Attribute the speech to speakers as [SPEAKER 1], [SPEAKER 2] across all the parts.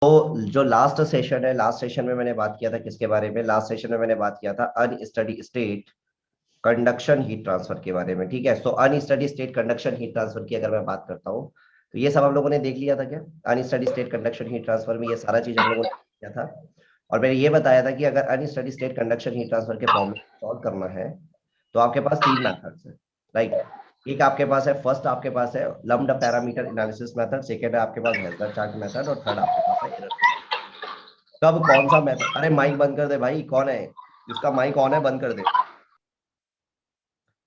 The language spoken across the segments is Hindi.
[SPEAKER 1] तो जो लास्ट सेशन है, लास्ट सेशन में मैंने बात किया था किसके बारे में? लास्ट सेशन में मैंने बात किया था unsteady state conduction heat transfer के बारे में। ठीक है, so unsteady state conduction heat transfer की अगर मैं बात करता हूँ तो ये सब हम लोगों ने देख लिया था क्या? Unsteady state conduction heat transfer में ये सारा चीज हम लोगों ने किया था। और मैंने ये बताया था कि अगर unsteady state conduction heat transfer के प्रॉब्लम सॉल्व करना है तो आपके पास तीन मेथड्स है, राइट? एक आपके पास है, फर्स्ट आपके पास है lumped parameter analysis method, second है आपके पास हेल्महोल्ट्ज चार्ट मेथड, और थर्ड आपके पास है एरर। कब कौन सा मेथड? अरे माइक बंद कर दे भाई, कौन है? इसका माइक ऑन है, बंद कर दे।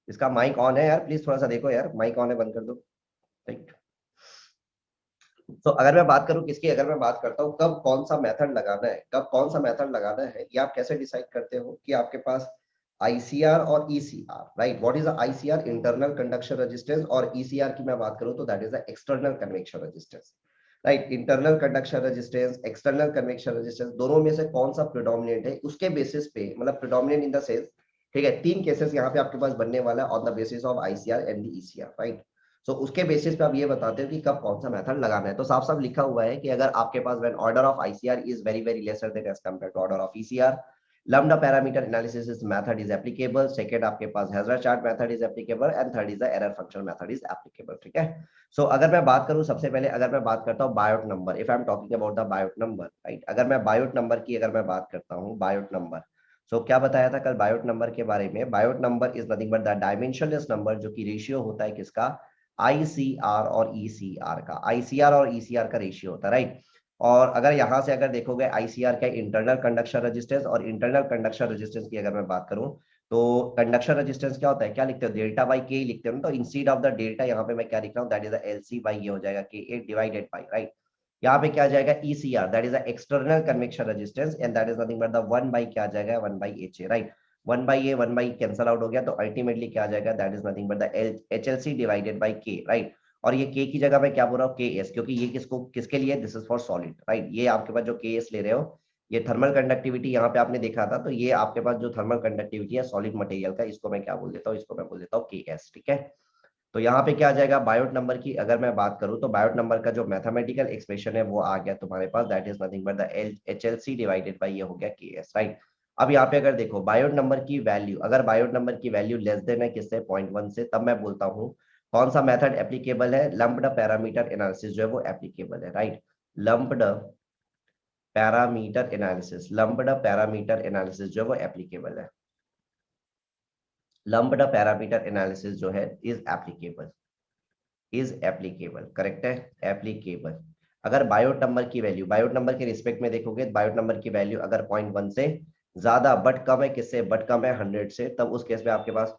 [SPEAKER 1] इसका माइक ऑन है यार, प्लीज थोड़ा सा देखो यार, माइक ऑन है, बंद कर दो। राइट। तो अगर मैं बात करूं किसकी, अगर मैं बात करता हूं कब कौन सा मेथड लगाना है, कब कौन सा मेथड लगाना है, ये आप कैसे डिसाइड करते हो कि आपके पास आईसीआर और ECR, right? What is ICR? Internal conduction resistance. और ईसीआर की मैं बात करूं तो that is the external convection resistance, right? Internal conduction resistance, external convection resistance, दोनों में से कौन सा प्रिडोमिनेंट है उसके बेसिस पे, मतलब प्रिडोमिनेंट इन द सेंस, ठीक है, तीन केसेस यहाँ पे आपके पास बनने वाला है on the basis of ICR and ECR, right? So उसके बेसिस पे आप ये बताते हो कि कब कौन सा मेथड लगाना है। तो साफ साफ लिखा हुआ है कि अगर आपके पास when order of ICR is very very lesser than as compare to order of ECR, lambda parameter analysis is method is applicable, second आपके पास Hazelard chart method is applicable, and third is the error function method is applicable। ठीक है, सो अगर मैं बात करूं, सबसे पहले अगर मैं बात करता हूं Biot number, if I am talking about the Biot number, right? अगर मैं बायोट नंबर की अगर मैं बात करता हूं, बायोट नंबर, सो क्या बताया था कल बायोट नंबर के बारे में? Biot number is nothing but the dimensionless number, जो कि रेशियो होता है किसका? आईसीआर और ईसीआर का। आईसीआर और ईसीआर का रेशियो होता है, राइट? और अगर यहां से अगर देखोगे आईसीआर का इंटरनल कंडक्शन रेजिस्टेंस, और इंटरनल कंडक्शन रेजिस्टेंस की अगर मैं बात करूं तो कंडक्शन रेजिस्टेंस क्या होता है, क्या लिखते हो? डेल्टा बाई के लिखते हो ना, तो इंस्टीड ऑफ द डेल्टा यहाँ पे मैं क्या लिख रहा हूँ? दैट इज एलसी बाई, ये हो जाएगा के ए डिवाइडेड बाई, राइट? यहाँ पे क्या आ जाएगा? ECR, that is external convection resistance, and that is nothing but the one by, क्या आ जाएगा? One by H A, right? One by A, one by cancel out हो गया, तो अल्टीमेटली क्या आ जाएगा? That is nothing but the H L C divided by K, right? और ये के की जगह मैं क्या बोल रहा हूँ? के एस, क्योंकि ये किसको, किसके लिए? This is for solid, right? ये आपके पास जो के एस ले रहे हो, ये थर्मल कंडक्टिविटी यहाँ पे आपने देखा था, तो ये आपके पास जो थर्मल कंडक्टिविटी है सॉलिड मटेरियल का, इसको मैं क्या बोल देता हूँ? इसको मैं बोल देता हूँ के एस। ठीक है, तो यहाँ पे क्या आ जाएगा? बायोट नंबर की अगर मैं बात करूँ तो बायोट नंबर का जो मैथमेटिकल एक्सप्रेशन है वो आ गया तुम्हारे पास, that is nothing but the H L C divided by, ये हो गया के एस, राइट? अब यहाँ पे अगर देखो बायोट नंबर की वैल्यू, अगर बायोट नंबर की वैल्यू लेस देन है किससे? 0.1 से, तब मैं बोलता हूँ कौन सा मेथड एप्लीकेबल है? लम्प्ड पैरामीटर एनालिसिस जो है वो एप्लीकेबल है, right? Lumped parameter analysis, lumped parameter analysis जो है वो एप्लीकेबल है। लम्प्ड पैरामीटर एनालिसिस जो है is applicable, is applicable, correct है, एप्लीकेबल। अगर बायोट नंबर की वैल्यू, बायोट नंबर के रिस्पेक्ट में देखोगे, बायोट नंबर की वैल्यू अगर 0.1 से ज्यादा बट कम है, किससे बट कम है? 100 से, तब उस केस में आपके पास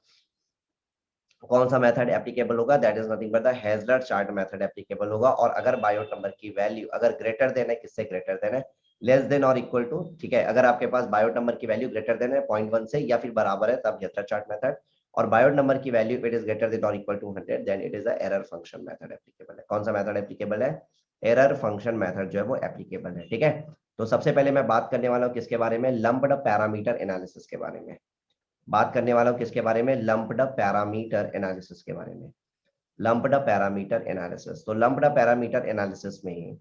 [SPEAKER 1] कौन सा मेथड एप्लीकेबल होगा? That is nothing but the Heisler chart method applicable होगा। और अगर बायोट नंबर की वैल्यू अगर ग्रेटर देन है, किससे ग्रेटर देन है? लेस देन और इक्वल टू, ठीक है, अगर आपके पास बायोट नंबर की वैल्यू ग्रेटर देन है 0.1 से या फिर बराबर है, तब हेजलर चार्ट मेथड। और बायोट नंबर की value it is greater than और equal to 100, then it is the error function method applicable है। कौन सा मेथड एप्लीकेबल है? एरर फंक्शन मेथड जो है वो एप्लीकेबल है। ठीक है, तो सबसे पहले मैं बात करने वाला हूँ किसके बारे में? लम्प्ड पैरामीटर एनालिसिस के बारे में बात करने वाला हूँ। किसके बारे में? लम्प्ड पैरामीटर एनालिसिस के बारे में। लम्प्ड पैरामीटर एनालिसिस, तो लम्प्ड पैरामीटर एनालिसिस में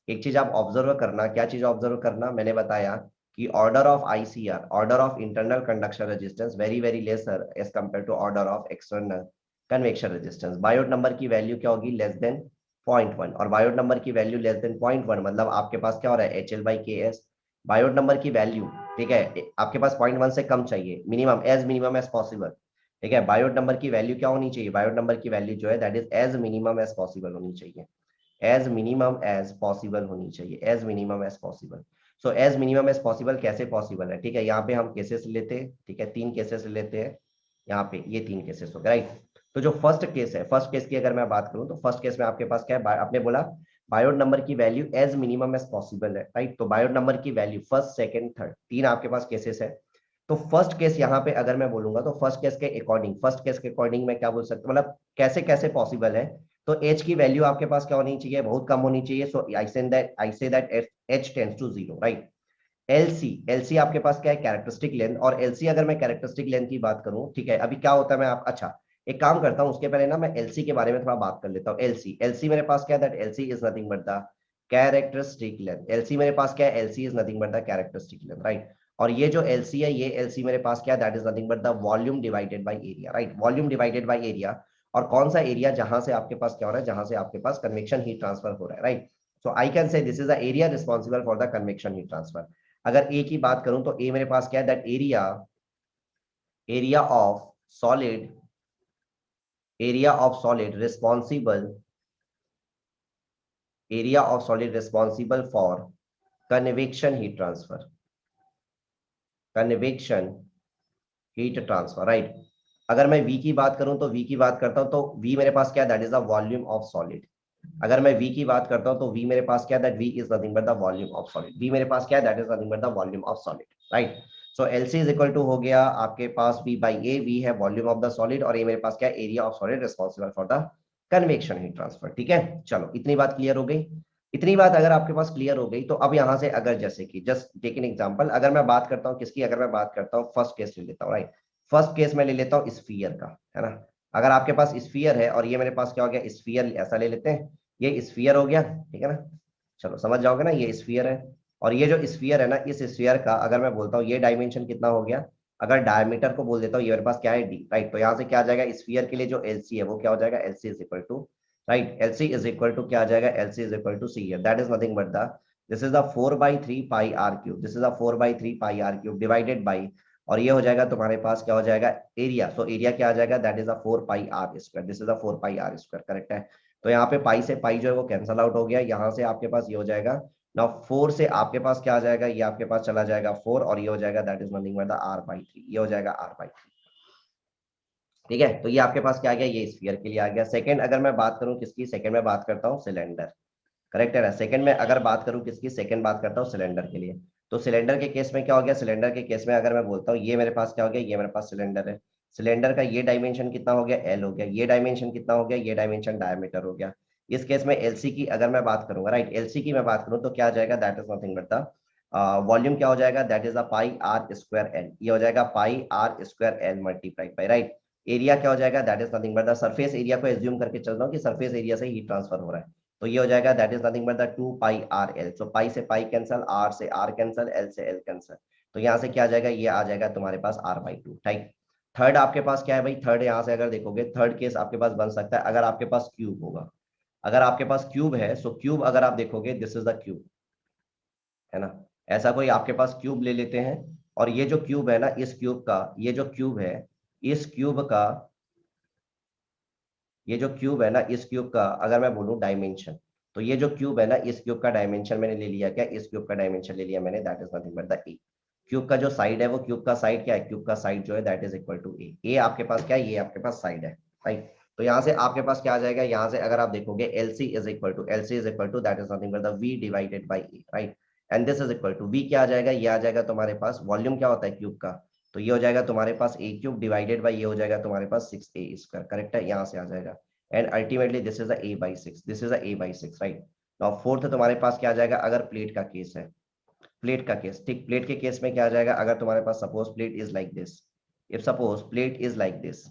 [SPEAKER 1] एक चीज आप ऑब्जर्व करना, क्या चीज ऑब्जर्व करना? मैंने बताया कि order of ICR, order of internal conduction resistance very very lesser as compare to order of external convection resistance. Biot number की वैल्यू क्या होगी? लेस देन 0.1, और बायोट नंबर की वैल्यू लेस देन 0.1 मतलब आपके पास क्या हो रहा है? H L by K S. Biot number की वैल्यू, ठीक है, आपके पास 0.1 से कम चाहिए, मिनिमम एज पॉसिबल। ठीक है, बायोट नंबर की वैल्यू क्या होनी चाहिए? बायोट नंबर की वैल्यू जो है that is as minimum as possible होनी चाहिए, एज मिनिमम एज पॉसिबल होनी चाहिए, as minimum as possible. So as minimum as possible कैसे पॉसिबल है? ठीक है, यहाँ पे हम केसेस लेते हैं, ठीक है, तीन केसेस लेते हैं। यहाँ पे ये तीन केसेस हो गए, राइट? तो जो फर्स्ट केस है, फर्स्ट केस की अगर मैं बात करूं तो फर्स्ट केस में आपके पास क्या है? आपने बोला बायोट नंबर की value as minimum as possible है, राइट? तो बायोट नंबर की वैल्यू फर्स्ट सेकंड थर्ड, तीन आपके पास केसेस है। तो फर्स्ट केस यहाँ पे अगर मैं बोलूंगा तो फर्स्ट केस के अकॉर्डिंग, फर्स्ट केस के अकॉर्डिंग मैं क्या बोल सकता हूँ, मतलब कैसे कैसे पॉसिबल है? तो एच की वैल्यू आपके पास क्या होनी चाहिए? बहुत कम होनी चाहिए। So I say that H tends to zero, right? LC, LC आपके पास क्या है? Characteristic length. और एलसी अगर मैं कैरेक्टरिस्टिक लेंथ की बात करूं, ठीक है, अभी क्या होता है, मैं आप अच्छा एक काम करता हूं, उसके पहले ना मैं एलसी के बारे में थोड़ा बात कर लेता हूं। एलसी, एलसी मेरे पास क्या है? That LC is nothing but the characteristic length. LC मेरे पास क्या है, LC is nothing but the characteristic length, right. और ये जो एलसी है, ये एलसी मेरे पास क्या है, that is nothing but the volume divided by area, right. Volume divided by area. और कौन सा एरिया, जहां से आपके पास क्या हो रहा है, जहां से आपके पास कन्वेक्शन हीट ट्रांसफर हो रहा है, right. So I can say this is the area responsible for the convection heat transfer. अगर ए की बात करूं तो ए मेरे पास क्या है, that area of solid, area of solid responsible, area of solid responsible for convection heat transfer, convection heat transfer, right. अगर मैं V की बात करूं तो V की बात करता हूं तो V मेरे पास क्या है, that is the volume of solid. अगर मैं V की बात करता हूं तो V मेरे पास क्या है, that V is nothing but the volume of solid. V मेरे पास क्या है, that is nothing but the volume of solid, right. So LC is equal to हो गया आपके पास V बाई A। V है वॉल्यूम ऑफ द सॉलिड और A मेरे पास क्या है, area of solid responsible for the convection heat transfer. ठीक है, चलो इतनी बात क्लियर हो गई। इतनी बात अगर आपके पास क्लियर हो गई तो अब यहां से अगर जैसे कि जस्ट टेक एन एग्जांपल, अगर मैं बात करता हूं किसकी, अगर मैं बात करता हूं फर्स्ट केस ले लेता हूं, राइट। फर्स्ट केस में ले लेता हूं स्फीयर का, है ना। अगर आपके पास स्फीयर है और ये मेरे पास क्या हो गया, स्फीयर ऐसा ले लेते हैं, ये स्फीयर हो गया, ठीक है ना। चलो समझ जाओगे ना, ये स्फीयर है। और ये जो स्फीयर है ना, इस स्फीयर का अगर मैं बोलता हूँ ये डायमेंशन कितना हो गया, अगर डायमीटर को बोल देता हूँ, ये मेरे पास क्या है, डी, राइट। तो यहाँ से क्या आ जाएगा, स्फीयर के लिए जो एलसी है वो क्या हो जाएगा, LC is equal to, right, LC is equal to क्या आ जाएगा, LC is equal to C है, that is nothing but the, this is the 4/3 pi R cube, this is the 4/3 pi R cube divided by, और ये हो जाएगा तुम्हारे पास क्या हो जाएगा, एरिया। सो एरिया क्या आ जाएगा, that is a 4 pi R square, this is a 4 pi R square, correct है। तो यहाँ पे पाई से पाई जो है वो कैंसल आउट हो गया, यहाँ से आपके पास ये हो जाएगा ना, 4 से आपके पास क्या आ जाएगा, ये आपके पास चला जाएगा 4, और ये हो जाएगा that is nothing but the r/3, ये हो जाएगा r/3। ठीक है, तो ये आपके पास क्या आ गया, ये स्फीयर के लिए आ गया। सेकंड अगर मैं बात करूं किसकी, सेकंड में बात करता हूँ सिलेंडर, करेक्ट है ना। सेकंड में अगर बात करूं किसकी, सेकंड बात करता हूँ सिलेंडर के लिए। तो सिलेंडर के केस में क्या हो गया, सिलेंडर के केस में अगर मैं बोलता हूँ ये मेरे पास क्या हो गया, ये मेरे पास सिलेंडर है। सिलेंडर का ये डायमेंशन कितना हो गया, एल हो गया। ये डायमेंशन कितना हो गया, ये डायमेंशन डायमीटर हो गया। इस केस में एलसी की अगर मैं बात करूंगा, राइट, एलसी की मैं बात करूं तो क्या आ जाएगा, that is nothing but the volume क्या हो जाएगा, that is a pi R square L, ये हो जाएगा pi R square L multiplied by, right. Area क्या हो जाएगा, that is nothing but the surface area को एज्यूम करके चल रहा हूँ कि सरफेस एरिया से हीट ट्रांसफर हो रहा है। तो ये हो जाएगा that is nothing but the 2 pi R L. सो पाई से पाई कैंसल, आर से आर कैंसल, एल से एल कैंसल। तो यहाँ से क्या आ जाएगा, ये आ जाएगा तुम्हारे पास r/2, ठीक। थर्ड आपके पास क्या है भाई, थर्ड यहाँ से अगर देखोगे, थर्ड केस आपके पास बन सकता है अगर आपके पास क्यूब होगा। अगर आपके पास क्यूब है, सो क्यूब अगर आप देखोगे, दिस इज द क्यूब, है ना। ऐसा कोई आपके पास क्यूब ले लेते हैं, और ये जो क्यूब है ना, इस क्यूब का, ये जो क्यूब है, इस क्यूब का, ये जो क्यूब है ना, इस क्यूब का अगर मैं बोलूं डायमेंशन, तो ये जो क्यूब है ना, इस क्यूब का डायमेंशन मैंने ले लिया क्या, इस क्यूब का डायमेंशन ले लिया मैंने, that is nothing but the A. Cube का जो साइड है वो, क्यूब का साइड क्या है, क्यूब का साइड जो है दैट इज इक्वल टू ए। ए आपके पास क्या है, ये आपके पास साइड है, राइट। तो यहाँ से आपके पास क्या आ जाएगा, यहाँ से अगर आप देखोगे LC is equal to, LC is equal to that is nothing but the V divided by A, right. And this is equal to V क्या आ जाएगा, ये आ जाएगा तुम्हारे पास वॉल्यूम क्या होता है क्यूब का, तो ये हो जाएगा तुम्हारे पास ए क्यूब डिवाइडेड बाई ये हो जाएगा तुम्हारे पास 6a², करेक्ट है, यहाँ से आ जाएगा। And ultimately this is a/6, this is a/6, right. Now fourth तुम्हारे पास क्या आ जाएगा, अगर प्लेट का केस है, प्लेट का केस, ठीक, प्लेट के केस में क्या आ जाएगा, अगर तुम्हारे पास suppose plate is like this, if suppose plate is like this,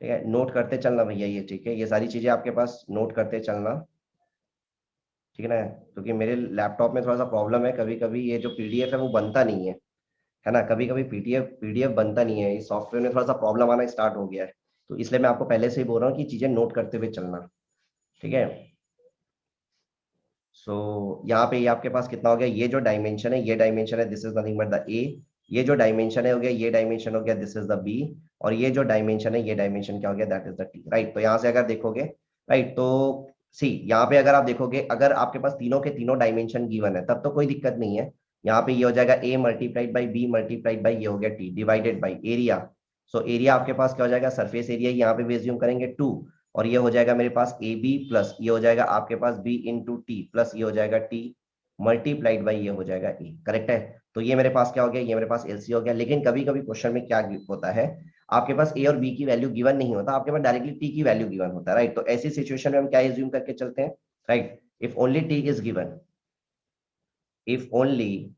[SPEAKER 1] ठीक है, नोट करते चलना भैया ये, ठीक है, ये सारी चीजें आपके पास नोट करते चलना, ठीक है ना। क्योंकि मेरे लैपटॉप में थोड़ा सा प्रॉब्लम है, कभी कभी ये जो पीडीएफ है वो बनता नहीं है ना, कभी कभी पीडीएफ पीडीएफ बनता नहीं है, इस सॉफ्टवेयर में थोड़ा सा प्रॉब्लम आना स्टार्ट हो गया है। तो इसलिए मैं आपको पहले से ही बोल रहा हूँ कि चीजें नोट करते हुए चलना, ठीक है। सो यहाँ पे ये आपके पास कितना हो गया, ये जो डायमेंशन है, ये डायमेंशन है, this is nothing but the ए। ये जो डायमेंशन है हो गया, ये डायमेंशन हो गया, दिस इज द बी। और ये जो डायमेंशन है, ये डायमेंशन क्या हो गया, that is the T, right. तो यहाँ से अगर देखोगे, राइट, तो सी यहाँ पे अगर आप देखोगे, अगर आपके पास तीनों के तीनों डायमेंशन गिवन है तब तो कोई दिक्कत नहीं है। यहाँ पे ये हो जाएगा A multiplied by B multiplied by ये हो गया T divided by area. So area आपके पास क्या हो जाएगा, सरफेस एरिया यहाँ पे भी एज्यूम करेंगे 2, और ये हो जाएगा मेरे पास ए बी प्लस ये हो जाएगा आपके पास बी इंटू टी प्लस ये हो जाएगा टी मल्टीप्लाइड बाई ये हो जाएगा ए, करेक्ट है। तो ये मेरे पास क्या हो गया, ये मेरे पास एलसी हो गया। लेकिन कभी कभी क्वेश्चन में क्या होता है, आपके पास ए और बी की वैल्यू गिवन नहीं होता, आपके पास डायरेक्टली टी की वैल्यू गिवन होता है, राइट। तो ऐसी सिचुएशन में हम क्या एज्यूम करके चलते हैं, right, if only T is given, if only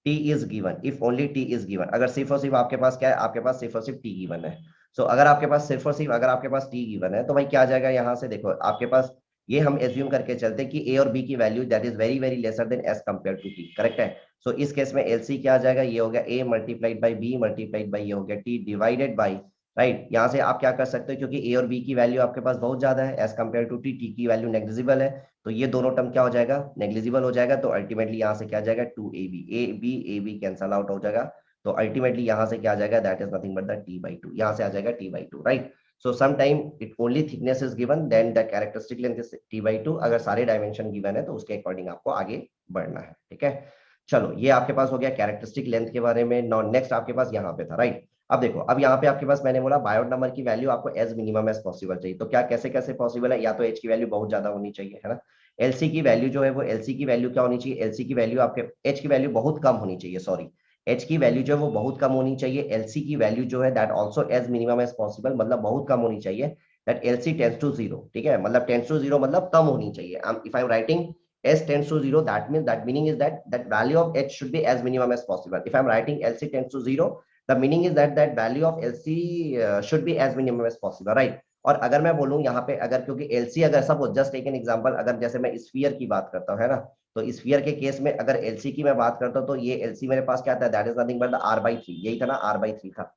[SPEAKER 1] T is given, if only T is given, अगर सिर्फ और सिर्फ आपके पास क्या है, आपके पास सिर्फ और सिर्फ टी गिवन है। सो अगर आपके पास सिर्फ और सिर्फ अगर आपके पास टी गिवन है तो भाई क्या आ जाएगा, यहाँ से देखो आपके पास ये हम एज्यूम करके चलते हैं कि ए और बी की value that is very very lesser than as compare to T, correct है। सो इस केस में एलसी क्या आ जाएगा, ये हो गया A multiplied by B multiplied by ये हो गया टी डिवाइडेड बाई, राइट। यहाँ से आप क्या कर सकते हो, क्योंकि ए और बी की वैल्यू आपके पास बहुत ज्यादा है as compare to T, T की वैल्यू नेग्लिजिबल है, तो ये दोनों टर्म क्या हो जाएगा, नेग्लिजिबल हो जाएगा। तो अल्टीमेटली यहाँ से क्या आ जाएगा, two A B cancel out हो जाएगा। तो अल्टीमेटली यहाँ से क्या आ जाएगा, that is nothing but the T by two, यहाँ से आ जाएगा T by two, right. So sometime it only thickness is given, then the characteristic length is t by 2। अगर सारे डायमेंशन गिवन है तो उसके अकॉर्डिंग आपको आगे बढ़ना है, ठीक है। चलो ये आपके पास हो गया कैरेक्टरिस्टिक लेंथ के बारे में। नॉन नेक्स्ट आपके पास यहाँ पे था, राइट। अब देखो, अब यहाँ पे आपके पास मैंने बोला बायोट नंबर की वैल्यू आपको एज मिनिमम एज पॉसिबल चाहिए। तो क्या कैसे कैसे पॉसिबल है, या तो एच की वैल्यू बहुत ज्यादा होनी चाहिए, है ना। एलसी की वैल्यू जो है वो, एलसी की वैल्यू क्या होनी चाहिए, एलसी की वैल्यू आपके, एच की वैल्यू बहुत कम होनी चाहिए, सॉरी, एच की वैल्यू जो है वो बहुत कम होनी चाहिए। एलसी की वैल्यू जो है that also as minimum as possible, मतलब बहुत कम होनी चाहिए, that LC tends to zero, ठीक है। मतलब टेंड्स टू जीरो मतलब कम होनी चाहिए। If I am writing s tends to 0, that means that meaning is that value of h should be as minimum as possible. If I'm writing lc tends to 0, the meaning is that value of lc should be as minimum as possible, right। और अगर मैं बोलूं यहाँ पे, अगर क्योंकि lc अगर suppose just take an example, अगर जैसे मैं स्फीयर की बात करता हूँ, है ना, तो स्फीयर के केस में अगर lc की मैं बात करता हूँ तो ये lc मेरे पास क्या था, that is nothing but the r/3, यही था ना, r/3 था,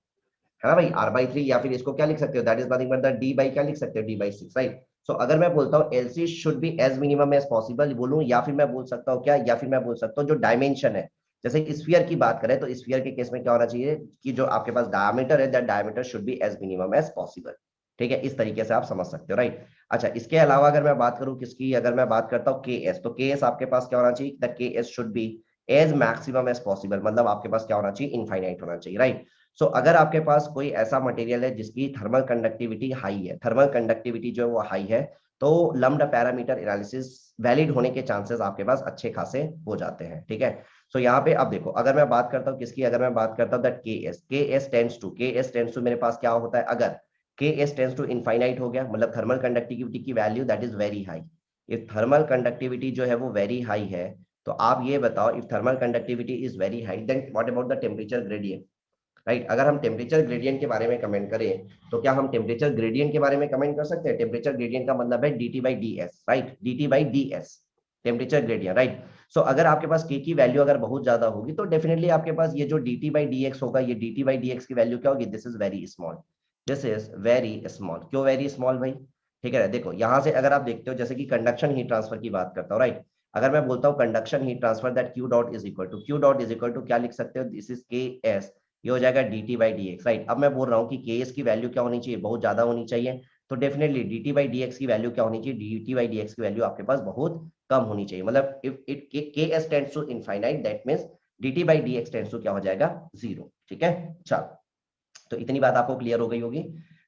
[SPEAKER 1] है ना भाई, r/3। या फिर इसको क्या लिख सकते हो, that is nothing but the d by क्या लिख सकते हो, d/6, राइट। सो अगर मैं बोलता हूँ LC should be as minimum as possible बोलूं, या फिर मैं बोल सकता हूँ क्या, या फिर मैं बोल सकता हूँ जो डायमेंशन है, जैसे स्फीयर की बात करें तो स्फीयर के केस में क्या होना चाहिए कि जो आपके पास डायमीटर है, that diameter should be as minimum as possible, ठीक है। इस तरीके से आप समझ सकते हो, राइट। अच्छा, इसके अलावा अगर मैं बात करूं किसकी, अगर मैं बात करता हूँ के एस, तो के एस आपके पास क्या होना चाहिए, the K S should be as maximum as possible, मतलब आपके पास क्या होना चाहिए, इनफाइनाइट होना चाहिए, राइट। सो अगर आपके पास कोई ऐसा मटेरियल है जिसकी थर्मल कंडक्टिविटी हाई है, थर्मल कंडक्टिविटी जो है वो हाई है, तो लम्प्ड पैरामीटर एनालिसिस वैलिड होने के चांसेस आपके पास अच्छे खासे हो जाते हैं, ठीक है। सो यहाँ पे अब देखो, अगर मैं बात करता हूँ किसकी, अगर मैं बात करता हूँ दैट के एस टेंड्स टू मेरे पास क्या होता है, अगर के एस टेंड्स टू इनफाइनाइट हो गया, मतलब थर्मल कंडक्टिविटी की value that is very high. If thermal conductivity जो है वो वेरी हाई है, तो आप ये बताओ, if thermal conductivity is very high, then what about the temperature gradient, right. अगर हम टेम्परेचर ग्रेडियंट के बारे में कमेंट करें, तो क्या हम टेम्परेचर ग्रेडियंट के बारे में कमेंट कर सकते हैं। टेम्परेचर ग्रेडियंट का मतलब है dt by D S, right, dt by D S, temperature gradient, right. So अगर आपके पास k की वैल्यू अगर बहुत ज्यादा होगी, तो डेफिनेटली आपके पास ये जो dt बाई डी एक्स होगा, ये dt बाई डी एक्स की वैल्यू क्या होगी, this is very small, this is very small. क्यों वेरी स्मॉल भाई, ठीक है। देखो यहाँ से अगर आप देखते हो, जैसे कि कंडक्शन हीट ट्रांसफर की बात करता हूँ, राइट। अगर मैं बोलता हूँ conduction heat transfer that Q dot is equal to क्या लिख सकते हो, दिस इज के एस, ये हो जाएगा dt by D X, right. अब मैं बोल रहा हूँ कि के एस की वैल्यू क्या होनी चाहिए, बहुत ज्यादा होनी चाहिए, तो definitely dt by D X की वैल्यू क्या होनी चाहिए, dt बाई डी एक्स की वैल्यू आपके पास बहुत कम होनी चाहिए। मतलब if it K S tends to infinite, that means dt by D X tends to क्या हो जाएगा, जीरो, ठीक है। चलो, तो इतनी बात आपको क्लियर हो गई होगी,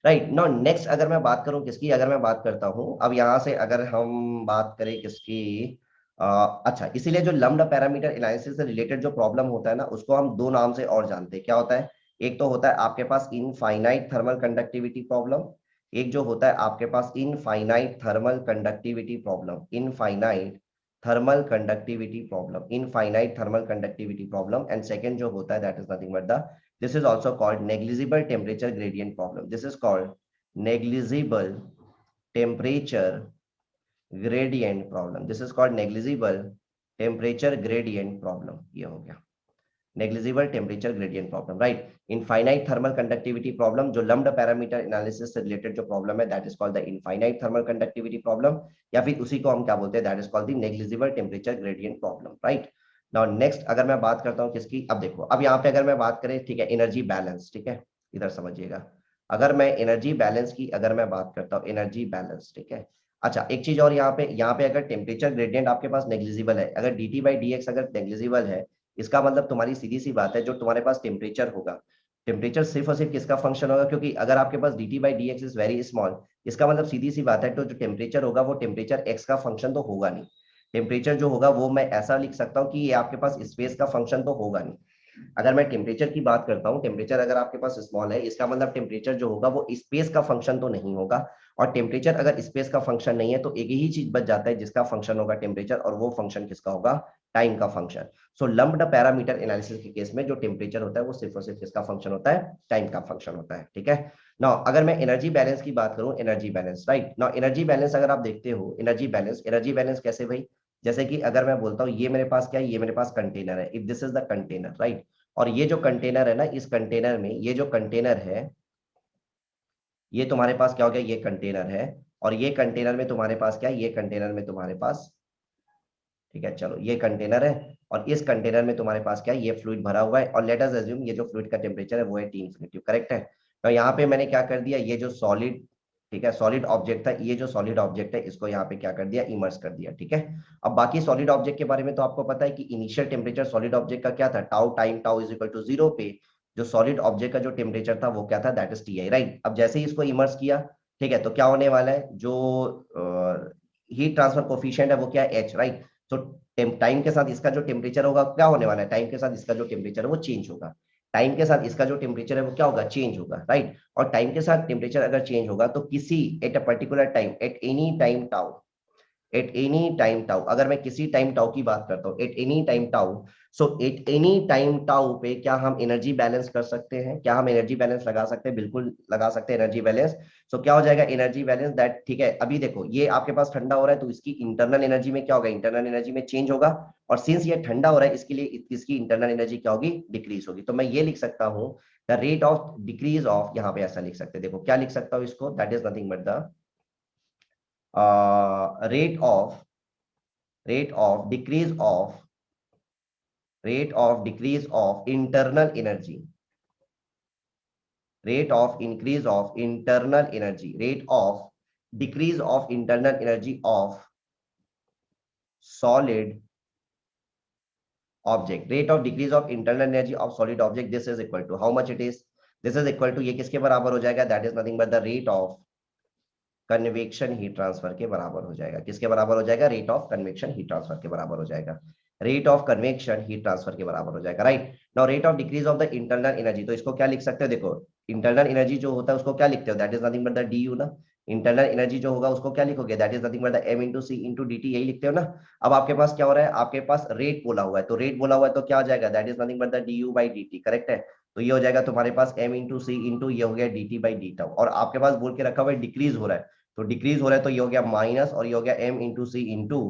[SPEAKER 1] राइट। नाउ नेक्स्ट अगर मैं बात करूं किसकी, अगर मैं बात करता हूं अब यहाँ से, अगर हम बात करें किसकी, अच्छा, इसीलिए जो लम्प्ड पैरामीटर एनालिसिस से रिलेटेड जो प्रॉब्लम होता है ना, उसको हम दो नाम से और जानते हैं। क्या होता है, एक तो होता है आपके पास इनफाइनाइट थर्मल कंडक्टिविटी प्रॉब्लम, एक जो होता है आपके पास infinite thermal conductivity problem, infinite thermal conductivity problem, infinite thermal conductivity problem. And second जो होता है that is nothing but the, this is also called negligible temperature gradient problem, this is called negligible temperature gradient problem, this is called negligible temperature gradient problem, ये हो गया negligible temperature gradient problem, right. Infinite thermal conductivity problem, जो लम्प्ड पैरामीटर एनालिसिस से रिलेटेड जो प्रॉब्लम है, that is called the infinite thermal conductivity problem, या फिर उसी को हम क्या बोलते हैं, that is called the negligible temperature gradient problem, right. Now next अगर मैं बात करता हूँ किसकी, अब देखो, अब यहाँ पे अगर मैं बात करें, ठीक है, एनर्जी बैलेंस, ठीक है, इधर समझिएगा, अगर मैं एनर्जी बैलेंस की अगर मैं बात करता हूँ, एनर्जी बैलेंस, ठीक है। अच्छा, एक चीज और, यहाँ पे अगर टेम्परेचर ग्रेडियंट आपके पास नेग्लिजिबल है, अगर dt बाई डी एक्स अगर नेग्लिजिबल है, इसका मतलब तुम्हारी सीधी सी बात है, जो तुम्हारे पास टेम्परेचर होगा, टेम्परेचर सिर्फ और सिर्फ किसका फंक्शन होगा, क्योंकि अगर आपके पास dt by D x is very small, इसका मतलब सीधी सी बात है, तो जो टेम्परेचर होगा वो टेम्परेचर x का फंक्शन तो होगा नहीं। टेम्परेचर जो होगा वो मैं ऐसा लिख सकता हूँ कि ये आपके पास स्पेस का फंक्शन तो होगा नहीं। अगर मैं टेम्परेचर की बात करता हूँ, टेम्परेचर अगर आपके पास स्मॉल है, इसका मतलब टेम्परेचर जो होगा वो स्पेस का फंक्शन तो नहीं होगा, और टेम्परेचर अगर स्पेस का फंक्शन नहीं है, तो एक ही चीज बच जाता है जिसका फंक्शन होगा टेम्परेचर, और वो फंक्शन किसका होगा, टाइम का फंक्शन। सो लम्प्ड पैरामीटर एनालिसिस के केस में जो टेम्परेचर होता है वो सिर्फ और सिर्फ किसका फंक्शन होता है, टाइम का फंक्शन होता है, ठीक है। नाउ अगर मैं एनर्जी बैलेंस की बात करूं, energy balance, right, now energy balance अगर आप देखते हो, एनर्जी बैलेंस कैसे भाई, जैसे कि अगर मैं बोलता हूँ ये मेरे पास क्या है, ये मेरे पास कंटेनर है, if this is the container, right, और ये जो कंटेनर है ना, इस कंटेनर में ये जो कंटेनर है, ये तुम्हारे पास क्या हो गया, ये कंटेनर है, और ये कंटेनर में तुम्हारे पास क्या है, ये कंटेनर में तुम्हारे पास, ठीक है, चलो ये कंटेनर है, और इस कंटेनर में तुम्हारे पास क्या है, ये फ्लूइड भरा हुआ है, और लेट अस अज्यूम ये जो फ्लूइड का टेम्परेचर है वो है टी इन्फिनिटी, करेक्ट है। तो यहाँ पे मैंने क्या कर दिया, ये जो सॉलिड, ठीक है, सॉलिड ऑब्जेक्ट था, ये जो सॉलिड ऑब्जेक्ट है इसको यहाँ पे क्या कर दिया, इमर्स कर दिया, ठीक है। अब बाकी सॉलिड ऑब्जेक्ट के बारे में तो आपको पता है कि इनिशियल टेम्परेचर सॉलिड ऑब्जेक्ट का क्या था, tau time tau is equal to 0 पे जो सॉलिड ऑब्जेक्ट का जो टेम्परेचर था वो क्या था, that is T I, right. अब जैसे ही इसको इमर्स किया, ठीक है, तो क्या होने वाला है, जो हीट ट्रांसफर कोफिशिएंट है वो क्या है, एच, राइट। तो टाइम के साथ इसका जो टेम्परेचर होगा क्या होने वाला है, टाइम के साथ इसका जो टेम्परेचर है वो चेंज होगा, टाइम के साथ इसका जो टेम्परेचर है वो क्या होगा, चेंज होगा, राइट। और टाइम के साथ टेम्परेचर अगर चेंज होगा तो किसी at a particular time, at any time tau, at any time tau, अगर मैं किसी टाइम टाउ की बात करता हूँ, at any time tau, so at any time tau पे क्या हम एनर्जी बैलेंस कर सकते हैं, क्या हम एनर्जी बैलेंस लगा सकते हैं, बिल्कुल लगा सकते हैं एनर्जी बैलेंस। सो क्या हो जाएगा एनर्जी बैलेंस दैट, ठीक है, अभी देखो ये आपके पास ठंडा हो रहा है तो इसकी इंटरनल एनर्जी में क्या होगा, इंटरनल एनर्जी में चेंज होगा, और सिंस ये ठंडा हो रहा है इसके लिए इसकी इंटरनल एनर्जी क्या होगी, डिक्रीज होगी। तो मैं ये लिख सकता हूँ the rate of decrease of, यहाँ पे ऐसा लिख सकते हैं, देखो क्या लिख सकता हूँ इसको, that is nothing but the rate of, rate of decrease of, rate of decrease of internal energy, rate of increase of internal energy, rate of decrease of internal energy of solid object, rate of decrease of internal energy of solid object, this is equal to how much it is, this is equal to ये किसके बराबर हो जाएगा, that is nothing but the rate of convection heat transfer के बराबर हो जाएगा, किसके बराबर हो जाएगा, rate of convection heat transfer के बराबर हो जाएगा, rate of convection heat transfer के बराबर हो जाएगा, right. Now rate of decrease of the internal energy, तो इसको क्या लिख सकते हो, देखो इंटरनल एनर्जी जो होता है उसको क्या लिखते हो, that is nothing but the D U ना, इंटरनल एनर्जी जो होगा उसको क्या लिखोगे, that is nothing but the M into C into D T, यही लिखते हो ना। अब आपके पास क्या हो रहा है, आपके पास रेट बोला हुआ है, तो रेट बोला हुआ है तो क्या आ जाएगा, that is nothing but the D you by D T, correct है। तो ये हो जाएगा तुम्हारे पास एम इंटू सी इंटू ये हो गया D T by D tau, और आपके पास बोल के रखा हुआ है डिक्रीज हो रहा है, तो डिक्रीज हो रहा है तो ये हो गया माइनस, और ये हो गया M into C into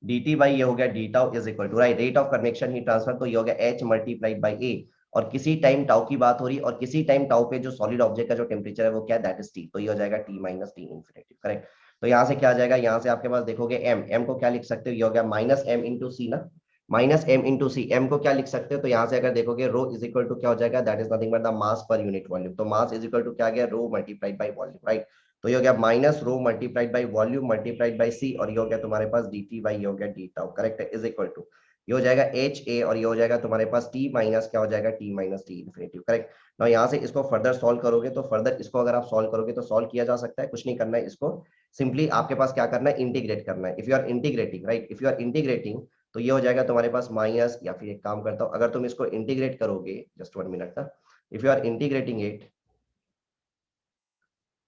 [SPEAKER 1] D T by ये हो गया D tau is equal to, right, rate of convection heat transfer, तो ये हो गया एच मल्टीप्लाइड बाई ए, और किसी टाइम टाउ की बात हो रही है, और किसी टाइम टाउ पे जो सॉलिड ऑब्जेक्ट का जो टेम्परेचर है वो क्या है, दैट इज टी, तो ये हो जाएगा T minus T infinity, correct. तो यहाँ से क्या आ जाएगा, यहाँ से आपके पास देखोगे एम, एम को क्या लिख सकते हो, ये हो गया माइनस एम इंटू सी ना, माइनस एम इंटू सी, एम को क्या लिख सकते हो, तो यहाँ से अगर देखोगे रो इज इक्वल टू क्या हो जाएगा, that is nothing but the mass per unit volume, तो मास इज इक्वल टू क्या गया, rho multiplied by volume, right. तो ये हो गया minus rho multiplied by volume multiplied by C, और ये हो गया तुम्हारे पास डी टी बाई ये हो गया डी टाउ, करेक्ट है, इज इक्वल टू ये हो जाएगा एच ए, और ये हो जाएगा तुम्हारे पास टी माइनस क्या हो जाएगा, T minus T infinity, correct. ना यहाँ से इसको फर्दर सॉल्व करोगे तो फर्दर इसको अगर आप सॉल्व करोगे तो सॉल्व किया जा सकता है, कुछ नहीं करना है इसको, सिंपली आपके पास क्या करना है, इंटीग्रेट करना है, if you are integrating, right, if you are integrating, तो ये हो जाएगा तुम्हारे पास माइनस, या फिर एक काम करता हूँ, अगर तुम इसको इंटीग्रेट करोगे, जस्ट 1 मिनट ना, if you are integrating it,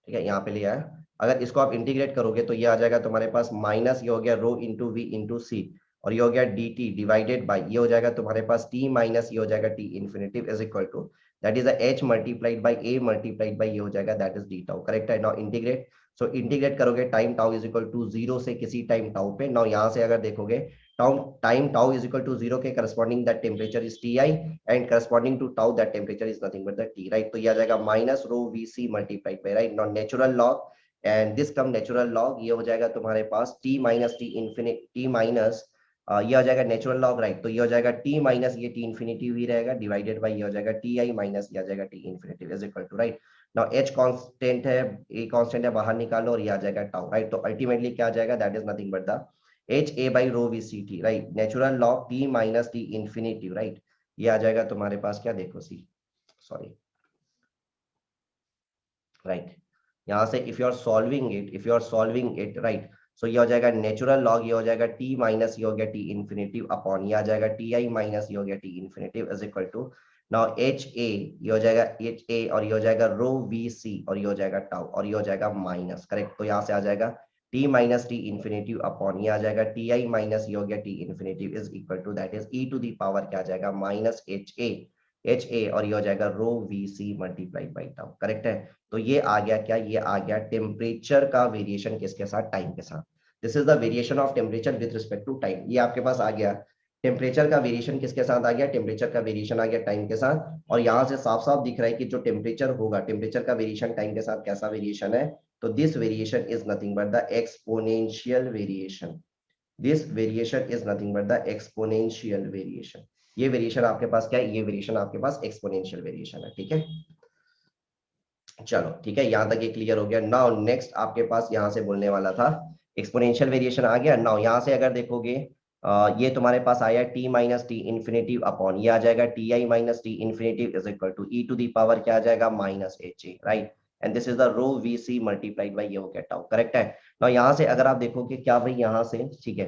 [SPEAKER 1] ठीक है, यहाँ पे लिया है, अगर इसको आप इंटीग्रेट करोगे तो ये आ जाएगा तुम्हारे पास माइनस, ये हो गया रो इंटू वी इंटू सी, और ये हो गया डी टी डिवाइडेड बाई ये हो जाएगा तुम्हारे पास टी माइनस ये हो जाएगा T infinitive is equal to that is H multiplied by A multiplied by ये हो जाएगा that is D tau, correct है। नाउ इंटीग्रेट, सो इंटीग्रेट करोगे time tau is equal to 0 से किसी टाइम टाउ पे, नाउ यहाँ से अगर देखोगे time tau is equal to 0 के corresponding that temperature is T I, and corresponding to tau that temperature is nothing but the T, right. तो ये आ जाएगा minus rho V C multiplied by, right, not natural log, and this come natural log, ये हो जाएगा तुम्हारे पास T minus T infinite T minus ये हो जाएगा नेचुरल लॉग, राइट, तो ये हो जाएगा टी माइनस ये टी इन्फिनिटी ही रहेगा डिवाइडेड बाई ये हो जाएगा टी आई माइनस ये आ जाएगा T infinity is equal to, right. Now H constant है, ए कांस्टेंट है, बाहर निकालो और ये आ जाएगा टाउ, राइट। तो अल्टीमेटली क्या आ जाएगा, that is nothing but the H A by rho V C T, right, natural log T minus T infinity, right, ये आ जाएगा तुम्हारे पास क्या, देखो सी, सॉरी, राइट, यहाँ से if you are solving it, if you are solving it, right, so ये हो जाएगा नेचुरल लॉग ये हो जाएगा टी माइनस ये हो गया टी इन्फिनिटिव अपॉन ये आ जाएगा टी आई माइनस ये हो गया T infinitive is equal to now H A ये हो जाएगा एच ए, और ये हो जाएगा रो वी सी, और ये हो जाएगा टाउ, और ये हो जाएगा माइनस, करेक्ट। तो यहाँ से आ जाएगा T minus T infinitive upon ये आ जाएगा टी आई माइनस ये हो गया T infinitive is equal to that is E to the power क्या आ जाएगा minus H A, H A और ये हो जाएगा rho V C multiplied by tau. Correct है। तो ये आ गया क्या, ये आ गया टेम्परेचर का वेरिएशन किसके साथ, टाइम के साथ। This is the variation of temperature with respect to time. ये आपके पास आ गया टेम्परेचर का वेरिएशन किसके साथ आ गया, टेम्परेचर का वेरिएशन आ गया टाइम के साथ। और यहाँ से साफ साफ दिख रहा है कि जो टेम्परेचर होगा, टेम्परेचर का वेरिएशन टाइम के साथ कैसा वेरिएशन है, तो this variation is nothing but the exponential variation. This variation is nothing but the exponential variation. ये वेरिएशन आपके पास क्या है, ये वेरिएशन आपके पास एक्सपोनेंशियल वेरिएशन है। ठीक है, चलो ठीक है, यहां तक ये क्लियर हो गया। नाउ नेक्स्ट आपके पास यहां से बोलने वाला था, एक्सपोनेंशियल वेरिएशन आ गया। नाउ यहां से अगर देखोगे ये तुम्हारे पास आया T minus T infinitive upon, ये आ जाएगा T I minus T infinitive is equal to E to the power क्या आ जाएगा, minus H A, right. And this is the rho V C multiplied by ये हो गया टाउ। करेक्ट है। नाउ यहाँ से अगर आप देखोगे क्या भाई, यहाँ से ठीक है,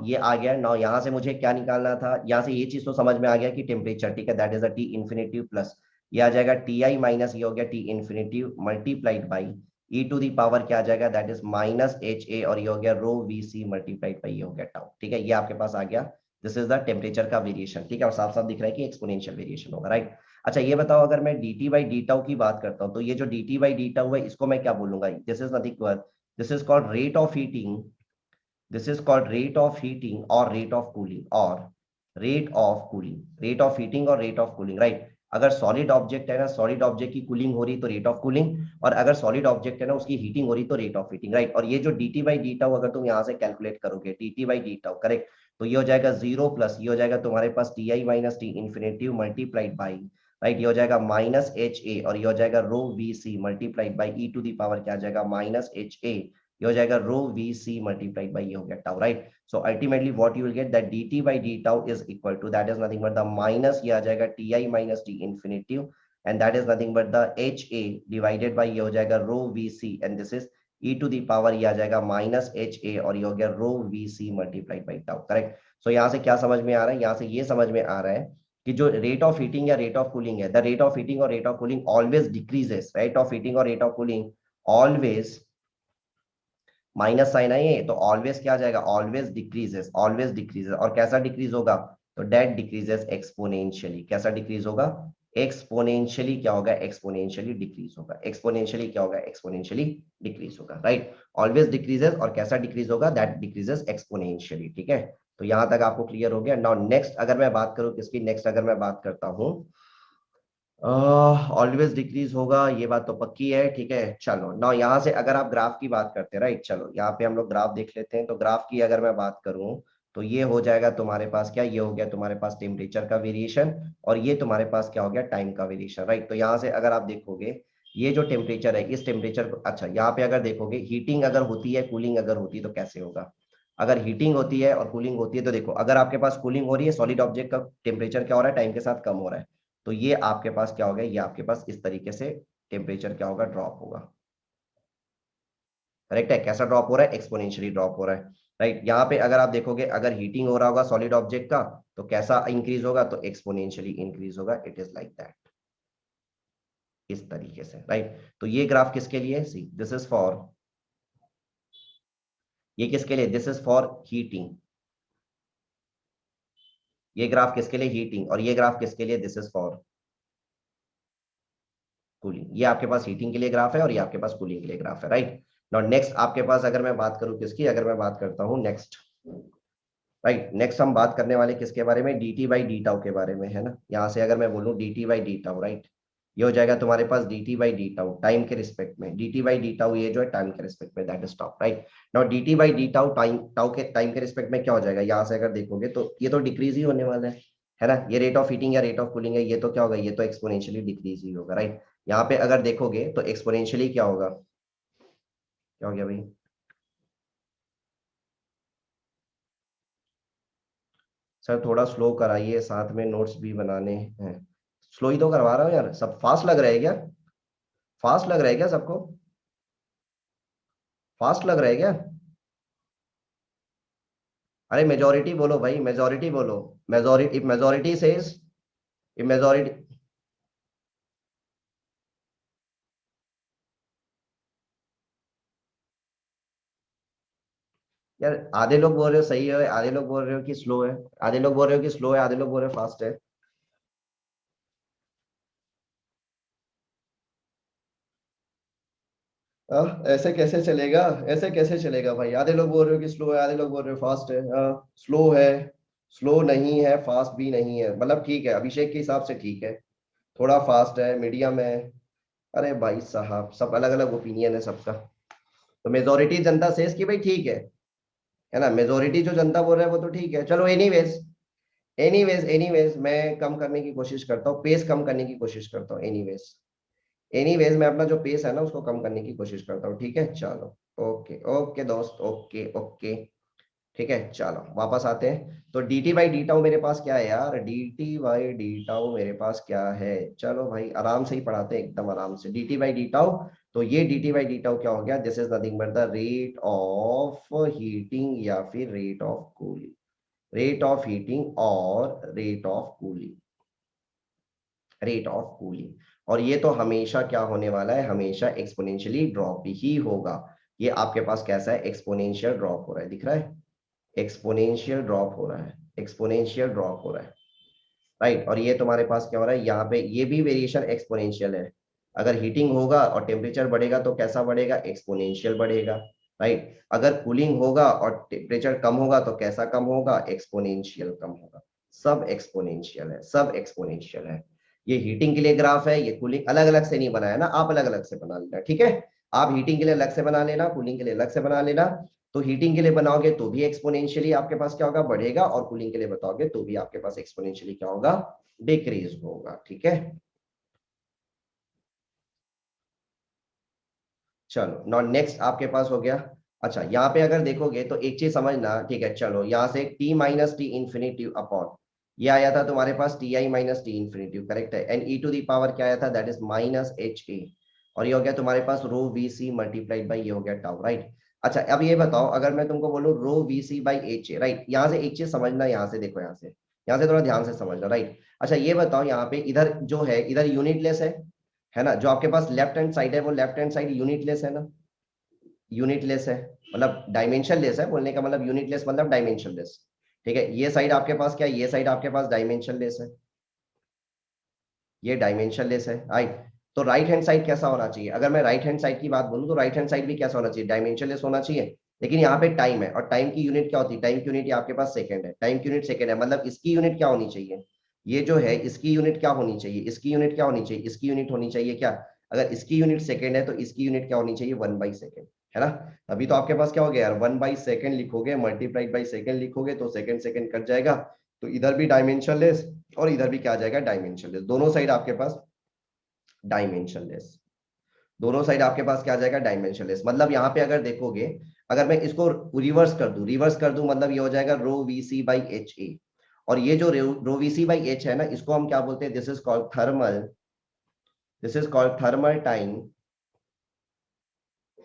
[SPEAKER 1] ये आ गया। नाउ यहाँ से मुझे क्या निकालना था, यहाँ से ये चीज तो समझ में आ गया कि टेम्परेचर, ठीक है, that is a T infinitive plus ये आ जाएगा टी आई माइनस ये हो गया T infinitive multiplied by E to the power क्या आ जाएगा, that is minus H A और ये हो गया rho V C multiplied by ये हो गया टाउ। ठीक है, ये आपके पास आ गया। दिस इज द टेम्परेचर का वेरिएशन। ठीक है, और साफ साफ दिख रहा है कि एक्सपोनेंशियल वेरिएशन होगा, राइट। अच्छा ये बताओ, अगर मैं D T by D tau की बात करता हूँ, तो ये जो D T by D tau है इसको मैं क्या बोलूंगा, this is nothing but this is called rate of heating. This is called rate of heating और रेट ऑफ कूलिंग, और rate of cooling, rate of heating और रेट ऑफ कूलिंग, राइट। अगर सॉलिड ऑब्जेक्ट है ना, सॉलिड ऑब्जेक्ट की कूलिंग हो रही तो रेट ऑफ कूलिंग, और अगर सॉलिड ऑब्जेक्ट है ना उसकी हीटिंग हो रही तो रेट ऑफ हीटिंग, राइट। और ये जो D T by D tau अगर तुम यहाँ से कैलकुलेट करोगे D T by D tau, correct, तो ये हो जाएगा जीरो प्लस ये हो जाएगा तुम्हारे पास T I minus T infinitive multiplied by, right, ये हो जाएगा माइनस एच ए और ये हो जाएगा rho V C multiplied by E to the power क्या आ जाएगा, माइनस एच ए, ये हो जाएगा rho V C multiplied by ये हो गया tau, right. So ultimately what you will get that dt by d tau is equal to that is nothing but the minus ये आ जाएगा ti minus t infinitive and that is nothing but the ha divided by ये हो जाएगा rho vc and this is e to the power ये आ जाएगा minus ha और ये हो गया rho vc multiplied by tau, correct. So यहाँ से क्या समझ में आ रहा है, यहाँ से ये समझ में आ रहा है कि जो रेट ऑफ हीटिंग या रेट ऑफ कूलिंग है, द रेट ऑफ हीटिंग और rate of cooling always decreases, rate of heating और rate of cooling always minus sign है ये, तो ऑलवेज क्या आ जाएगा, ऑलवेज डिक्रीजेस, ऑलवेज डिक्रीजेस। और कैसा डिक्रीज होगा, तो डेट डिक्रीजेस एक्सपोनेंशियली। कैसा डिक्रीज होगा, एक्सपोनेंशियली क्या होगा, एक्सपोनेंशियली डिक्रीज होगा। एक्सपोनेंशियली क्या होगा, एक्सपोनेंशियली डिक्रीज होगा, राइट। ऑलवेज डिक्रीजेस, और कैसा डिक्रीज होगा, दैट डिक्रीजेस एक्सपोनेंशियली। ठीक है, तो यहां तक आपको क्लियर हो गया। नाउ नेक्स्ट अगर मैं बात करूं किसकी, नेक्स्ट अगर मैं बात करता हूं, ऑलवेज डिक्रीज होगा, ये बात तो पक्की है। ठीक है, चलो ना यहाँ से अगर आप ग्राफ की बात करते हैं, राइट, चलो यहाँ पे हम लोग ग्राफ देख लेते हैं। तो ग्राफ की अगर मैं बात करूं तो ये हो जाएगा तुम्हारे पास क्या, ये हो गया तुम्हारे पास टेम्परेचर का वेरिएशन और ये तुम्हारे पास क्या हो गया, टाइम का वेरिएशन, राइट। तो यहाँ से अगर आप देखोगे ये जो टेम्परेचर है, इस टेम्परेचर को, अच्छा यहाँ पे अगर देखोगे हीटिंग अगर होती है, कूलिंग अगर होती है तो कैसे होगा। अगर हीटिंग होती है और कूलिंग होती है तो देखो, अगर आपके पास कूलिंग हो रही है, सॉलिड ऑब्जेक्ट का टेम्परेचर क्या हो रहा है, टाइम के साथ कम हो रहा है, तो ये आपके पास क्या होगा, ये आपके पास इस तरीके से टेम्परेचर क्या होगा, ड्रॉप होगा। करेक्ट है, कैसा ड्रॉप हो रहा है, एक्सपोनेंशियली ड्रॉप हो रहा है, राइट। यहाँ पे अगर आप देखोगे अगर हीटिंग हो रहा होगा सॉलिड ऑब्जेक्ट का तो कैसा इंक्रीज होगा, तो एक्सपोनेंशियली इंक्रीज होगा। इट इज लाइक दैट, इस तरीके से, राइट। तो ये ग्राफ किसके लिए, सी दिस इज फॉर, ये किसके लिए, दिस इज फॉर हीटिंग। ये ग्राफ किसके लिए, हीटिंग, और ये ग्राफ किसके लिए, दिस इज फॉर कूलिंग। ये आपके पास हीटिंग के लिए ग्राफ है और ये आपके पास कूलिंग के लिए ग्राफ है, राइट। नाउ नेक्स्ट आपके पास अगर मैं बात करूं किसकी, अगर मैं बात करता हूं नेक्स्ट, राइट, नेक्स्ट हम बात करने वाले किसके बारे में, D T by D tau के बारे में, है ना। यहाँ से अगर मैं बोलूँ D T by D tau, right, ये हो जाएगा तुम्हारे पास D T by D tau time के रिस्पेक्ट में, D T by D tau ये जो है टाइम के रिस्पेक्ट में, that is tau, right. Now D T by D tau time के रिस्पेक्ट में क्या हो जाएगा, यहाँ से अगर देखोगे तो ये तो डिक्रीज ही होने वाला है ना। ये रेट ऑफ हीटिंग या रेट ऑफ कूलिंग है, ये तो क्या होगा, ये तो एक्सपोनेंशियली डिक्रीज ही होगा, राइट। यहाँ पे अगर देखोगे तो एक्सपोनेंशियली क्या होगा, क्या हो गया भाई, सर थोड़ा स्लो कराइए, साथ में नोट्स भी बनाने हैं। स्लो ही तो करवा रहा हूँ यार, सब फास्ट लग रहा है क्या, फास्ट लग रहा है क्या सबको, फास्ट लग रहा है क्या। अरे मेजोरिटी बोलो भाई, मेजोरिटी बोलो, मेजोरिटी, मेजोरिटी सेज, मेजोरिटी। यार आधे लोग बोल रहे हो सही है, आधे लोग बोल रहे हो कि स्लो है, आधे लोग बोल रहे हो कि स्लो है, आधे लोग बोल रहे हो फास्ट है। ऐसे कैसे चलेगा, ऐसे कैसे चलेगा भाई? आधे लोग बोल रहे हो कि स्लो है, आधे लोग बोल रहे हो फास्ट है। स्लो है, स्लो नहीं है, फास्ट भी नहीं है, मतलब ठीक है, अभिषेक के हिसाब से ठीक है, थोड़ा फास्ट है, मीडियम है। अरे भाई साहब, सब अलग अलग ओपिनियन है सबका। तो मेजोरिटी जनता सेज कि भाई ठीक है ना, मेजोरिटी जो जनता बोल रहा है वो तो ठीक है। चलो एनीवेज, एनीवेज मैं कम करने की कोशिश करता हूँ, पेस कम करने की कोशिश करता हूँ। एनीवेज मैं अपना जो पेस है ना उसको कम करने की कोशिश करता हूँ, ठीक है। चलो ओके ओके दोस्त, ओके ओके, ठीक है। चलो वापस आते हैं। तो D T by D tau मेरे पास क्या है यार, D T by D tau मेरे पास क्या है? चलो भाई आराम से ही पढ़ाते हैं, एकदम आराम से। D T by D tau, तो ये D T by D tau क्या हो गया? This is nothing but the rate of heating या फिर rate of cooling, rate of heating और rate of cooling, rate of cooling. और ये तो हमेशा क्या होने वाला है, हमेशा एक्सपोनेंशियली ड्रॉप ही होगा। ये आपके पास कैसा है, एक्सपोनेंशियल ड्रॉप हो रहा है, दिख रहा है? एक्सपोनेंशियल ड्रॉप हो रहा है, एक्सपोनेंशियल ड्रॉप हो रहा है, राइट। और ये तुम्हारे पास क्या हो रहा है यहाँ पे, ये भी वेरिएशन एक्सपोनेंशियल है। अगर हीटिंग होगा और टेम्परेचर बढ़ेगा तो कैसा बढ़ेगा, एक्सपोनेंशियल बढ़ेगा, राइट। अगर कूलिंग होगा और टेम्परेचर कम होगा तो कैसा कम होगा, एक्सपोनेंशियल कम होगा। सब एक्सपोनेंशियल है, सब एक्सपोनेंशियल है। ये हीटिंग के लिए ग्राफ है, ये कूलिंग अलग अलग से नहीं बनाया ना, आप अलग अलग से बना लेना, ठीक है। आप हीटिंग के लिए अलग से बना लेना, कूलिंग के लिए अलग से बना लेना। तो हीटिंग के लिए बनाओगे तो भी एक्सपोनेंशियली आपके पास क्या होगा, बढ़ेगा, और कूलिंग के लिए बताओगे तो भी आपके पास एक्सपोनेंशियली क्या होगा, डिक्रीज होगा, ठीक है। चलो नॉट नेक्स्ट आपके पास हो गया। अच्छा यहाँ पे अगर देखोगे तो एक चीज समझना, ठीक है। चलो यहाँ से T minus T infinitive upon, ये आया था तुम्हारे पास T I minus T infinitive, correct है। And E to the power क्या आया था, that is minus H A. और ये हो गया तुम्हारे पास rho V C multiplied by ये हो गया टाउ, राइट। अच्छा अब ये बताओ, अगर मैं तुमको बोलूँ rho V C by H A, right. यहाँ से एक चीज समझना, यहाँ से देखो, यहाँ से थोड़ा ध्यान से समझना, राइट। अच्छा ये बताओ, यहाँ पे इधर जो है, इधर यूनिटलेस है ना। जो आपके पास लेफ्ट हैंड साइड है वो लेफ्ट हैंड साइड यूनिटलेस है ना, यूनिटलेस है, मतलब डायमेंशन लेस है, बोलने का मतलब यूनिटलेस मतलब डायमेंशन लेस, ठीक है। ये साइड आपके पास क्या है, ये साइड आपके पास डायमेंशन लेस है, ये डायमेंशन लेस है, राइट। तो राइट हैंड साइड कैसा होना चाहिए, अगर मैं राइट हैंड साइड की बात बोलूं तो राइट हैंड साइड भी कैसा होना चाहिए, डायमेंशन लेस होना चाहिए। लेकिन यहाँ पे टाइम है, और टाइम की यूनिट क्या होती है, टाइम की यूनिट आपके पास सेकंड है, टाइम की यूनिट सेकंड है, मतलब इसकी यूनिट क्या होनी चाहिए, ये जो है इसकी यूनिट क्या होनी चाहिए, इसकी यूनिट क्या होनी चाहिए, इसकी यूनिट होनी चाहिए क्या, अगर इसकी यूनिट सेकंड है तो इसकी यूनिट क्या होनी चाहिए, 1/सेकंड, है ना। अभी तो आपके पास क्या हो गया यार, 1/सेकंड लिखोगे मल्टीप्लाइड बाई सेकंड लिखोगे तो सेकंड सेकंड कट जाएगा। तो इधर भी डायमेंशन लेस और इधर भी क्या आ जाएगा, डायमेंशन लेस, दोनों साइड आपके पास डायमेंशनलेस, दोनों साइड आपके पास क्या आ जाएगा, डायमेंशनलेस। मतलब यहाँ पे अगर देखोगे, अगर मैं इसको रिवर्स कर दूं मतलब ये हो जाएगा rho V C by H A. और ये जो rho V C by H है ना, इसको हम क्या बोलते हैं, this is called thermal, this is called thermal time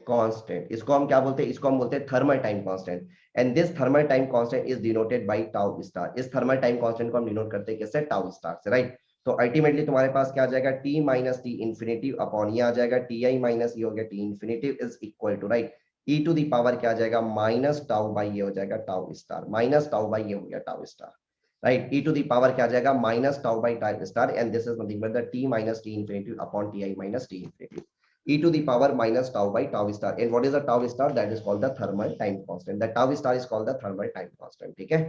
[SPEAKER 1] constant. इसको हम क्या बोलते हैं, इसको हम बोलते हैं thermal time constant. And this thermal time constant is denoted by tau star. इस थर्मल टाइम कांस्टेंट को हम डिनोट करते हैं किससे, टाउ स्टार से, राइट। तो अल्टीमेटली तुम्हारे पास क्या आ जाएगा, T minus T infinitive upon ये आ जाएगा टी आई माइनस ये हो गया T infinitive is equal to, right, E to the power क्या आ जाएगा, माइनस टाउ बाई ये हो जाएगा tau star, minus tau by ये हो गया tau star, right. E to the power क्या आ जाएगा, minus tau by tau star, and this is nothing but the T minus T infinitive upon T I minus T infinitive, e to the power minus tau by tau star. And what is the tau star, that is called the thermal time constant, the tau star is called the thermal time constant, ठीक है।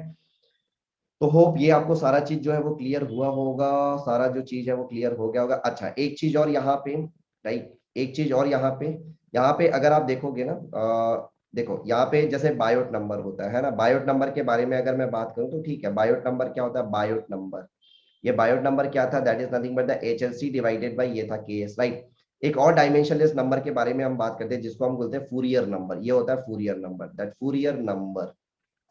[SPEAKER 1] तो होप ये आपको सारा चीज जो है वो क्लियर हुआ होगा, सारा जो चीज है वो क्लियर हो गया होगा। अच्छा एक चीज और यहाँ पे, राइट, एक चीज और यहाँ पे अगर आप देखोगे ना, देखो यहाँ पे जैसे बायोट नंबर होता है ना, बायोट नंबर के बारे में अगर मैं बात करूँ तो ठीक है, बायोट नंबर क्या होता है, बायोट नंबर, ये बायोट नंबर क्या था, that is nothing but the HLC divided by ये था केएस, राइट। एक और डायमेंशनलेस नंबर के बारे में हम बात करते हैं जिसको हम बोलते हैं फूरियर नंबर, ये होता है Fourier number, that Fourier number,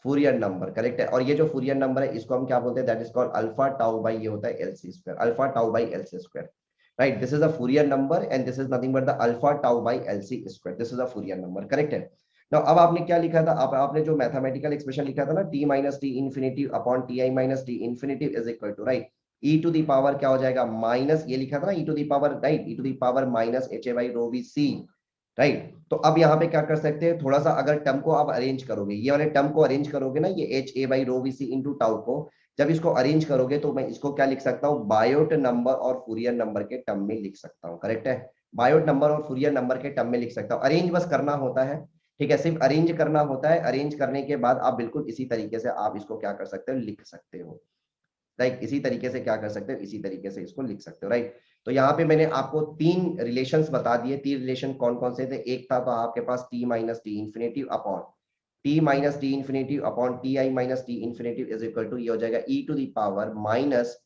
[SPEAKER 1] Fourier number, correct है। और ये जो फूरियर नंबर है इसको हम क्या बोलते हैं, that is called alpha tau by ये होता है LC square, alpha tau by LC square, right. This is a Fourier number and this is nothing but the alpha tau by LC square, this is a Fourier number, correct है। नाउ अब आपने क्या लिखा था, आपने जो मैथमेटिकल एक्सप्रेशन लिखा था ना, T minus T infinitive upon T I minus T infinitive is equal to, right, E to the power क्या हो जाएगा, माइनस ये लिखा था ना, E to the power, right, E to the power minus H A by rho B C, right. तो अब यहाँ पे क्या कर सकते हैं, थोड़ा सा अगर टर्म को आप अरेंज करोगे, ये वाले टर्म को अरेंज करोगे ना, ये H A by rho B C into tau को, जब इसको अरेंज करोगे तो मैं इसको क्या लिख सकता हूँ, बायोट नंबर और फूरियर नंबर के टर्म में लिख सकता हूँ, करेक्ट है। बायोट नंबर और फूरियर नंबर के टर्म में लिख सकता हूँ। अरेंज बस करना होता है, ठीक है, सिर्फ अरेंज करना होता है। अरेंज करने के बाद आप बिल्कुल इसी तरीके से आप इसको क्या कर सकते हो, लिख सकते हो। राइट, इसी तरीके से क्या कर सकते हो, इसी तरीके से इसको लिख सकते हो। राइट, तो यहाँ पे मैंने आपको तीन रिलेशंस बता दिए। तीन रिलेशन कौन कौन से थे? एक था तो आपके पास T minus T infinitive upon T minus T infinitive upon T I minus T infinitive is equal to, ये हो जाएगा E to the power minus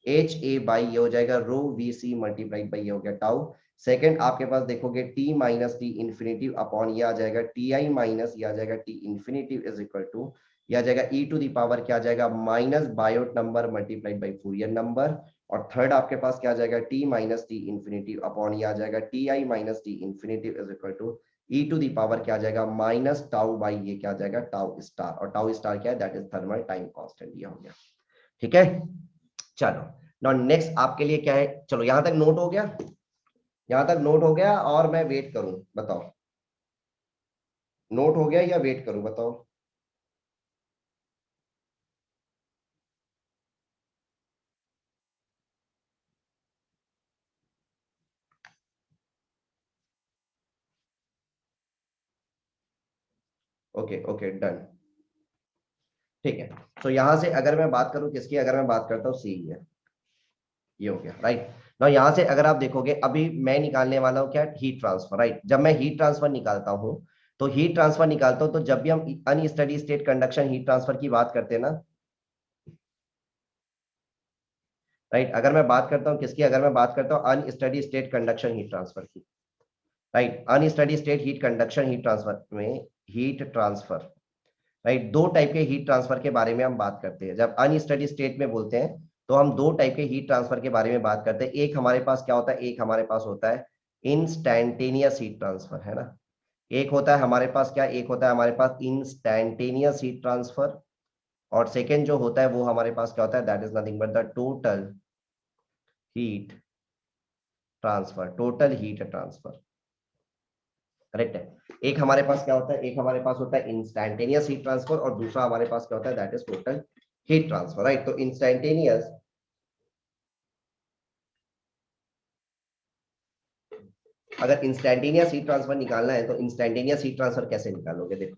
[SPEAKER 1] H A by, ये हो जाएगा rho V C multiplied by, ये हो गया टाउ। सेकंड आपके पास देखोगे T minus T infinitive upon, ये आ जाएगा टी आई माइनस, ये आ जाएगा T infinitive is equal to, ये आ जाएगा ई टू दी पावर क्या आ जाएगा, minus Biot number multiplied by Fourier number. और थर्ड आपके पास क्या आ जाएगा, T minus T infinitive upon, ये आ जाएगा T I minus T infinitive is equal to E to the power क्या आ जाएगा, माइनस टाउ बाई, ये क्या आ जाएगा, टाउ स्टार। और टाउ स्टार क्या है, that is thermal time constant, ये हो गया। ठीक है, चलो नाउ नेक्स्ट आपके लिए क्या है, चलो यहां तक नोट हो गया, यहां तक नोट हो गया, और मैं वेट करूं, बताओ नोट हो गया या वेट करूं, बताओ। ओके ओके डन, ठीक है। तो यहां से अगर मैं बात करूं किसकी, अगर मैं बात करता हूं सी है, ये हो गया। राइट, ना यहां से अगर आप देखोगे अभी मैं निकालने वाला हूं क्या, हीट ट्रांसफर। राइट, जब मैं हीट ट्रांसफर निकालता हूं, तो हीट ट्रांसफर निकालता हूं, तो जब भी हम unsteady state conduction heat transfer की बात करते हैं ना, राइट, अगर मैं बात करता हूं किसकी, अगर मैं बात करता हूं unsteady state conduction heat transfer की, right, unsteady state heat conduction heat transfer में हीट ट्रांसफर, राइट, दो टाइप के हीट ट्रांसफर के बारे में हम बात करते हैं। जब अनस्टडी स्टेट में बोलते हैं तो हम दो टाइप के हीट ट्रांसफर के बारे में बात करते हैं। एक हमारे पास क्या होता है, एक हमारे पास होता है इंस्टैंटेनियस हीट ट्रांसफर, है ना। एक होता है हमारे पास क्या, एक होता है हमारे पास इंस्टैंटेनियस हीट ट्रांसफर, और सेकेंड जो होता है वो हमारे पास क्या होता है, that is nothing but the total heat transfer, total heat transfer. Correct है। एक हमारे पास क्या होता है, एक हमारे पास होता है इंस्टैंटेनियस हीट ट्रांसफर, और दूसरा हमारे पास क्या होता है, that is total heat transfer. Right, तो इंस्टैंटेनियस, अगर इंस्टैंटेनियस हीट ट्रांसफर निकालना है तो इंस्टैंटेनियस हीट ट्रांसफर कैसे निकालोगे, देखो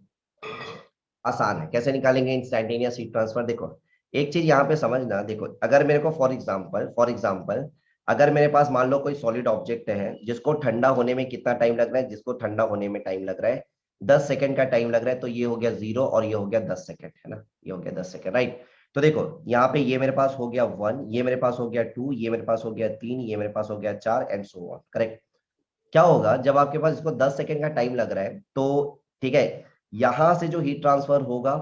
[SPEAKER 1] आसान है। कैसे निकालेंगे इंस्टैंटेनियस हीट ट्रांसफर, देखो एक चीज यहाँ पे समझना, देखो अगर मेरे को फॉर एग्जांपल अगर मेरे पास मान लो कोई सॉलिड ऑब्जेक्ट है जिसको ठंडा होने में कितना टाइम लग रहा है, जिसको ठंडा होने में टाइम लग रहा है 10 सेकंड का टाइम लग रहा है, तो ये हो गया 0 और ये हो गया 10 सेकंड, है ना, ये हो गया 10 सेकंड। राइट, तो देखो यहाँ पे ये मेरे पास हो गया 1, ये मेरे पास हो गया 2, ये मेरे पास हो गया 3, ये मेरे पास हो गया 4 एंड सो ऑन। करेक्ट, क्या होगा जब आपके पास इसको 10 सेकंड का टाइम लग रहा है, तो ठीक है, यहां से जो हीट ट्रांसफर होगा,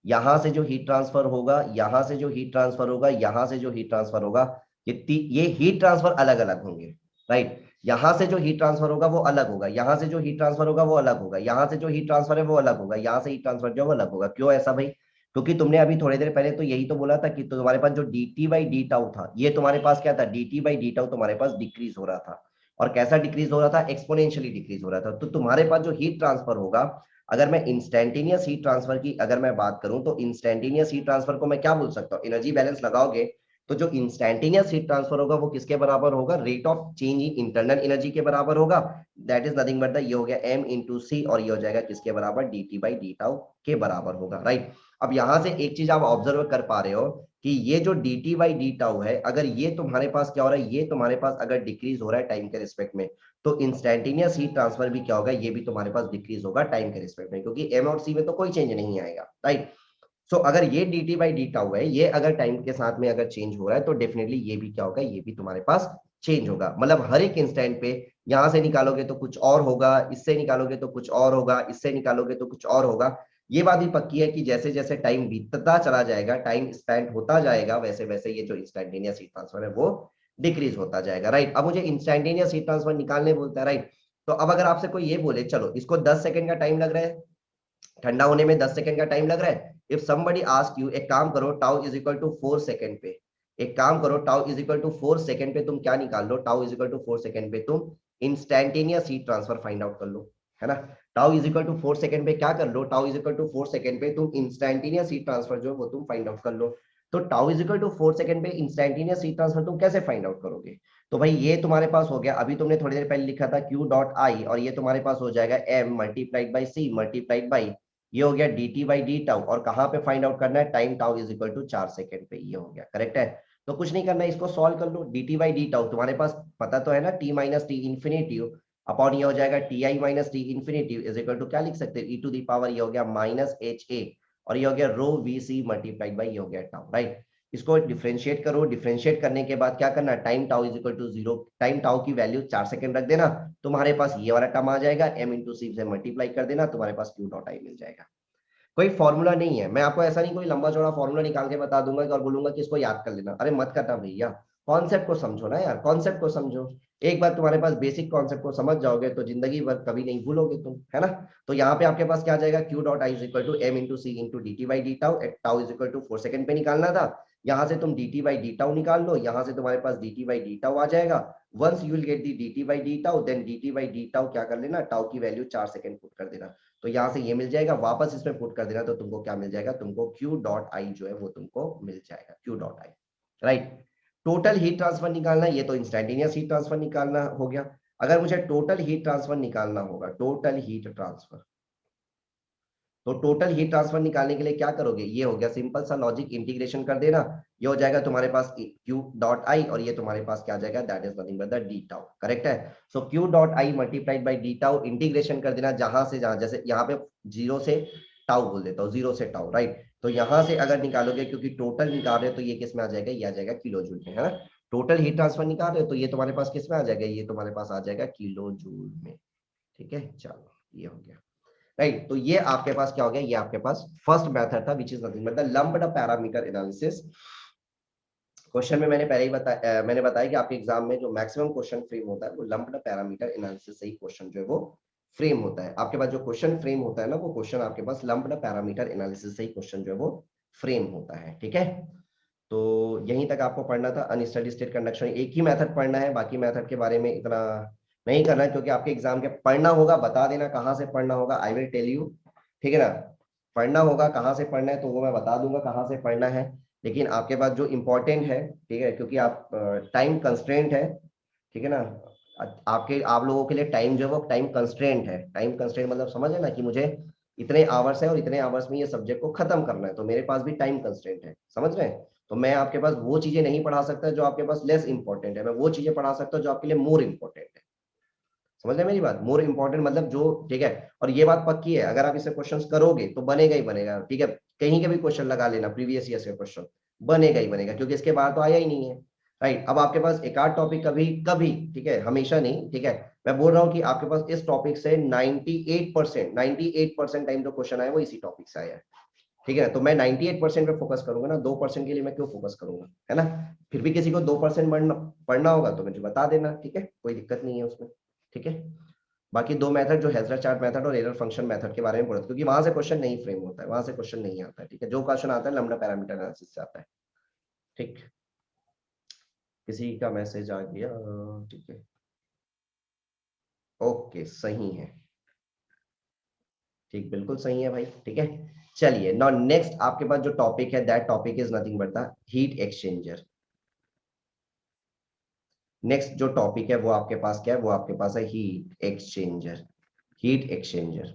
[SPEAKER 1] यहां से जो हीट ट्रांसफर होगा, यहां से जो हीट ट्रांसफर होगा, यहां से जो हीट ट्रांसफर होगा, ये हीट ट्रांसफर अलग अलग होंगे। राइट, यहां से जो हीट ट्रांसफर होगा वो अलग होगा, यहां से जो हीट ट्रांसफर होगा वो अलग होगा, यहां से जो हीट ट्रांसफर है वो अलग होगा, यहां से हीट ट्रांसफर जो है वो अलग होगा। क्यों ऐसा भाई, क्योंकि तुमने अभी थोड़ी देर पहले तो यही तो बोला था कि तुम्हारे पास जो D T by D tau था, ये तुम्हारे पास क्या था, D T by D tau तुम्हारे पास डिक्रीज हो रहा था। और कैसा डिक्रीज हो रहा था, एक्सपोनेंशियली डिक्रीज हो रहा था। तो तुम्हारे पास जो हीट ट्रांसफर होगा, अगर मैं इंस्टैंटेनियस हीट ट्रांसफर की अगर मैं बात करूं, तो इंस्टैंटेनियस हीट ट्रांसफर को मैं क्या बोल सकता हूं, एनर्जी बैलेंस लगाओगे तो जो इंस्टैंटेनियस हीट ट्रांसफर होगा वो किसके बराबर होगा, rate of change in internal energy के बराबर होगा। That is nothing but the, ये हो गया एम इंटू सी, और ये हो जाएगा किसके बराबर, D T by D tau के बराबर होगा। राइट, अब यहां से एक चीज आप ऑब्जर्व कर पा रहे हो कि ये जो D T by D tau है, अगर ये तुम्हारे पास क्या हो रहा है, ये तुम्हारे पास अगर डिक्रीज हो रहा है टाइम के रिस्पेक्ट में, तो इंस्टैंटेनियस हीट ट्रांसफर भी क्या होगा, ये भी तुम्हारे पास डिक्रीज होगा टाइम के रिस्पेक्ट में, क्योंकि एम और सी में तो कोई चेंज नहीं आएगा। राइट, सो अगर ये D T by D tau है, ये अगर टाइम के साथ में अगर चेंज हो रहा है, तो डेफिनेटली ये भी क्या होगा, ये भी तुम्हारे पास चेंज होगा। मतलब हर एक इंस्टेंट पे यहां से निकालोगे तो कुछ और होगा, इससे निकालोगे तो कुछ और होगा, इससे निकालोगे तो कुछ और होगा। ये बात भी पक्की है कि जैसे जैसे टाइम बीतता चला जाएगा, टाइम स्पेंड होता जाएगा, वैसे वैसे ये जो इंस्टैंटेनियस हीट ट्रांसफर है वो डिक्रीज होता जाएगा। राइट, अब मुझे इंस्टैंटेनियस हीट ट्रांसफर निकालने बोलता है। राइट, तो अब अगर आपसे कोई ये बोले चलो इसको 10 सेकंड का टाइम लग रहा है, ठंडा होने में 10 सेकंड का टाइम लग रहा है, इफ समबडी आस्क यू, एक काम करो tau is equal to 4 second पे, एक काम करो tau is equal to 4 second पे तुम क्या निकाल लो, tau is equal to 4 second पे तुम instantaneous heat transfer find out कर लो, है ना। Tau is equal to 4 second पे क्या कर लो, tau is equal to 4 second पे तुम इंस्टैंटेनियस हीट ट्रांसफर जो है वो तुम फाइंड आउट कर लो। तो tau is equal to 4 second पे इंस्टेंटेनियस हीट ट्रांसफर तुम कैसे फाइंड आउट करोगे? तो भाई ये तुम्हारे पास हो गया, अभी तुमने थोड़ी देर पहले लिखा था Q डॉट आई, और ये तुम्हारे पास हो जाएगा M multiplied by C multiplied by, ये हो गया dt बाई डी टाउ, और कहाँ पे फाइंड आउट करना है? Time tau is equal to 4 second पे, ये हो गया करेक्ट है। तो कुछ नहीं करना है, इसको सॉल्व कर लो, dt बाई डी टाउ तुम्हारे पास पता तो है ना, t minus T infinitive upon ये हो जाएगा ti minus T infinitive is equal to क्या लिख सकते हैं, e टू दी पावर ये हो गया माइनस एच ए, और ये हो गया rho V C multiplied by ये हो गया टाउ, राइट। इसको डिफरेंशिएट करो, डिफरेंशिएट करने के बाद क्या करना, time tau is equal to 0, time tau की वैल्यू 4 सेकंड रख देना, तुम्हारे पास ये वाला टर्म आ जाएगा, m इंटू सी से मल्टीप्लाई कर देना, तुम्हारे पास Q डॉट आई मिल जाएगा। कोई फॉर्मूला नहीं है, मैं आपको ऐसा नहीं कोई लंबा चौड़ा फॉर्मूला निकाल के बता दूंगा और बोलूंगा कि इसको याद कर लेना, अरे मत करना भैया, कॉन्सेप्ट को समझो ना यार, कॉन्सेप्ट को समझो। एक बार तुम्हारे पास बेसिक कॉन्सेप्ट को समझ जाओगे तो जिंदगी भर कभी नहीं भूलोगे तुम, है ना। तो यहाँ पे आपके पास क्या आ जाएगा, Q dot I is equal to M into C into D T by D tau, tau is equal to 4 second पे निकालना था, यहाँ से तुम dt बाई डी टाउ निकाल लो, यहाँ से तुम्हारे पास dt बाई डी टाउ आ जाएगा। Once you will get the dt by D tau, then dt by D tau क्या कर लेना, टाउ की वैल्यू 4 सेकंड पुट कर देना, तो यहाँ से ये मिल जाएगा, वापस इसमें पुट कर देना, तो तुमको क्या मिल जाएगा, तुमको Q डॉट आई जो है वो तुमको मिल जाएगा, Q डॉट आई, राइट। टोटल हीट ट्रांसफर निकालना, ये तो इंस्टेंटेनियस हीट ट्रांसफर निकालना हो गया। अगर मुझे टोटल हीट ट्रांसफर निकालना होगा, टोटल हीट ट्रांसफर, तो टोटल हीट ट्रांसफर निकालने के लिए क्या करोगे, ये हो गया सिंपल सा लॉजिक, इंटीग्रेशन कर देना, ये हो जाएगा तुम्हारे पास Q डॉट आई, और ये तुम्हारे पास क्या आ जाएगा, that is nothing but the D tau, correct है। सो Q dot I multiplied by D tau, integration कर देना जहां से जहां, जैसे यहाँ पे 0 से टाउ बोल देता हूँ, 0 से टाउ, राइट। तो यहाँ से अगर निकालोगे, क्योंकि टोटल निकाल रहे हो तो ये किस में आ जाएगा, ये आ जाएगा किलो जूल में, है ना। टोटल हीट ट्रांसफर निकाल रहे हो तो ये तुम्हारे पास किस में आ जाएगा, ये तुम्हारे पास आ जाएगा किलो जूल में, ठीक है। चलो ये हो गया, राइट। तो ये आपके पास क्या हो गया, ये आपके पास फर्स्ट मेथड था which is nothing but the lumped parameter analysis. Question में मैंने पहले ही बताया, मैंने बताया कि आपके एग्जाम में जो मैक्सिमम क्वेश्चन फ्रेम होता है वो लंप्ड पैरामीटर एनालिसिस से ही क्वेश्चन जो है वो फ्रेम होता है। आपके पास जो क्वेश्चन फ्रेम होता है ना, वो क्वेश्चन आपके पास लंप्ड पैरामीटर एनालिसिस से ही क्वेश्चन जो है वो फ्रेम होता है, ठीक है। तो यहीं तक आपको पढ़ना था, अनस्टडी स्टेट कंडक्शन एक ही मेथड पढ़ना है, बाकी मेथड के बारे में इतना नहीं करना है, क्योंकि आपके एग्जाम के पढ़ना होगा, बता देना कहाँ से पढ़ना होगा, आई विल टेल यू, ठीक है ना। पढ़ना होगा, कहाँ से पढ़ना है तो वो मैं बता दूंगा कहाँ से पढ़ना है, लेकिन आपके पास जो इम्पोर्टेंट है, ठीक है, क्योंकि आप टाइम कंस्ट्रेंट है, ठीक है ना। आपके आप लोगों के लिए टाइम जो है वो टाइम कंस्ट्रेंट है, टाइम कंस्ट्रेंट मतलब समझ है ना, कि मुझे इतने आवर्स है और इतने आवर्स में ये सब्जेक्ट को खत्म करना है, तो मेरे पास भी टाइम कंस्ट्रेंट है, समझ रहे हैं। तो मैं आपके पास वो चीजें नहीं पढ़ा सकता जो आपके पास लेस इंपॉर्टेंट है, मैं वो चीजें पढ़ा सकता हूँ जो आपके लिए मोर इंपॉर्टेंट है। समझ रहे मेरी बात, मोर इंपॉर्टेंट मतलब जो, ठीक है। और ये बात पक्की है, अगर आप इसे क्वेश्चंस करोगे तो बनेगा ही बनेगा, ठीक है। कहीं के भी क्वेश्चन लगा लेना, प्रीवियस ईयर के क्वेश्चन बनेगा ही बनेगा, क्योंकि इसके बाद तो आया ही नहीं है, राइट। अब आपके पास एक आध टॉपिक कभी कभी, ठीक है, हमेशा नहीं, ठीक है। मैं बोल रहा हूँ कि आपके पास इस टॉपिक से 98% टाइम जो क्वेश्चन आया वो इसी टॉपिक से आया है, ठीक है। तो मैं 98% पे फोकस करूंगा ना, 2% के लिए मैं क्यों फोकस करूंगा, है ना। फिर भी किसी को 2% पढ़ना होगा तो मुझे बता देना, ठीक है, कोई दिक्कत नहीं है उसमें, ठीक है। बाकी दो मेथड जो हेजर चार्ट मेथड और एरर फंक्शन मेथड के बारे में पढ़ो, क्योंकि वहां से क्वेश्चन नहीं फ्रेम होता है, वहां से क्वेश्चन नहीं आता है, ठीक है। जो क्वेश्चन आता है लैम्ब्डा पैरामीटर एनालिसिस से आता है, ठीक। किसी का मैसेज आ गया, ठीक है, ओके सही है, ठीक, बिल्कुल सही है भाई, ठीक है। चलिए नाउ नेक्स्ट आपके पास जो टॉपिक है, that topic is nothing but the heat exchanger. Next जो टॉपिक है वो आपके पास क्या है, वो आपके पास है heat exchanger, heat exchanger.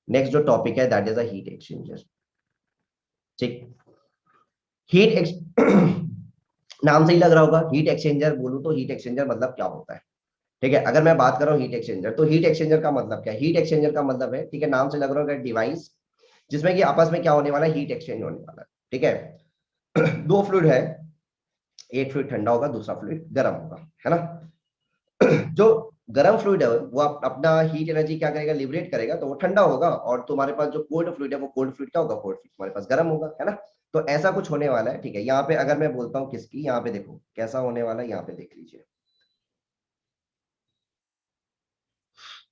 [SPEAKER 1] Next जो टॉपिक है that is a heat exchanger, ठीक। हीट एक्स नाम से ही लग रहा होगा, हीट एक्सचेंजर बोलूं तो हीट एक्सचेंजर मतलब क्या होता है, ठीक है। अगर मैं बात कर रहा हूँ हीट एक्सचेंजर, तो हीट एक्सचेंजर का मतलब क्या है, हीट एक्सचेंजर का मतलब है, ठीक है, नाम से लग रहा होगा डिवाइस जिसमें कि आपस में क्या होने वाला है, हीट एक्सचेंज होने वाला है, ठीक है। दो फ्लूइड है, एक फ्लूइड ठंडा होगा, दूसरा फ्लूइड गर्म होगा, है ना। जो गर्म फ्लूइड है वो अपना हीट एनर्जी क्या करेगा, लिबरेट करेगा, तो वो ठंडा होगा, और तुम्हारे पास जो कोल्ड फ्लूइड है वो कोल्ड फ्लूइड क्या होगा, कोल्ड फ्लूइड तुम्हारे पास गर्म होगा, है ना। तो ऐसा कुछ होने वाला है, ठीक है। यहाँ पे अगर मैं बोलता हूँ किसकी, यहाँ पे देखो कैसा होने वाला है, यहाँ पे देख लीजिए,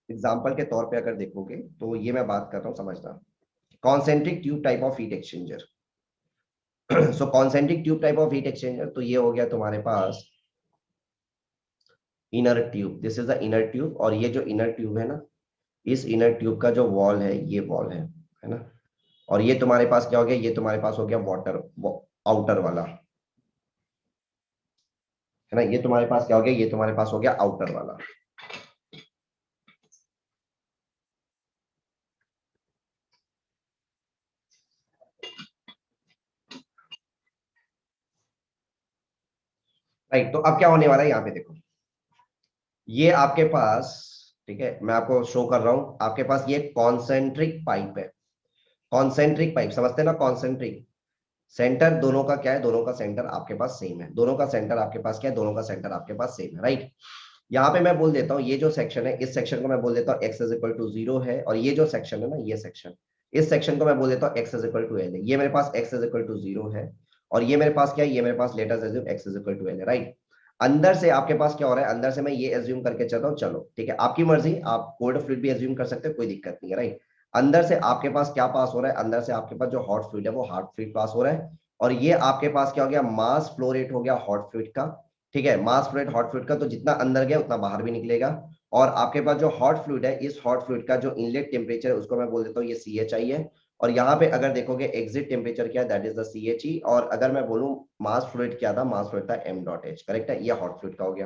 [SPEAKER 1] एग्जाम्पल के तौर पे अगर देखोगे तो ये मैं बात कर रहा हूँ, समझना। Concentric tube type of heat exchanger. So concentric tube type of heat exchanger, तो ये हो गया तुम्हारे पास inner tube, this is the inner tube, और ये जो इनर ट्यूब है ना, इस इनर ट्यूब का जो वॉल है ये वॉल है ना। और ये तुम्हारे पास क्या हो गया, ये तुम्हारे पास हो गया वाटर आउटर वाला, है ना। ये तुम्हारे पास क्या हो गया, ये तुम्हारे पास हो गया आउटर वाला। राइट, तो अब क्या होने वाला है यहाँ पे देखो, ये आपके पास, ठीक है, मैं आपको शो कर रहा हूं, आपके पास ये कॉन्सेंट्रिक पाइप है। कॉन्सेंट्रिक पाइप समझते हैं ना, कॉन्सेंट्रिक, सेंटर दोनों का क्या है, दोनों का सेंटर आपके पास सेम है, दोनों का सेंटर आपके पास क्या है, दोनों का सेंटर आपके पास सेम है, राइट। यहाँ पे मैं बोल देता हूँ, ये जो सेक्शन है, इस सेक्शन को मैं बोल देता हूँ x इज इक्वल टू 0 है, और ये जो सेक्शन है ना, ये सेक्शन, इस सेक्शन को मैं बोल देता हूँ x is equal to l है। ये मेरे पास x इज इक्वल टू 0 है, और ये मेरे पास क्या है, ये मेरे पास let us assume x is equal to l है, राइट। अंदर से आपके पास क्या हो रहा है, अंदर से मैं ये एज्यूम करके चलता हूँ, चलो ठीक है, आपकी मर्जी, आप कोल्ड फ्लूइड भी एज्यूम कर सकते हो, कोई दिक्कत नहीं है, राइट। अंदर से आपके पास क्या पास हो रहा है, अंदर से आपके पास जो हॉट फ्लूइड है वो हॉट फ्लूइड पास हो रहा है, और ये आपके पास क्या हो गया, मास फ्लो रेट हो गया हॉट फ्लूइड का, ठीक है, mass flow rate hot fluid का, तो जितना अंदर गया उतना बाहर भी निकलेगा। और आपके पास जो हॉट फ्लूइड है, इस हॉट फ्लूइड का जो इनलेट टेम्परेचर है उसको मैं बोल देता हूँ ये CHI है, और यहाँ पे अगर देखोगे एग्जिट टेम्परेचर क्या है, दैट इज द CHE, और अगर मैं बोलूँ मास फ्लूइड क्या था, मास फ्लूइड था m.h, करेक्ट है, ये हॉट फ्लूइड का हो गया।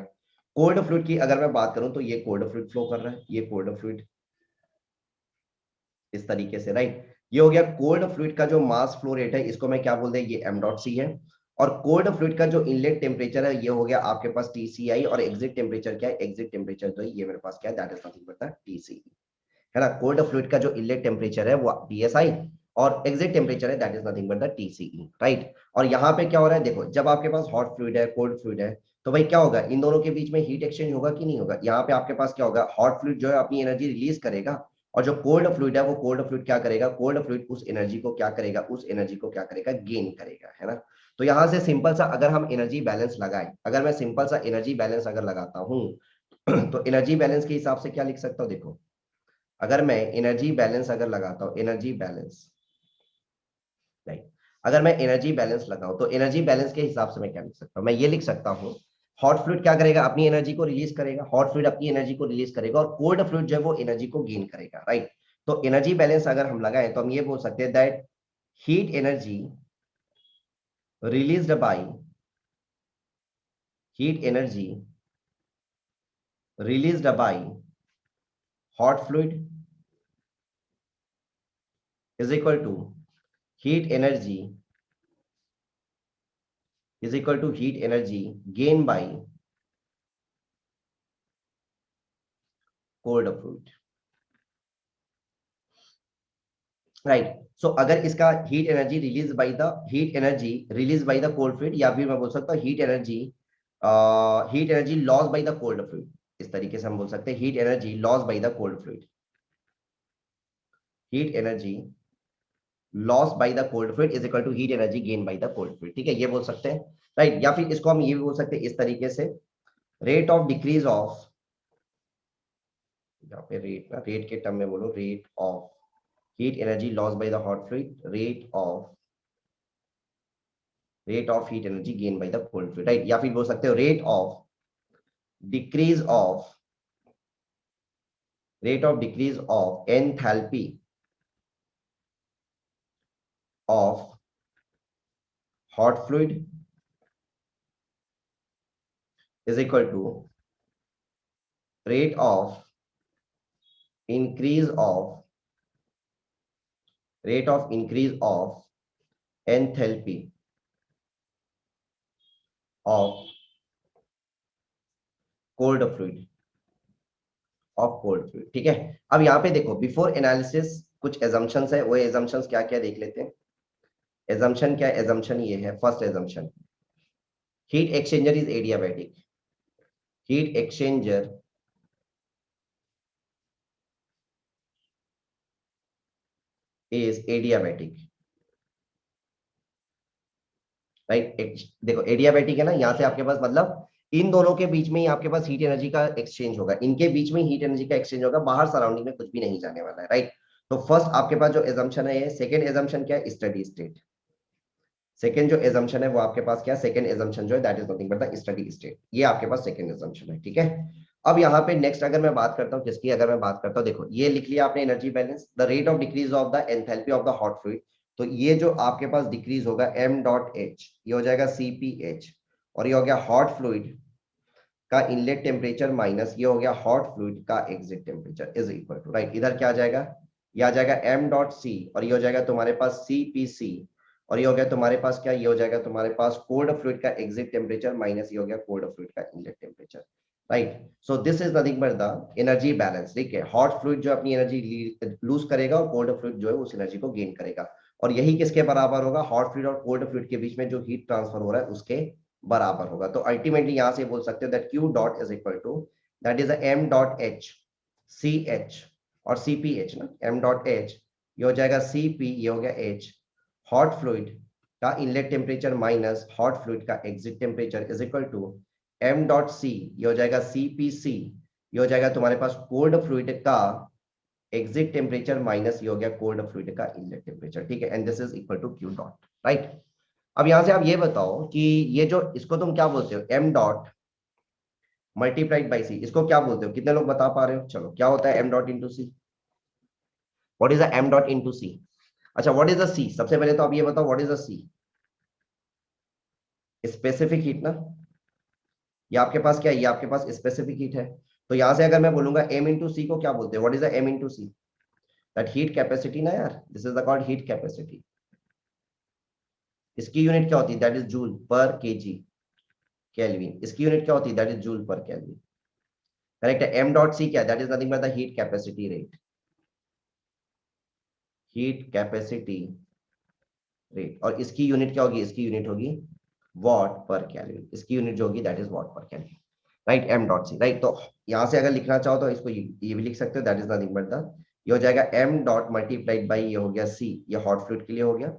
[SPEAKER 1] कोल्ड फ्लूइड की अगर मैं बात करूं तो ये कोल्ड फ्लूइड फ्लो कर रहा है, ये कोल्ड फ्लूइड इस तरीके से, राइट। ये हो गया कोल्ड फ्लूइड का जो मास फ्लो रेट है, इसको मैं क्या बोल दे, ये m.c है। और कोल्ड फ्लूइड का जो इनलेट टेम्परेचर है, ये हो गया आपके पास TCI, और एग्जिट टेम्परेचर क्या है, एग्जिट टेम्परेचर तो ये मेरे पास क्या है, that is nothing but the TCE, है ना। कोल्ड फ्लूइड का जो इनलेट टेम्परेचर है वो PSI, और एग्जिट टेम्परेचर है that is nothing but the TCE, right. और यहाँ पे क्या हो रहा है देखो, जब आपके पास हॉट फ्लूइड है, कोल्ड फ्लूइड है, तो भाई क्या होगा, इन दोनों के बीच में हीट एक्सचेंज होगा कि नहीं होगा। यहाँ पे आपके पास क्या होगा, हॉट फ्लूइड जो है अपनी एनर्जी रिलीज करेगा, और जो कोल्ड फ्लूइड है वो कोल्ड फ्लूइड क्या करेगा, कोल्ड फ्लूइड उस एनर्जी को क्या करेगा, उस एनर्जी को क्या करेगा, गेन करेगा, है ना। तो यहाँ से सिंपल सा अगर हम एनर्जी बैलेंस लगाए, अगर मैं सिंपल सा एनर्जी बैलेंस अगर लगाता हूँ तो एनर्जी बैलेंस के हिसाब से क्या लिख सकता हूँ देखो, अगर मैं एनर्जी बैलेंस अगर लगाता हूं, एनर्जी बैलेंस, राइट, अगर मैं एनर्जी बैलेंस लगाऊं तो एनर्जी बैलेंस के हिसाब से मैं क्या लिख सकता हूं, मैं ये लिख सकता हूं, हॉट फ्लूइड क्या करेगा, अपनी एनर्जी को रिलीज करेगा, हॉट फ्लूइड अपनी एनर्जी को रिलीज करेगा, और कोल्ड फ्लूइड जो है वो एनर्जी को गेन करेगा, राइट। तो एनर्जी बैलेंस अगर हम लगाएं तो हम ये बोल सकते हैं that heat energy released by, heat energy released by hot fluid is equal to heat energy is equal to heat energy gained by cold fluid, right. So अगर इसका heat energy release by the cold fluid, या फिर मैं बोल सकता हूँ heat energy loss by the cold fluid, इस तरीके से हम बोल सकते हैं heat energy loss by the cold fluid, heat energy loss by the cold fluid is equal to heat energy gain by the cold fluid, ठीक है, ये बोल सकते हैं, राइट। या फिर इसको हम ये भी बोल सकते हैं इस तरीके से, रेट ऑफ डिक्रीज ऑफ, यहाँ पे रेट ना, रेट के टर्म में बोलो, rate of heat energy lost by the hot fluid, rate of heat energy gained by the cold fluid, right। या फिर बोल सकते हो decrease of rate of decrease of enthalpy of hot fluid is equal to rate of increase of enthalpy of cold fluid, ठीक है। अब यहाँ पे देखो, बिफोर एनालिसिस कुछ एजम्पशंस है, वो एजम्पशंस क्या क्या देख लेते हैं। एजम्पशन क्या है, एजम्पशन ये है, first assumption, heat exchanger is adiabatic, heat exchanger is adiabatic, right. देखो एडियाबैटिक है ना, यहाँ से आपके पास मतलब इन दोनों के बीच में ही आपके पास हीट एनर्जी का एक्सचेंज होगा, इनके बीच में हीट एनर्जी का एक्सचेंज होगा, बाहर सराउंडिंग में कुछ भी नहीं जाने वाला है, राइट। तो फर्स्ट आपके पास जो एजम्पशन है, ये सेकंड एजम्पशन क्या है, स्टडी स्टेट, सेकंड जो एजम्पशन है वो आपके पास क्या है, सेकंड एजम्पशन जो है that is nothing but the steady state, ये आपके पास सेकंड एजम्पशन है, ठीक है। अब यहाँ पे नेक्स्ट अगर मैं बात करता हूँ किसकी, अगर मैं बात करता हूँ, देखो ये लिख लिया आपने energy balance, the rate of decrease of the enthalpy of the hot fluid, तो ये जो आपके पास डिक्रीज होगा m डॉट एच, ये हो जाएगा CpH, और ये हो गया हॉट फ्लूइड का इनलेट टेम्परेचर माइनस ये हो गया हॉट फ्लूइड का exit temperature is equal to, right, इधर क्या आ जाएगा, ये आ जाएगा m डॉट सी, और ये हो जाएगा तुम्हारे पास CpC, और ये हो गया तुम्हारे पास क्या, ये हो जाएगा तुम्हारे पास कोल्ड फ्लूइड का एग्जिट टेम्परेचर माइनस ये हो गया कोल्ड फ्लूइड का inlet temperature, right. So this is nothing but the energy balance, ठीक है। हॉट फ्लूइड जो अपनी एनर्जी लूज करेगा और कोल्ड फ्लूइड जो है उस एनर्जी को गेन करेगा, और यही किसके बराबर होगा, हॉट फ्लूइड और कोल्ड फ्लूइड के बीच में जो हीट ट्रांसफर हो रहा है उसके बराबर होगा। तो अल्टीमेटली यहां से बोल सकते हो that Q dot is equal to that is m dot H C H और CpH ना, m डॉट एच ये हो जाएगा Cp, ये हो गया H, हॉट फ्लूइड का inlet temperature minus hot fluid का exit temperature is equal to m dot C, ये हो जाएगा CpC, ये हो जाएगा तुम्हारे पास कोल्ड फ्लूइड का एग्जिट टेम्परेचर माइनस ये हो गया कोल्ड फ्लूइड का इनलेट टेम्परेचर, ठीक है, and this is equal to Q dot, right. अब यहां से आप ये बताओ कि ये जो इसको तुम क्या बोलते हो, m डॉट मल्टीप्लाइड बाई सी, इसको क्या बोलते हो, कितने लोग बता पा रहे हो, चलो क्या होता है m dot into C, what is the m dot into C, अच्छा व्हाट इज द c, सबसे पहले तो आप ये बताओ what is the c, specific heat ना, ये आपके पास क्या है, ये आपके पास स्पेसिफिक हीट है। तो यहां से अगर मैं बोलूंगा m इंटू सी को क्या बोलते हैं, what is the m into C, that heat capacity ना यार, this is the called heat capacity. इसकी यूनिट क्या होती है, that is joule per kg kelvin, इसकी यूनिट क्या होती है, that is joule per kelvin, correct है। m डॉट सी क्या, that is nothing but the heat capacity rate, heat capacity rate, और इसकी यूनिट क्या होगी, इसकी यूनिट होगी वॉट पर कैलोरी, इसकी यूनिट जो होगी that is watt per calorie, right, m dot C, right. तो यहां से अगर लिखना चाहो तो इसको ये भी लिख सकते हो, that is nothing but the, ये हो जाएगा m डॉट मल्टीप्लाइड बाई ये हो गया c, ये हॉट फ्लूइड के लिए हो गया,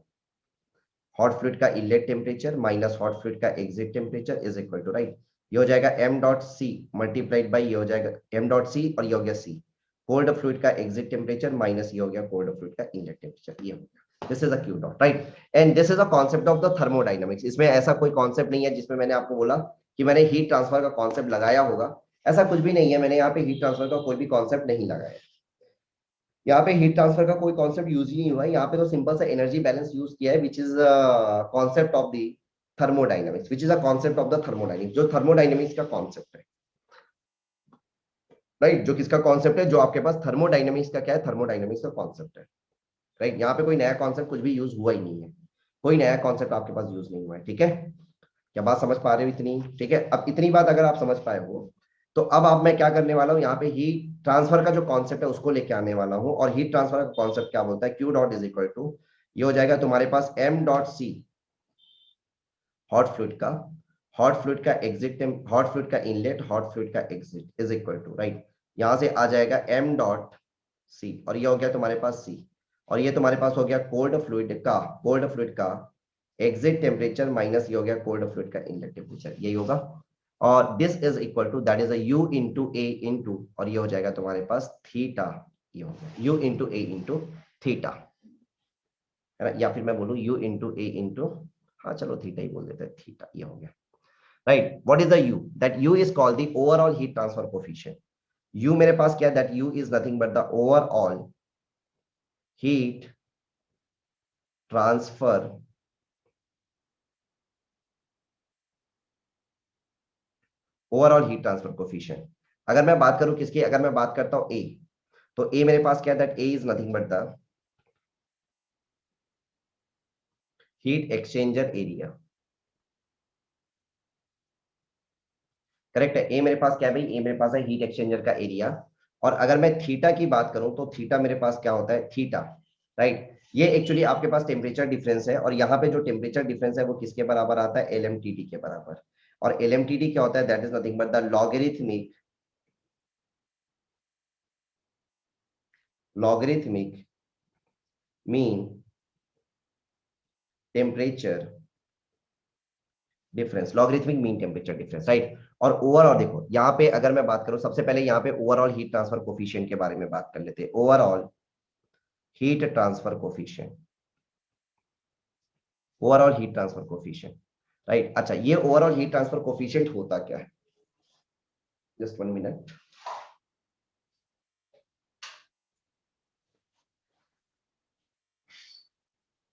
[SPEAKER 1] हॉट फ्लूइड का inlet temperature minus hot fluid का exit temperature is equal to, right, ये हो जाएगा m dot C multiplied by ये हो जाएगा m डॉट सी, और ये हो गया c, कोल्ड फ्लूइड का एग्जिट टेम्परेचर माइनस ये हो गया कोल्ड फ्लूइड का इनलेट टेम्परेचर, ये हो गया, this is a Q dot, right. And this is a concept of the thermodynamics, इसमें ऐसा कोई कॉन्सेप्ट नहीं है जिसमें मैंने आपको बोला कि मैंने हीट ट्रांसफर का कॉन्सेप्ट लगाया होगा, ऐसा कुछ भी नहीं है, मैंने यहाँ पे हीट ट्रांसफर का कोई भी कॉन्सेप्ट नहीं लगाया, यहाँ पे हीट ट्रांसफर का कोई कॉन्सेप्ट यूज ही नहीं हुआ है, यहाँ पे तो सिंपल सा एनर्जी बैलेंस यूज किया है, which is concept of the thermodynamics, which is a concept of the thermodynamics, जो थर्मोडाइनमिक्स का कॉन्सेप्ट है, राइट, जो किसका कॉन्सेप्ट है, जो आपके पास थर्मोडाइनमिक्स का क्या है, थर्मोडाइनमिक्स का कॉन्सेप्ट है, राइट। यहाँ पे कोई नया कॉन्सेप्ट कुछ भी यूज हुआ ही नहीं है, कोई नया कॉन्सेप्ट आपके पास यूज नहीं हुआ है, ठीक है, क्या बात समझ पा रहे हो इतनी, ठीक है। अब इतनी बात अगर आप समझ पाए हो तो अब आप मैं क्या करने वाला हूँ, यहाँ पे हीट ट्रांसफर का जो कॉन्सेप्ट है उसको लेके आने वाला हूँ, और हीट ट्रांसफर का कॉन्सेप्ट क्या बोलता है, Q dot is equal to ये हो जाएगा तुम्हारे पास m dot C, hot fluid का, हॉट फ्लूइड का एग्जिट, हॉट फ्लूइड का इनलेट, हॉट फ्लूइड का exit is equal to, right, यहां से आ जाएगा m डॉट सी, और ये हो गया तुम्हारे पास c, और ये तुम्हारे पास हो गया कोल्ड फ्लूइड का, कोल्ड फ्लूइड का एग्जिट टेम्परेचर माइनस ये हो गया कोल्ड फ्लूइड का इनलेट टेम्परेचर, यही होगा, और this is equal to that is uh u into A into, और ये हो जाएगा तुम्हारे पास थीटा, ये हो गया u into A into theta, है ना, या फिर मैं बोलूं u इंटू ए इंटू, हाँ चलो थीटा ही बोल देते हैं, थीटा, ये हो गया, right. What is the u, that u is called the overall heat transfer coefficient, u मेरे पास क्या है, that u is nothing but the overall heat transfer overall heat transfer coefficient. अगर मैं बात करूं किसकी, अगर मैं बात करता हूं a, तो a मेरे पास क्या है, that a is nothing but the heat exchanger area, correct है, a मेरे पास क्या है भाई, a मेरे पास है हीट एक्सचेंजर का एरिया, और अगर मैं थीटा की बात करूं तो थीटा मेरे पास क्या होता है, थीटा, राइट, ये एक्चुअली आपके पास टेम्परेचर डिफरेंस है, और यहाँ पे जो टेम्परेचर डिफरेंस है वो किसके बराबर आता है, LMTD के बराबर, और LMTD क्या होता है, that is nothing but the logarithmic mean temperature difference, logarithmic mean temperature difference, right. और ओवरऑल देखो यहाँ पे अगर मैं बात करूं, सबसे पहले यहाँ पे ओवरऑल हीट ट्रांसफर कोफिशिएंट के बारे में बात कर लेते हैं, overall heat transfer coefficient, overall heat transfer coefficient, right. अच्छा ये ओवरऑल हीट ट्रांसफर कोफिशिएंट होता क्या है, जस्ट 1 मिनट,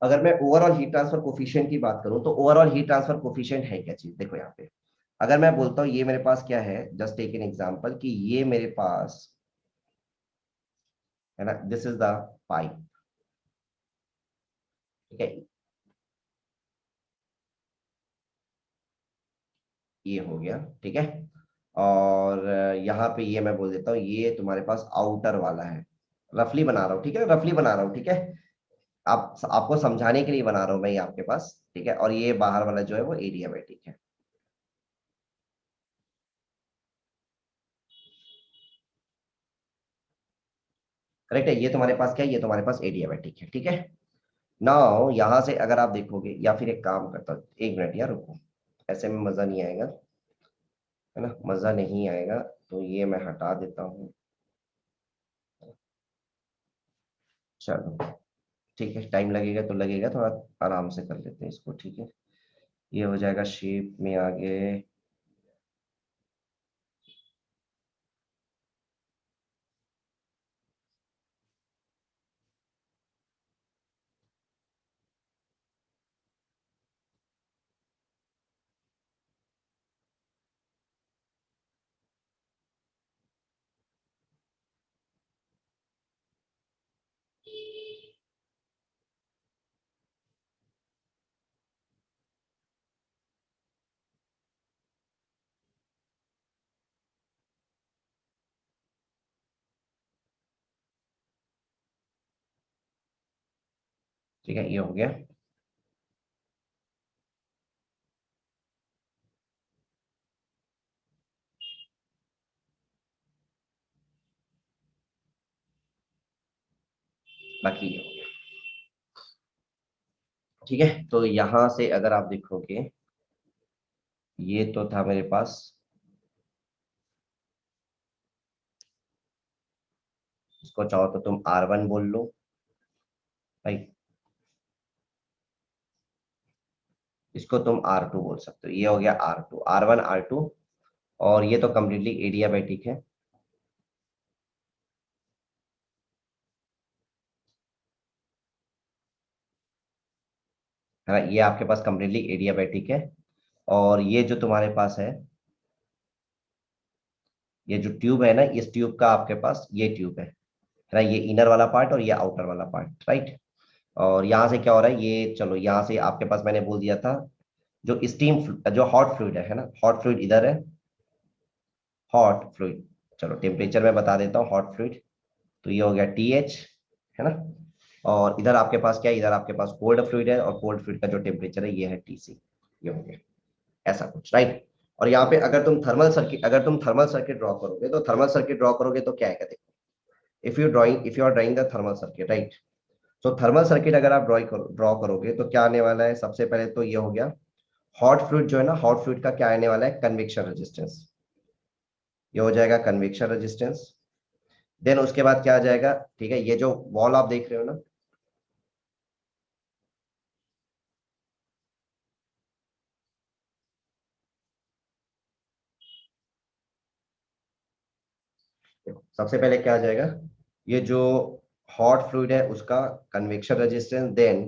[SPEAKER 1] अगर मैं ओवरऑल हीट ट्रांसफर कोफिशिएंट की बात करूं तो ओवरऑल हीट ट्रांसफर कोफिशिएंट है क्या चीज, देखो यहाँ पे अगर मैं बोलता हूँ ये मेरे पास क्या है, जस्ट टेक एन एग्जांपल कि ये मेरे पास है ना, दिस इज द पाइप, ठीक है, ये हो गया, ठीक है। और यहाँ पे ये मैं बोल देता हूँ ये तुम्हारे पास आउटर वाला है, रफली बना रहा हूँ, ठीक है, रफली बना रहा हूँ, ठीक है। आप आपको समझाने के लिए बना रहा हूँ मैं ये आपके पास, ठीक है। और ये बाहर वाला जो है वो एडियाबैटिक है, करेक्ट है। ये तुम्हारे पास क्या है, ये तुम्हारे पास एडियाबैटिक है, ठीक है। नाउ यहाँ से अगर आप देखोगे, या फिर एक काम करता हूँ, एक मिनट यार रुको, ऐसे में मजा नहीं आएगा, है ना, मजा नहीं आएगा। तो ये मैं हटा देता हूँ, चलो ठीक है, टाइम लगेगा तो लगेगा, थोड़ा आराम से कर लेते हैं इसको, ठीक है। ये हो जाएगा शेप में आगे, ठीक है, ये हो गया। बाकी ये हो गया, ठीक है। तो यहाँ से अगर आप देखोगे, ये तो था मेरे पास, इसको चाहो तो तुम R1 बोल लो, राइट, इसको तुम R2 बोल सकते हो, ये हो गया R2, R1 R2। और ये तो कम्प्लीटली एडियाबैटिक है ना, ये आपके पास कम्प्लीटली एडियाबैटिक है। और ये जो तुम्हारे पास ये जो ट्यूब है ना, इस ट्यूब का आपके पास ये ट्यूब है ना, ये इनर वाला पार्ट और ये आउटर वाला पार्ट, राइट। और यहाँ से क्या हो रहा है, ये चलो यहाँ से आपके पास मैंने बोल दिया था, जो स्टीम जो हॉट फ्लूइड है ना, हॉट फ्लूइड इधर है, हॉट फ्लूइड, चलो टेम्परेचर में बता देता हूँ, हॉट फ्लूइड, तो ये हो गया TH, है ना। और इधर आपके पास क्या है, इधर आपके पास कोल्ड फ्लूइड है, और कोल्ड फ्लूइड का जो टेम्परेचर है ये है TC, ये हो गया, ऐसा कुछ, राइट। और यहाँ पे अगर तुम थर्मल सर्किट ड्रॉ करोगे, तो थर्मल सर्किट ड्रॉ करोगे तो क्या है, देखो, if you are drawing the thermal circuit, right. तो थर्मल सर्किट अगर आप ड्रॉ करोगे तो क्या आने वाला है, सबसे पहले तो ये हो गया, हॉट फ्लूइड जो है ना, हॉट फ्लूइड का क्या आने वाला है, कन्वेक्शन रेजिस्टेंस, ये हो जाएगा कन्वेक्शन रेजिस्टेंस। देन उसके बाद क्या आ जाएगा, ठीक है, ये जो वॉल आप देख रहे हो ना, देखो सबसे पहले क्या आ जाएगा, ये जो हॉट फ्लूइड है उसका convection resistance, then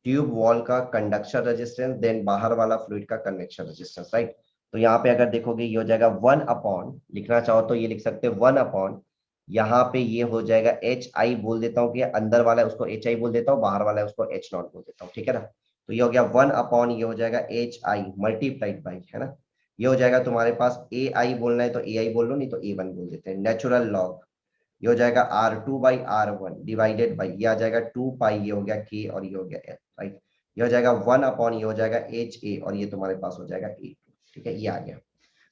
[SPEAKER 1] tube wall का कंडक्शन रेजिस्टेंस, देन बाहर वाला फ्लूइड का कन्वेक्शन रेजिस्टेंस, राइट। तो यहाँ पे अगर देखोगे ये हो जाएगा 1 अपॉन, लिखना चाहो तो ये लिख सकते हैं 1 अपॉन, यहाँ पे ये हो जाएगा HI बोल देता हूँ, कि अंदर वाला है उसको HI बोल देता हूँ, बाहर वाला है उसको H0 बोल देता हूँ, ठीक है ना। तो ये हो गया 1 अपॉन, ये हो जाएगा HI मल्टीप्लाइड बाई, है ना, ये हो जाएगा तुम्हारे पास AI बोलना है तो AI बोल लो, नहीं तो A1 बोल देते हैं, नेचुरल लॉग, ये हो जाएगा R2/R1 डिवाइडेड बाई, ये आ जाएगा 2 पाई, ये हो गया K और ये हो गया L, राइट। ये हो जाएगा 1 अपॉन, ये हो जाएगा HA और ये तुम्हारे पास हो जाएगा A2, ठीक है, ये आ गया,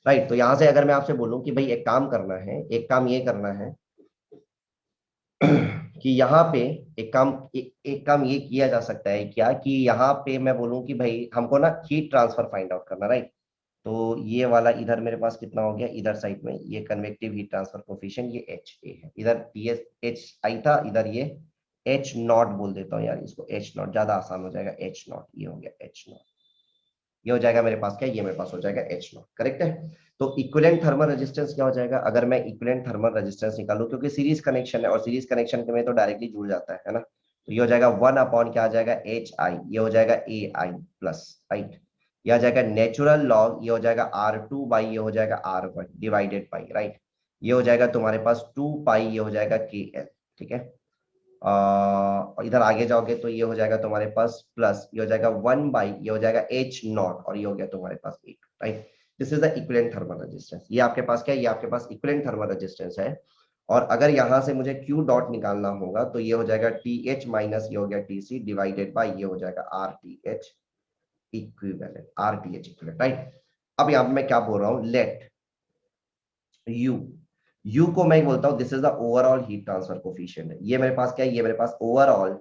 [SPEAKER 1] राइट। तो यहाँ से अगर मैं आपसे बोलूं कि भाई एक काम करना है, एक काम ये करना है कि यहाँ पे एक काम ये किया जा सकता है क्या, कि यहाँ पे मैं बोलूं कि भाई हमको ना हीट ट्रांसफर फाइंड आउट करना, राइट। तो ये वाला इधर मेरे पास कितना हो गया, इधर साइड में ये कन्वेक्टिव हीट ट्रांसफर कोफिशिएंट ये HA है, इधर TS HI था, इधर ये H0 बोल देता हूँ यार, इसको H0 ज्यादा आसान हो जाएगा, H0, ये हो गया H0, ये हो जाएगा मेरे पास क्या, ये मेरे पास हो जाएगा H0, करेक्ट है। तो इक्विवेलेंट थर्मल रेजिस्टेंस क्या हो जाएगा, अगर मैं इक्विवेलेंट थर्मल रेजिस्टेंस निकालूं, क्योंकि सीरीज कनेक्शन है और सीरीज कनेक्शन में तो डायरेक्टली जुड़ जाता है ना, तो ये हो जाएगा 1 अपॉन क्या आ जाएगा एच आई, ये हो जाएगा ए आई प्लस, राइट। ये आ जाएगा नेचुरल लॉग, ये हो जाएगा R2 बाई ये हो जाएगा R1 डिवाइडेड बाई, राइट। ये हो जाएगा तुम्हारे पास 2 पाई, ये हो जाएगा के एल, ठीक है। इधर आगे जाओगे तो ये हो जाएगा तुम्हारे पास प्लस, ये हो जाएगा 1 बाई ये हो जाएगा एच नॉट, और ये हो गया तुम्हारे पास 8, right. This is the equivalent thermal resistance. ये आपके पास क्या है, ये आपके पास इक्विवेलेंट थर्मल रेजिस्टेंस है। और अगर यहां से मुझे क्यू डॉट निकालना होगा तो ये हो जाएगा टी एच माइनस ये हो गया टी सी डिवाइडेड बाई ये हो जाएगा are T H equivalent, are T H equivalent, right. अब यहाँ पे मैं क्या बोल रहा हूँ, लेट यू, यू को मैं बोलता हूँ this is the overall heat transfer coefficient. ये मेरे पास क्या है, ये मेरे पास ओवरऑल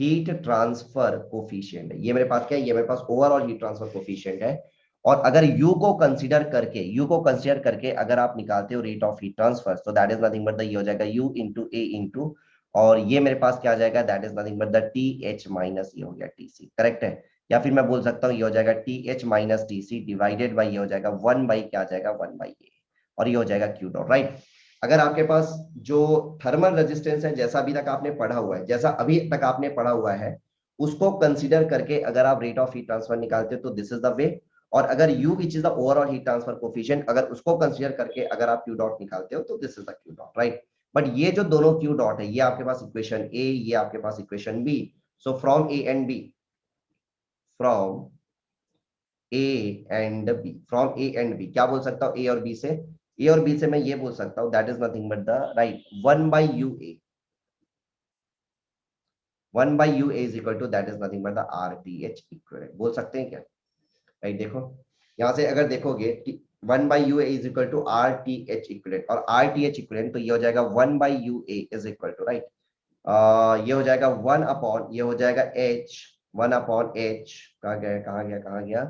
[SPEAKER 1] हीट ट्रांसफर कोफिशिएंट है। ये मेरे पास क्या है, ये मेरे पास ओवरऑल हीट ट्रांसफर कोफिशिएंट है। और अगर u को कंसीडर करके, u को कंसीडर करके अगर आप निकालते हो रेट ऑफ हीट ट्रांसफर, तो that is nothing but the, ये हो जाएगा u इंटू ए इंटू, और ये मेरे पास क्या आ जाएगा, that is nothing but the T H minus ये हो गया टी सी, करेक्ट है। या फिर मैं बोल सकता हूँ ये हो जाएगा T H minus T C divided by ये हो जाएगा 1 बाई क्या आ जाएगा 1 बाई ए, और ये हो जाएगा क्यू डॉट, राइट। अगर आपके पास जो थर्मल रेजिस्टेंस है जैसा अभी तक आपने पढ़ा हुआ है, जैसा अभी तक आपने पढ़ा हुआ है, उसको कंसीडर करके अगर आप रेट ऑफ हीट ट्रांसफर निकालते हो तो दिस इज द वे। और अगर u which is the overall heat transfer coefficient, अगर उसको कंसीडर करके अगर आप q डॉट निकालते हो तो this is the q dot, right. But ये जो दोनों q डॉट है, ये आपके पास इक्वेशन a, ये आपके पास equation b। So from a and b, from a and b, from a and b क्या बोल सकता हूँ, a और b से, a और b से मैं ये बोल सकता हूँ that is nothing but the, right, 1 by U A, 1 by U A is equal to that is nothing but the R T H equivalent, बोल सकते हैं क्या, राइट। देखो यहां से अगर देखोगे 1 by U A is equal to R T H equivalent, और आर टी एच इक्विवेलेंट तो ये हो जाएगा 1 by U A is equal to, right, ये हो जाएगा 1 अपॉन ये हो जाएगा एच, 1 अपॉन एच, कहाँ गया कहाँ गया कहाँ गया,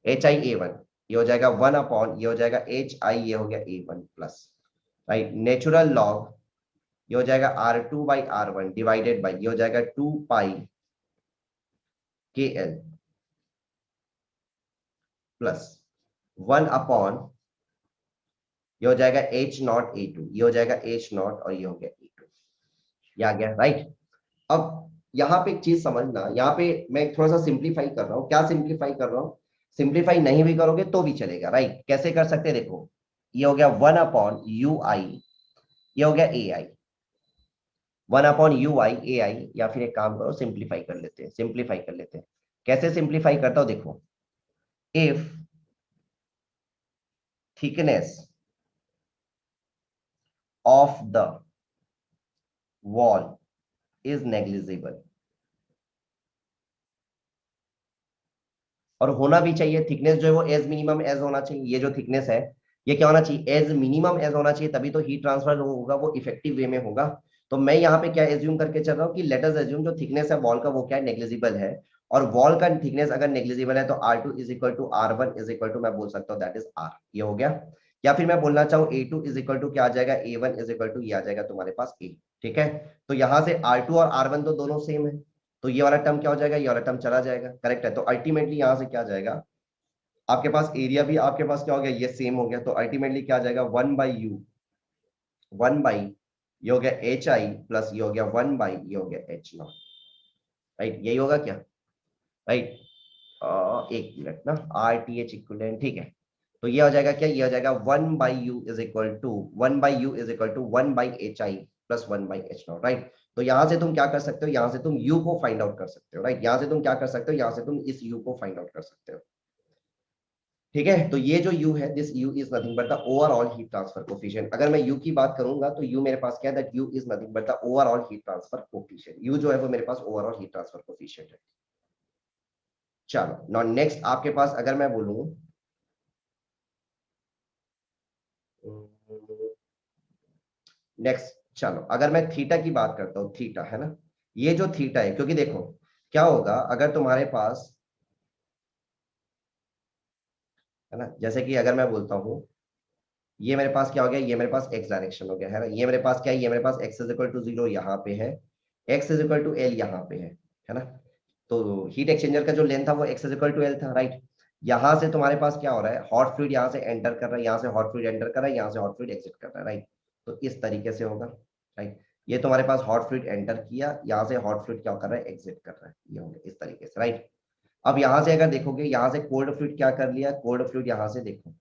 [SPEAKER 1] एच आई ए वन, ये हो जाएगा 1 अपॉन ये हो जाएगा एच आई ये हो गया A one plus, right, natural log ये हो जाएगा R2 by R1 divided by ये हो जाएगा 2 पाई के एल प्लस 1 अपॉन ये हो जाएगा एच नॉट ए टू, ये हो जाएगा एच नॉट और ये हो गया ए टू, ये आ गया, राइट। अब यहाँ पे एक चीज समझना, यहाँ पे मैं थोड़ा सा सिंप्लीफाई कर रहा हूँ, क्या सिंप्लीफाई कर रहा हूँ, सिंप्लीफाई नहीं भी करोगे तो भी चलेगा, राइट। कैसे कर सकते हैं, देखो ये हो गया 1 अपॉन यू आई, ये हो गया ए आई, 1 अपॉन यू आई ए आई, या फिर एक काम करो सिंप्लीफाई कर लेते हैं, सिंप्लीफाई कर लेते हैं। कैसे सिंप्लीफाई करता हूं, देखो, if thickness of the wall is negligible, और होना भी चाहिए थिकनेस जो है वो एज मिनिमम एज होना चाहिए, ये जो थिकनेस है ये क्या होना चाहिए, एज मिनिमम एज होना चाहिए, तभी तो हीट ट्रांसफर होगा वो इफेक्टिव वे में होगा। तो मैं यहाँ पे क्या एज्यूम करके चल रहा हूँ कि लेट अस एज्यूम जो थिकनेस है वॉल का वो क्या है, नेग्लिजिबल है। और वॉल का थिकनेस अगर नेग्लिजिबल है तो R2 is equal to R1 is equal to, मैं बोल सकता हूँ दैट इज R, ये हो गया। या फिर मैं बोलना चाहूँ A2 इज इक्वल टू क्या आ जाएगा, A1 इज इक्वल टू ये आ जाएगा तुम्हारे पास A, ठीक है। तो यहाँ से R2 और R1 तो दोनों सेम है, तो ये वाला टर्म क्या हो जाएगा, ये वाला टर्म चला जाएगा, करेक्ट है। तो अल्टीमेटली यहाँ से क्या जाएगा, आपके पास एरिया भी आपके पास क्या हो गया, ये सेम हो गया, तो अल्टीमेटली क्या आ जाएगा 1 बाई यू, 1 बाई ये हो गया एच आई प्लस ये हो गया 1 बाई ये हो गया एच नॉट, राइट, यही होगा क्या, राइट। एक मिनट ना, आर टी एच इक्विवेलेंट, ठीक है। तो ये हो जाएगा क्या, ये हो जाएगा 1 by U is equal to 1 by U is equal to 1 by H I plus 1 by H naught, right. तो यहां से तुम क्या कर सकते हो, यहां से तुम u को फाइंड आउट कर सकते हो, राइट। यहां से तुम क्या कर सकते हो, यहां से तुम इस u को फाइंड आउट कर सकते हो, ठीक है। तो ये जो u है, this u is nothing but the overall heat transfer coefficient. अगर मैं u की बात करूंगा तो u मेरे पास क्या है, that u is nothing but the overall heat transfer coefficient, u जो है वो मेरे पास ओवरऑल हीट ट्रांसफर कोफिशिएंट है। चलो नाउ नेक्स्ट आपके पास अगर मैं बोलूं, नेक्स्ट चलो अगर मैं थीटा की बात करता हूँ, थीटा है ना, ये जो थीटा है, क्योंकि देखो क्या होगा अगर तुम्हारे पास, है ना, जैसे कि अगर मैं बोलता हूँ ये मेरे पास क्या हो गया, ये मेरे पास x डायरेक्शन हो गया, है ना, ये मेरे पास क्या है, ये मेरे पास x इज इक्वल टू 0 यहाँ पे है, x is equal to l यहाँ पे है ना। तो हीट एक्सचेंजर का जो लेंथ था वो x is equal to l था, राइट। यहाँ से तुम्हारे पास क्या हो रहा है, हॉट फ्लूइड यहाँ से एंटर कर रहा है, यहाँ से हॉट फ्लूइड एंटर कर रहा है, यहाँ से हॉट फ्लूइड एग्जिट कर रहा है, राइट। तो इस तरीके से होगा, राइट। ये तुम्हारे पास हॉट फ्लूइड एंटर किया, यहाँ से हॉट फ्लूइड क्या कर रहा है, एग्जिट कर रहा है, ये होंगे इस तरीके से, राइट। अब यहाँ से अगर देखोगे, यहाँ से कोल्ड फ्लूइड क्या कर लिया, कोल्ड फ्लूइड यहाँ से देखो,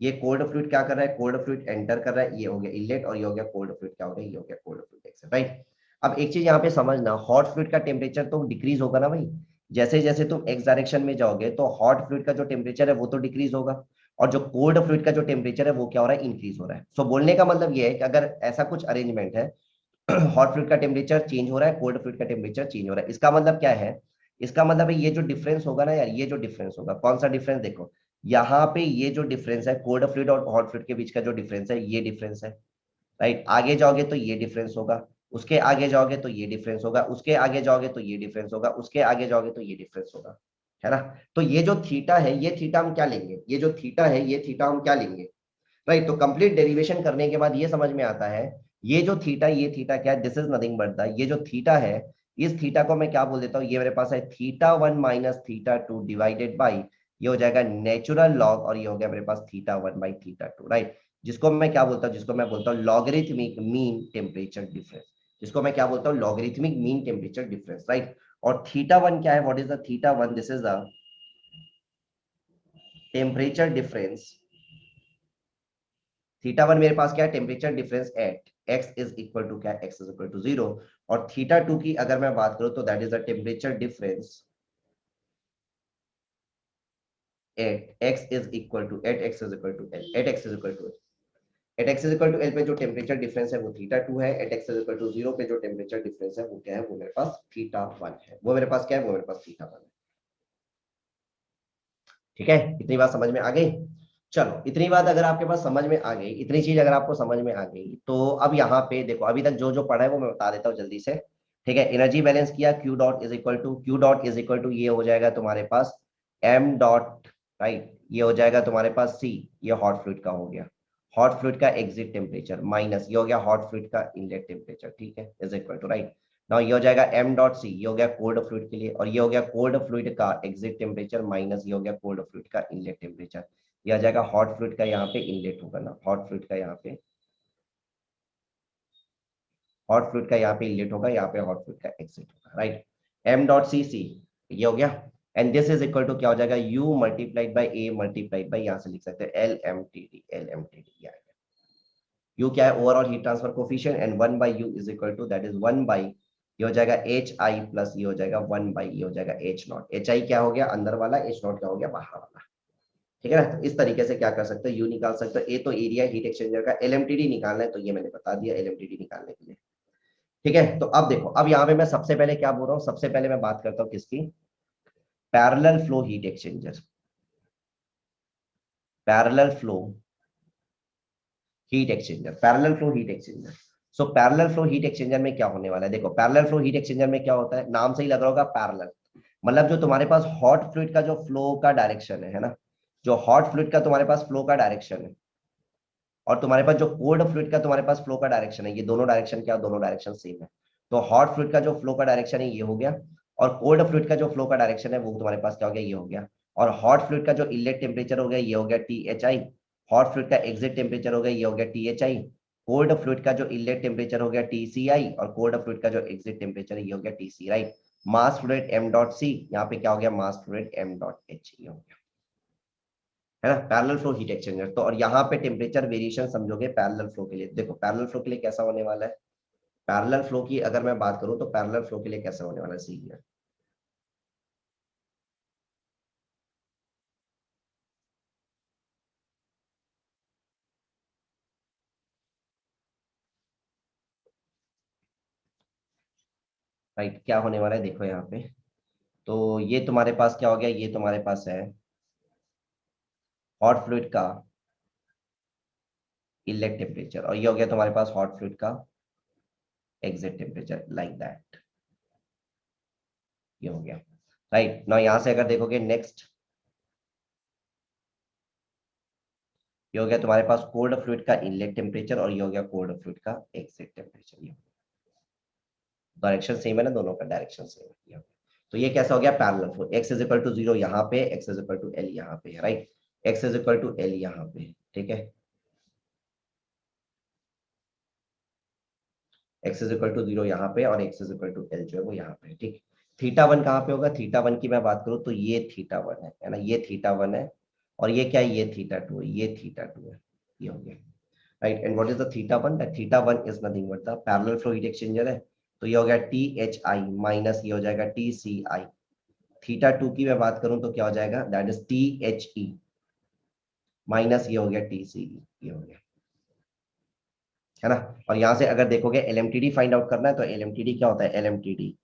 [SPEAKER 1] ये कोल्ड फ्लूइड क्या कर रहा है, कोल्ड फ्लूइड एंटर कर रहा है, ये हो गया इनलेट, और ये हो गया कोल्ड फ्लूइड क्या हो गया, ये हो गया कोल्ड फ्लूइड एग्जिट, राइट। अब एक चीज यहाँ पे समझना, हॉट फ्लूइड का टेम्परेचर तो डिक्रीज होगा ना भाई, जैसे जैसे तुम एक्स डायरेक्शन में जाओगे तो हॉट फ्लूइड का जो टेम्परेचर है वो तो डिक्रीज होगा, और जो कोल्ड फ्लूइड का जो टेम्परेचर है वो क्या हो रहा है, इंक्रीज हो रहा है। सो बोलने का मतलब ये है कि अगर ऐसा कुछ अरेंजमेंट है, हॉट फ्लूइड का टेम्परेचर चेंज हो रहा है, कोल्ड फ्लूइड का टेम्परेचर चेंज हो रहा है, इसका मतलब क्या है, इसका मतलब है ये जो डिफरेंस होगा ना यार, ये जो डिफरेंस होगा, कौन सा डिफरेंस, देखो यहाँ पे ये जो डिफरेंस है कोल्ड फ्लूइड और हॉट फ्लूइड के बीच का जो डिफरेंस है, ये डिफरेंस है, राइट। आगे जाओगे तो ये डिफरेंस होगा, उसके आगे जाओगे तो ये डिफरेंस होगा, उसके आगे जाओगे तो ये डिफरेंस होगा, उसके आगे जाओगे तो ये डिफरेंस होगा, है ना। तो ये जो थीटा है, ये थीटा हम क्या लेंगे, ये जो थीटा है, ये थीटा हम क्या लेंगे, राइट। तो कंप्लीट डेरिवेशन करने के बाद ये समझ में आता है, ये जो थीटा, ये थीटा क्या है, this is nothing but the, ये जो थीटा है, इस थीटा को मैं क्या बोल देता हूँ, ये मेरे पास है theta one minus theta two divided by, ये हो जाएगा नेचुरल लॉग, और ये हो गया मेरे पास theta one by theta two, right. जिसको मैं क्या बोलता हूँ, जिसको मैं बोलता हूँ लॉगरिथमिक मीन टेम्परेचर डिफरेंस, जिसको मैं क्या बोलता हूँ logarithmic mean temperature difference, right. और थीटा वन क्या है, what is the theta one, this is the temperature difference, theta one मेरे पास क्या है, temperature difference at X is equal to क्या, X is equal to zero. और थीटा टू की अगर मैं बात करूं तो that is the temperature difference at X is equal to, at X is equal to L, at X is equal to at X is equal to L पे जो टेम्परेचर डिफरेंस है वो थीटा टू है, at X is equal to zero पे जो टेम्परेचर डिफरेंस है वो क्या है, वो मेरे पास थीटा वन है, वो मेरे पास क्या है, वो मेरे पास थीटा वन है। ठीक है, इतनी बात समझ में आ गई। चलो इतनी बात अगर आपके पास समझ में आ गई, इतनी चीज अगर आपको समझ में आ गई, तो अब यहाँ पे देखो, अभी तक जो जो पढ़ा है वो मैं बता देता हूँ जल्दी से। ठीक है, एनर्जी बैलेंस किया, Q dot is equal to, Q dot is equal to ये हो जाएगा तुम्हारे पास एम डॉट, राइट, ये हो जाएगा तुम्हारे पास सी, ये हॉट फ्लूइड का हो गया, हॉट फ्लूइड का एग्जिट टेम्परेचर, माइनस ये हो गया हॉट फ्लूइड का इनलेट टेम्परेचर, ठीक है, is equal to, right. Now ये हो जाएगा एम डॉट सी, ये हो गया कोल्ड फ्लूइड के लिए, और ये हो गया कोल्ड फ्लूइड का एग्जिट टेम्परेचर, माइनस ये हो गया कोल्ड फ्लूइड का इनलेट टेम्परेचर, ये आ जाएगा हॉट फ्लूइड का यहाँ पे इनलेट होगा ना, हॉट फ्लूइड का यहाँ पे, हॉट फ्लूइड का यहाँ पे इनलेट होगा, यहाँ पे हॉट फ्लूइड का एग्जिट होगा, right. M dot C C, ये हो गया, and this is equal to क्या हो जाएगा, U multiplied by A multiplied by, यहाँ से लिख सकते हैं L M T D, L M T D, U क्या है, overall heat transfer coefficient, and one by U is equal to that is one by, ये हो जाएगा एच आई प्लस ये हो जाएगा वन बाई, ये हो जाएगा एच नॉट, एच आई क्या हो गया अंदर वाला, एच नॉट क्या हो गया बाहर वाला। ठीक है ना, तो इस तरीके से क्या कर सकते हो, यू निकाल सकते हो, ए तो एरिया हीट एक्सचेंजर का, एलएमटीडी निकालना है तो ये मैंने बता दिया एलएमटीडी निकालने के लिए। ठीक है, तो अब देखो, अब यहाँ पे मैं सबसे पहले क्या बोल रहा हूँ, सबसे पहले मैं बात करता हूँ किसकी, parallel flow heat exchanger, parallel flow heat exchanger, parallel flow heat exchanger. So parallel flow heat exchanger में क्या होने वाला है, देखो पैरेलल फ्लो हीट एक्सचेंजर में क्या होता है, नाम से ही लग रहा होगा पैरेलल, मतलब जो तुम्हारे पास हॉट फ्लूइड का जो फ्लो का डायरेक्शन है ना, जो हॉट फ्लूइड का तुम्हारे पास फ्लो का डायरेक्शन है, और तुम्हारे पास जो कोल्ड फ्लूइड का तुम्हारे पास फ्लो का डायरेक्शन है, ये दोनों डायरेक्शन क्या, दोनों डायरेक्शन सेम है। तो हॉट फ्लूइड का जो फ्लो का डायरेक्शन है ये हो गया, और कोल्ड फ्लूइड का जो फ्लो का डायरेक्शन है वो तुम्हारे पास क्या हो गया, ये हो गया। और हॉट फ्लूइड का जो इनलेट टेम्परेचर हो गया ये हो गया टी एच आई, हॉट फ्लूइड का एग्जिट टेम्परेचर हो गया ये हो गया टी एच आई, कोल्ड फ्लूइड का जो इनलेट टेम्परेचर हो गया टी सी आई, और कोल्ड फ्लूइड का जो एग्जिट टेम्परेचर है ये हो गया टी सी, राइट। मास फ्लूइड एम डॉट सी, यहाँ पे क्या हो गया मास फ्लूइड एम डॉट एच, ये हो गया, है ना, पैरेलल फ्लो हीट एक्सचेंजर। तो और यहाँ पे टेम्परेचर वेरिएशन समझोगे पैरेलल फ्लो के लिए, देखो पैरेलल फ्लो के लिए कैसा होने वाला है, पैरेलल फ्लो की अगर मैं बात करूं तो पैरेलल फ्लो के लिए कैसा होने वाला है, सी है, राइट, क्या होने वाला है देखो यहाँ पे, तो ये तुम्हारे पास क्या हो गया, ये तुम्हारे पास है हॉट फ्लूइड का इनलेट टेम्परेचर, और ये हो गया तुम्हारे पास हॉट फ्लूइड का एग्जिट टेम्परेचर, लाइक दैट, ये हो गया, राइट। ना यहाँ से अगर देखोगे नेक्स्ट, ये हो गया तुम्हारे पास कोल्ड फ्लूइड का इनलेट टेम्परेचर, और ये हो गया कोल्ड फ्लूइड का एग्जिट टेम्परेचर, ये डायरेक्शन सेम है ना, दोनों का डायरेक्शन सेम है, ये हो गया। तो ये कैसा हो गया parallel flow, X is equal to zero यहाँ पे, X is equal to L यहाँ पे, right, X is equal to L यहाँ पे, ठीक है। एक्स इज इक्वल टू 0 यहाँ पे और X is equal to L जो है वो यहाँ पे, ठीक। थीटा वन कहाँ पे होगा, थीटा वन की मैं बात करूँ तो ये थीटा वन है ना, ये थीटा वन है, और ये क्या है, ये थीटा टू है, ये थीटा टू है, ये हो गया, right. And what is the theta one, that theta one is nothing but the parallel flow heat exchanger है, तो ये हो गया टी एच आई माइनस ये हो जाएगा टी सी आई। थीटा टू की मैं बात करूं तो क्या हो जाएगा, that is T H E minus ये हो गया टी सी ई, ये हो गया, है ना। और यहां से अगर देखोगे एलएमटीडी फाइंड आउट करना है तो एलएमटीडी क्या होता है, एलएमटीडी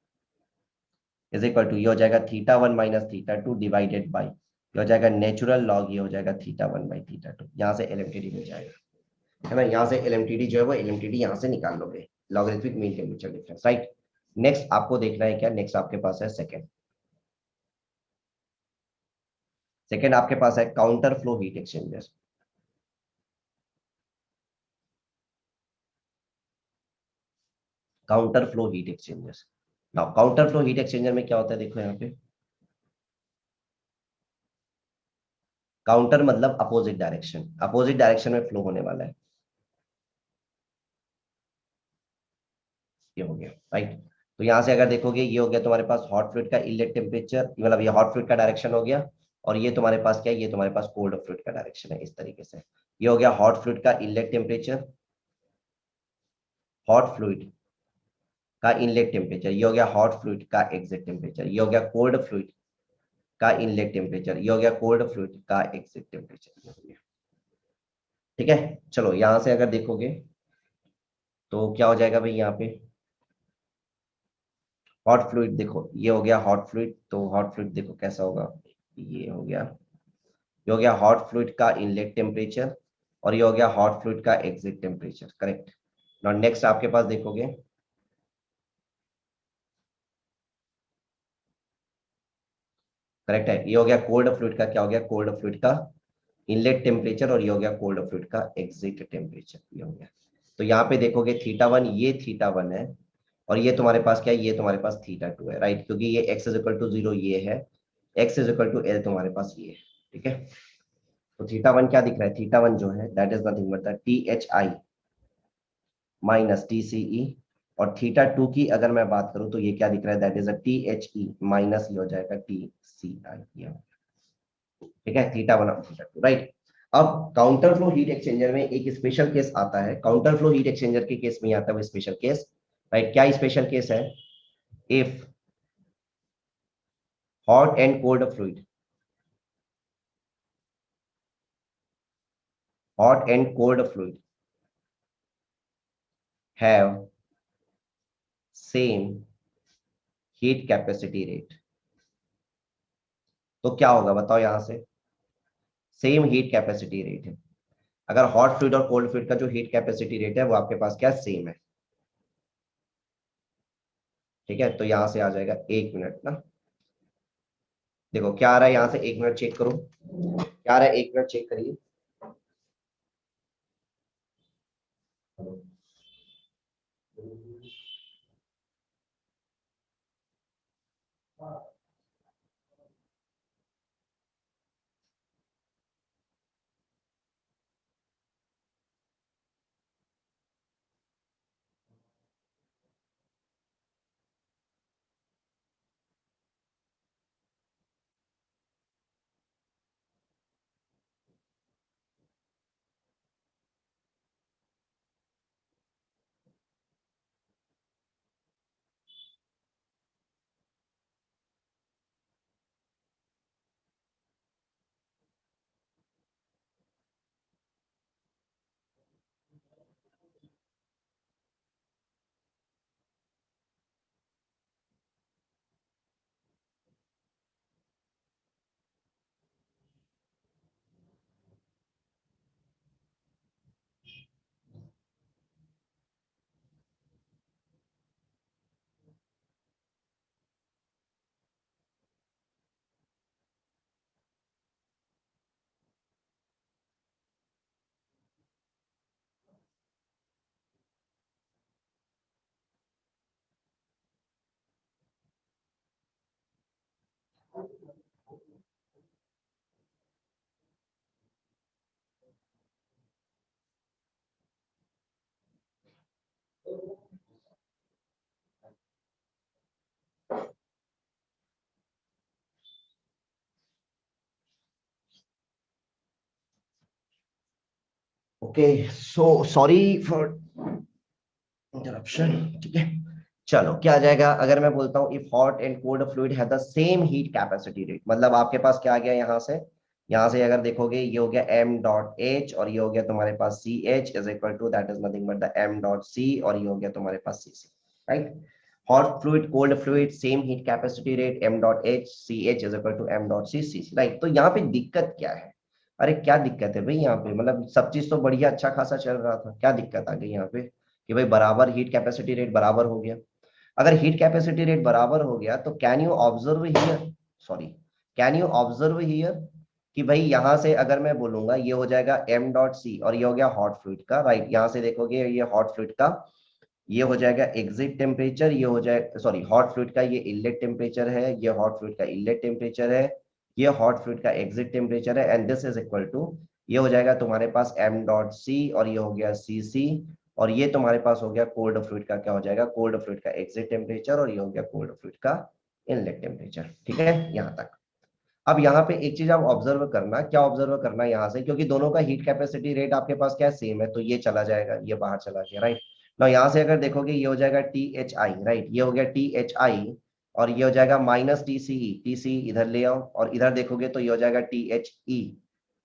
[SPEAKER 1] इज इक्वल टू ये हो जाएगा theta one minus theta two divided by ये हो जाएगा नेचुरल लॉग ये हो जाएगा theta one by theta to, यहाँ से एलएमटीडी मिल जाएगा, है ना। यहाँ से एलएमटीडी जो है वो एलएमटीडी यहाँ से निकाल लोगे, logarithmic mean temperature difference, right. Next आपको देखना है क्या, नेक्स्ट आपके पास है सेकंड। सेकंड आपके पास है counter flow heat exchanger. Counter flow heat exchanger, now counter flow heat exchanger में क्या होता है, देखो यहाँ पे काउंटर मतलब अपोजिट डायरेक्शन, अपोजिट डायरेक्शन में फ्लो होने वाला है, ये हो गया, राइट। तो यहाँ से अगर देखोगे ये हो गया तुम्हारे पास हॉट फ्लूइड का इनलेट टेम्परेचर, मतलब ये हॉट फ्लूइड का डायरेक्शन हो गया, और ये तुम्हारे पास क्या है, ये तुम्हारे पास कोल्ड फ्लूइड का डायरेक्शन है, इस तरीके से। ये हो गया हॉट फ्लूइड का इनलेट टेम्परेचर, हॉट फ्लूइड का इनलेट टेम्परेचर, ये हो गया हॉट फ्लूइड का एग्जिट टेम्परेचर, ये हो गया कोल्ड फ्लूइड का इनलेट टेम्परेचर, ये हो गया कोल्ड फ्लूइड का एग्जिट टेम्परेचर, ये हो गया, ठीक है। चलो यहाँ से अगर देखोगे तो क्या हो जाएगा भाई, यहाँ पे हॉट फ्लूइड देखो, ये हो गया हॉट फ्लूइड, तो हॉट फ्लूइड देखो कैसा होगा, ये हो गया, ये हो गया हॉट फ्लूइड का इनलेट टेम्परेचर, और ये हो गया हॉट फ्लूइड का exit temperature, correct. Now next आपके पास देखोगे, करेक्ट है, ये हो गया कोल्ड फ्लूइड का, क्या हो गया, कोल्ड फ्लूइड का इनलेट टेम्परेचर, और ये हो गया कोल्ड फ्लूइड का एग्जिट टेम्परेचर, ये हो गया। तो यहाँ पे देखोगे थीटा वन, ये थीटा वन है, और ये तुम्हारे पास क्या है, ये तुम्हारे पास थीटा टू है, राइट, क्योंकि ये X is equal to zero ये है, X is equal to L तुम्हारे पास ये है, ठीक है। तो थीटा वन क्या दिख रहा है, थीटा वन जो है that is nothing but the T H I minus T C E, और थीटा टू की अगर मैं बात करूं तो ये क्या दिख रहा है, that is a T H E minus ये हो जाएगा टी सी आई, ठीक है, थीटा वन और थीटा टू, राइट। अब काउंटर फ्लो हीट एक्सचेंजर में एक स्पेशल केस आता है, काउंटर फ्लो हीट एक्सचेंजर के केस में आता है वो स्पेशल केस, राइट। क्या स्पेशल केस है, if hot and cold fluid, hot and cold fluid have same heat capacity rate, तो क्या होगा बताओ, यहां से सेम हीट कैपेसिटी रेट है, अगर हॉट फ्लूइड और कोल्ड फ्लूइड का जो हीट कैपेसिटी रेट है वो आपके पास क्या सेम है, ठीक है। तो यहां से आ जाएगा, एक मिनट ना, देखो क्या आ रहा है यहां से, एक मिनट चेक करो क्या आ रहा है, एक मिनट चेक करिए। Okay, so sorry for interruption. ठीक है, चलो क्या आ जाएगा अगर मैं बोलता हूँ if hot and cold fluid have the same heat capacity rate, मतलब आपके पास क्या आ गया यहाँ से अगर देखोगे ये हो गया m डॉट एच और ये हो गया तुम्हारे पास C H is equal to that is nothing but the m dot C और ये हो गया तुम्हारे पास C C, right. Hot fluid cold fluid same heat capacity rate m dot H C H is equal to m dot C C, right. तो यहाँ पे दिक्कत क्या है? अरे क्या दिक्कत है भाई यहाँ पे, मतलब सब चीज तो बढ़िया अच्छा खासा चल रहा था, क्या दिक्कत आ गई यहाँ पे कि भाई बराबर हीट कैपेसिटी रेट बराबर हो गया? अगर हीट कैपेसिटी रेट बराबर हो गया तो can you observe here, sorry, can you observe here कि भाई यहां से अगर मैं बोलूंगा ये हो जाएगा m डॉट सी और ये हो गया हॉट फ्लूइड का, राइट। यहां से देखोगे ये हॉट फ्लूइड का ये हो जाएगा एग्जिट टेम्परेचर, ये हो जाएगा सॉरी हॉट फ्लूइड का ये इनलेट टेम्परेचर है, ये हॉट फ्लूइड का इनलेट टेम्परेचर है, ये हॉट फ्लूइड का एग्जिट टेम्परेचर है and this is equal to ये हो जाएगा तुम्हारे पास m डॉट सी और ये हो गया सी सी और ये तुम्हारे पास हो गया कोल्ड फ्लूइड का क्या हो जाएगा, कोल्ड फ्लूइड का एग्जिट टेम्परेचर और ये हो गया कोल्ड फ्लूइड का इनलेट टेम्परेचर। ठीक है यहाँ तक। अब यहाँ पे एक चीज आप ऑब्जर्व करना, क्या ऑब्जर्व करना यहाँ से, क्योंकि दोनों का हीट कैपेसिटी रेट आपके पास क्या सेम है तो ये चला जाएगा, ये बाहर चला गया, राइट ना। यहाँ से अगर देखोगे ये हो जाएगा टी एच आई, राइट, ये हो गया टी एच आई और ये हो जाएगा माइनस टी सी ई, टी सी इधर ले आओ और इधर देखोगे तो ये हो जाएगा T H E,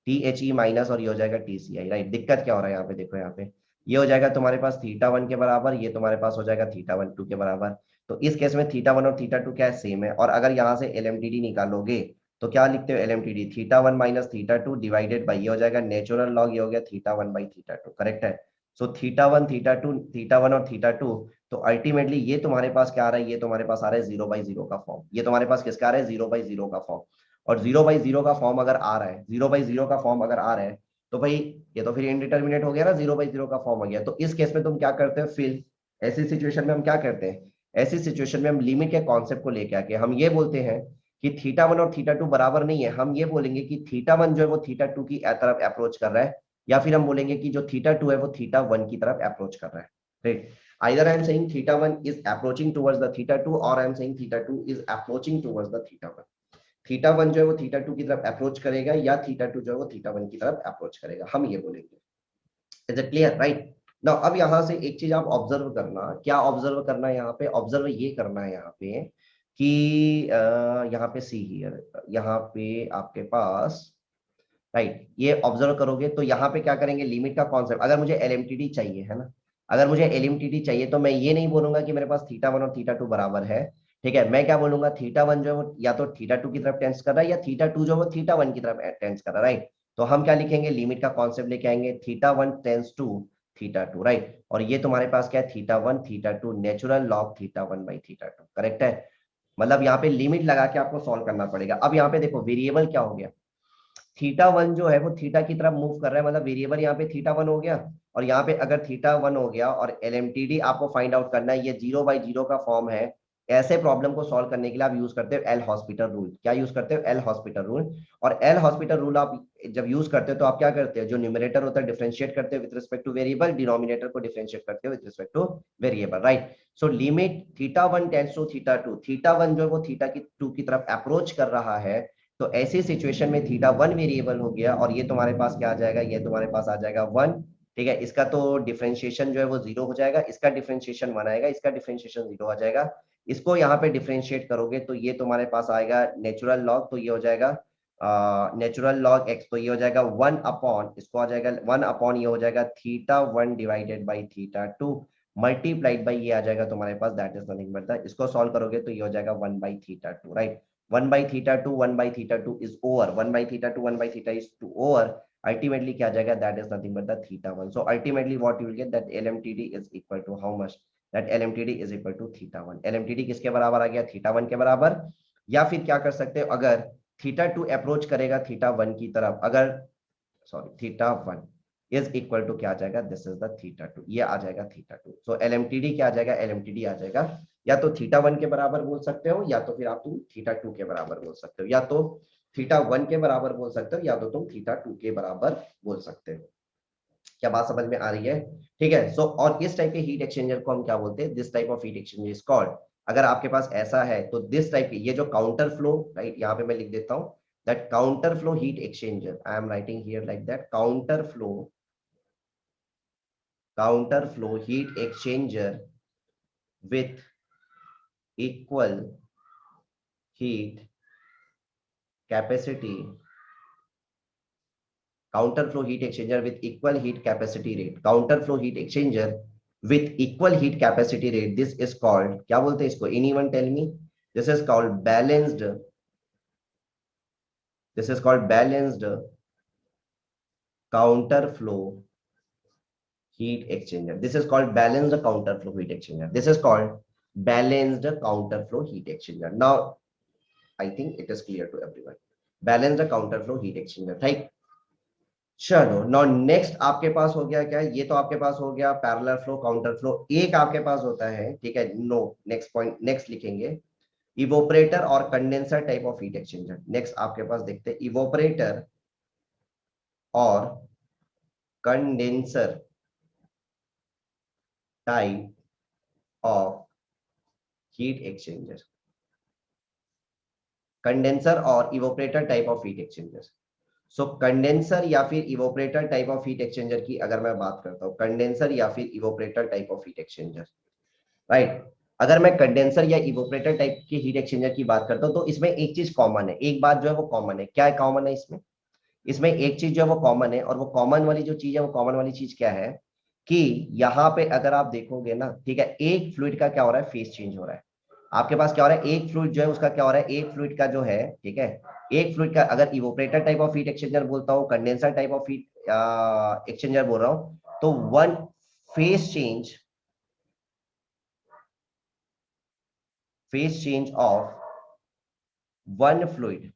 [SPEAKER 1] T H E minus और ये हो जाएगा टी सी आई, राइट। दिक्कत क्या हो रहा है यहाँ पे, देखो यहाँ पे ये हो जाएगा तुम्हारे पास थीटा वन के बराबर, ये तुम्हारे पास हो जाएगा थीटा वन टू के बराबर। तो इस केस में थीटा वन और थीटा टू क्या है, सेम है। और अगर यहाँ से एल एम टी डी निकालोगे तो क्या लिखते हो L M T D, theta one minus theta two divided by ये हो जाएगा नेचुरल लॉग, ये हो गया theta one by theta two, correct है। So theta one theta two, theta one और थीटा टू, तो अल्टीमेटली ये तुम्हारे पास क्या आ रहा है, ये तुम्हारे पास आ रहा है जीरो बाई जीरो का फॉर्म, ये तुम्हारे पास किसका आ रहा है, जीरो बाई जीरो का फॉर्म। और जीरो बाई जीरो का फॉर्म अगर आ रहा है, जीरो बाई जीरो का फॉर्म अगर आ रहा है तो भाई ये तो फिर इनडिटर्मिनेट हो गया ना, जीरो बाई जीरो का फॉर्म आ गया। तो इस केस में तुम क्या करते हो फिर, ऐसी सिचुएशन में हम क्या करते हैं, ऐसी सिचुएशन में हम लिमिट के कॉन्सेप्ट को लेके आके हम ये बोलते हैं कि थीटा वन और थीटा टू बराबर नहीं है, हम ये बोलेंगे कि थीटा वन जो है वो थीटा टू की तरफ अप्रोच कर रहा है, या फिर हम बोलेंगे कि जो थीटा टू है वो थीटा वन की तरफ अप्रोच कर रहा है, right. Either I am saying theta one is approaching towards the theta two और I am saying theta two is approaching towards the theta one. Theta one जो है वो थीटा टू की तरफ अप्रोच करेगा या थीटा टू जो है वो थीटा वन की तरफ अप्रोच करेगा, हम ये बोलेंगे। इज इट क्लियर, राइट ना। अब यहाँ से एक चीज आप ऑब्जर्व करना, क्या ऑब्जर्व करना है यहाँ पे, ऑब्जर्व ये करना है यहाँ पे कि यहाँ पे सी हियर, यहाँ पे आपके पास, राइट, ये ऑब्जर्व करोगे तो यहाँ पे क्या करेंगे, लिमिट का कॉन्सेप्ट, अगर मुझे एलएमटीडी चाहिए है ना, अगर मुझे एलएमटीडी चाहिए तो मैं ये नहीं बोलूंगा कि मेरे पास थीटा वन और थीटा टू बराबर है, ठीक है। मैं क्या बोलूंगा, थीटा वन जो है वो या तो थीटा टू की तरफ टेंस कर रहा है या थीटा टू जो है वो थीटा वन की तरफ टेंस कर रहा है, राइट। तो हम क्या लिखेंगे, लिमिट का कॉन्सेप्ट लेके आएंगे, theta one tends to theta two, right. और ये तुम्हारे पास क्या है, theta one theta two natural log theta one by theta two, correct है। मतलब यहाँ पे लिमिट लगा के आपको सॉल्व करना पड़ेगा। अब यहाँ पे देखो वेरिएबल क्या हो गया, थीटा वन जो है वो थीटा की तरफ मूव कर रहा है, मतलब वेरिएबल यहाँ पे थीटा वन हो गया। और यहाँ पे अगर थीटा वन हो गया और एलएमटीडी आपको फाइंड आउट करना है, ये जीरो बाई जीरो का फॉर्म है, ऐसे प्रॉब्लम को सॉल्व करने के लिए आप यूज करते हो एल हॉस्पिटल रूल। क्या यूज करते हो, एल हॉस्पिटल रूल। और एल हॉस्पिटल रूल आप जब यूज करते हो तो आप क्या करते हो, जो न्यूमरेटर होता है डिफरेंशिएट करते हो with respect to variable, denominator को डिफरेंशिएट करते हो with respect to variable, right. So limit theta one tends to theta two, theta one जो है वो थीटा की टू की तरफ अप्रोच कर रहा है, तो ऐसी सिचुएशन में थीटा वन वेरिएबल हो गया और ये तुम्हारे पास क्या आ जाएगा, ये तुम्हारे पास आ जाएगा वन, ठीक है। इसका तो डिफरेंशिएशन जो है वो जीरो हो जाएगा, इसका डिफरेंशिएशन वन आएगा, इसका डिफरेंशिएशन जीरो आ जाएगा। इसको यहाँ पे डिफरेंशिएट करोगे तो ये तुम्हारे पास आएगा नेचुरल लॉग, तो ये हो जाएगा नेचुरल लॉग एक्स, तो ये हो जाएगा वन अपॉन, इसको आ जाएगा वन अपॉन, ये हो जाएगा theta one divided by theta two multiplied by ये आ जाएगा तुम्हारे पास, that is nothing but the, इसको सॉल्व करोगे तो ये हो जाएगा one by theta two, right. One by theta two, one by theta two is over, one by theta two, one by theta is two over, ultimately क्या आ जाएगा, that is nothing but the theta one. So ultimately what you will gate, that LMTD is equal to how much, that LMTD is equal to theta one. LMTD किसके बराबर आ गया, थीटा वन के बराबर। या फिर क्या कर सकते हो, अगर थीटा टू अप्रोच करेगा थीटा वन की तरफ, अगर sorry theta one is equal to क्या आ जाएगा, this is the theta two, ये आ जाएगा थीटा टू। सो एलएमटीडी क्या आ जाएगा, एलएमटीडी आ जाएगा या तो थीटा वन के बराबर बोल सकते हो, या तो फिर आप तुम थीटा टू के बराबर बोल सकते हो, या तो थीटा वन के बराबर बोल सकते हो, या तो तुम थीटा टू के बराबर बोल सकते हो। क्या बात समझ में आ रही है, ठीक है। सो और इस टाइप के हीट एक्सचेंजर को हम क्या बोलते हैं, this type of heat exchanger is called, अगर आपके पास ऐसा है तो दिस टाइप की, ये जो काउंटर फ्लो, राइट, यहाँ पे मैं लिख देता हूँ that counter flow heat exchanger, I am writing here like that counter flow counter flow heat exchanger with equal heat capacity, counter flow heat exchanger with equal heat capacity rate, counter flow heat exchanger with equal heat capacity rate, this is called, क्या बोलते हैं इसको, anyone tell me? This is called balanced, this is called balanced counter flow heat exchanger, this is called balanced counter flow heat exchanger, this is called balanced counter flow heat exchanger. Now I think it is clear to everyone, balanced counter flow heat exchanger, right? चलो नाउ नेक्स्ट आपके पास हो गया क्या, ये तो आपके पास हो गया पैरेलल फ्लो काउंटर फ्लो। एक आपके पास होता है, ठीक है, नो नेक्स्ट पॉइंट नेक्स्ट लिखेंगे, इवोपरेटर और condenser type of heat exchanger. Next आपके पास देखते हैं इवोपरेटर और condenser type of heat exchanger, condenser और evaporator type of heat exchanger. So condenser या फिर evaporator type of heat exchanger की अगर मैं बात करता हूँ, कंडेंसर या फिर evaporator type of heat exchanger, right. अगर मैं कंडेंसर या इवोपरेटर टाइप की हीट एक्सचेंजर की बात करता हूँ तो इसमें एक चीज कॉमन है, एक बात जो है वो कॉमन है। क्या है कॉमन है इसमें? इसमें एक चीज जो है वो कॉमन है, और वो कॉमन वाली जो चीज है, वो कॉमन वाली चीज क्या है कि यहाँ पे अगर आप देखोगे ना, ठीक है, एक फ्लूइड का क्या हो रहा है, फेस चेंज हो रहा है। आपके पास क्या हो रहा है, एक फ्लूइड जो है उसका क्या हो रहा है, एक फ्लूइड का जो है, ठीक है, एक फ्लूइड का अगर evaporator type of heat exchanger बोलता हूँ, condenser type of heat exchanger बोल रहा हूँ, तो one face change, face change of one fluid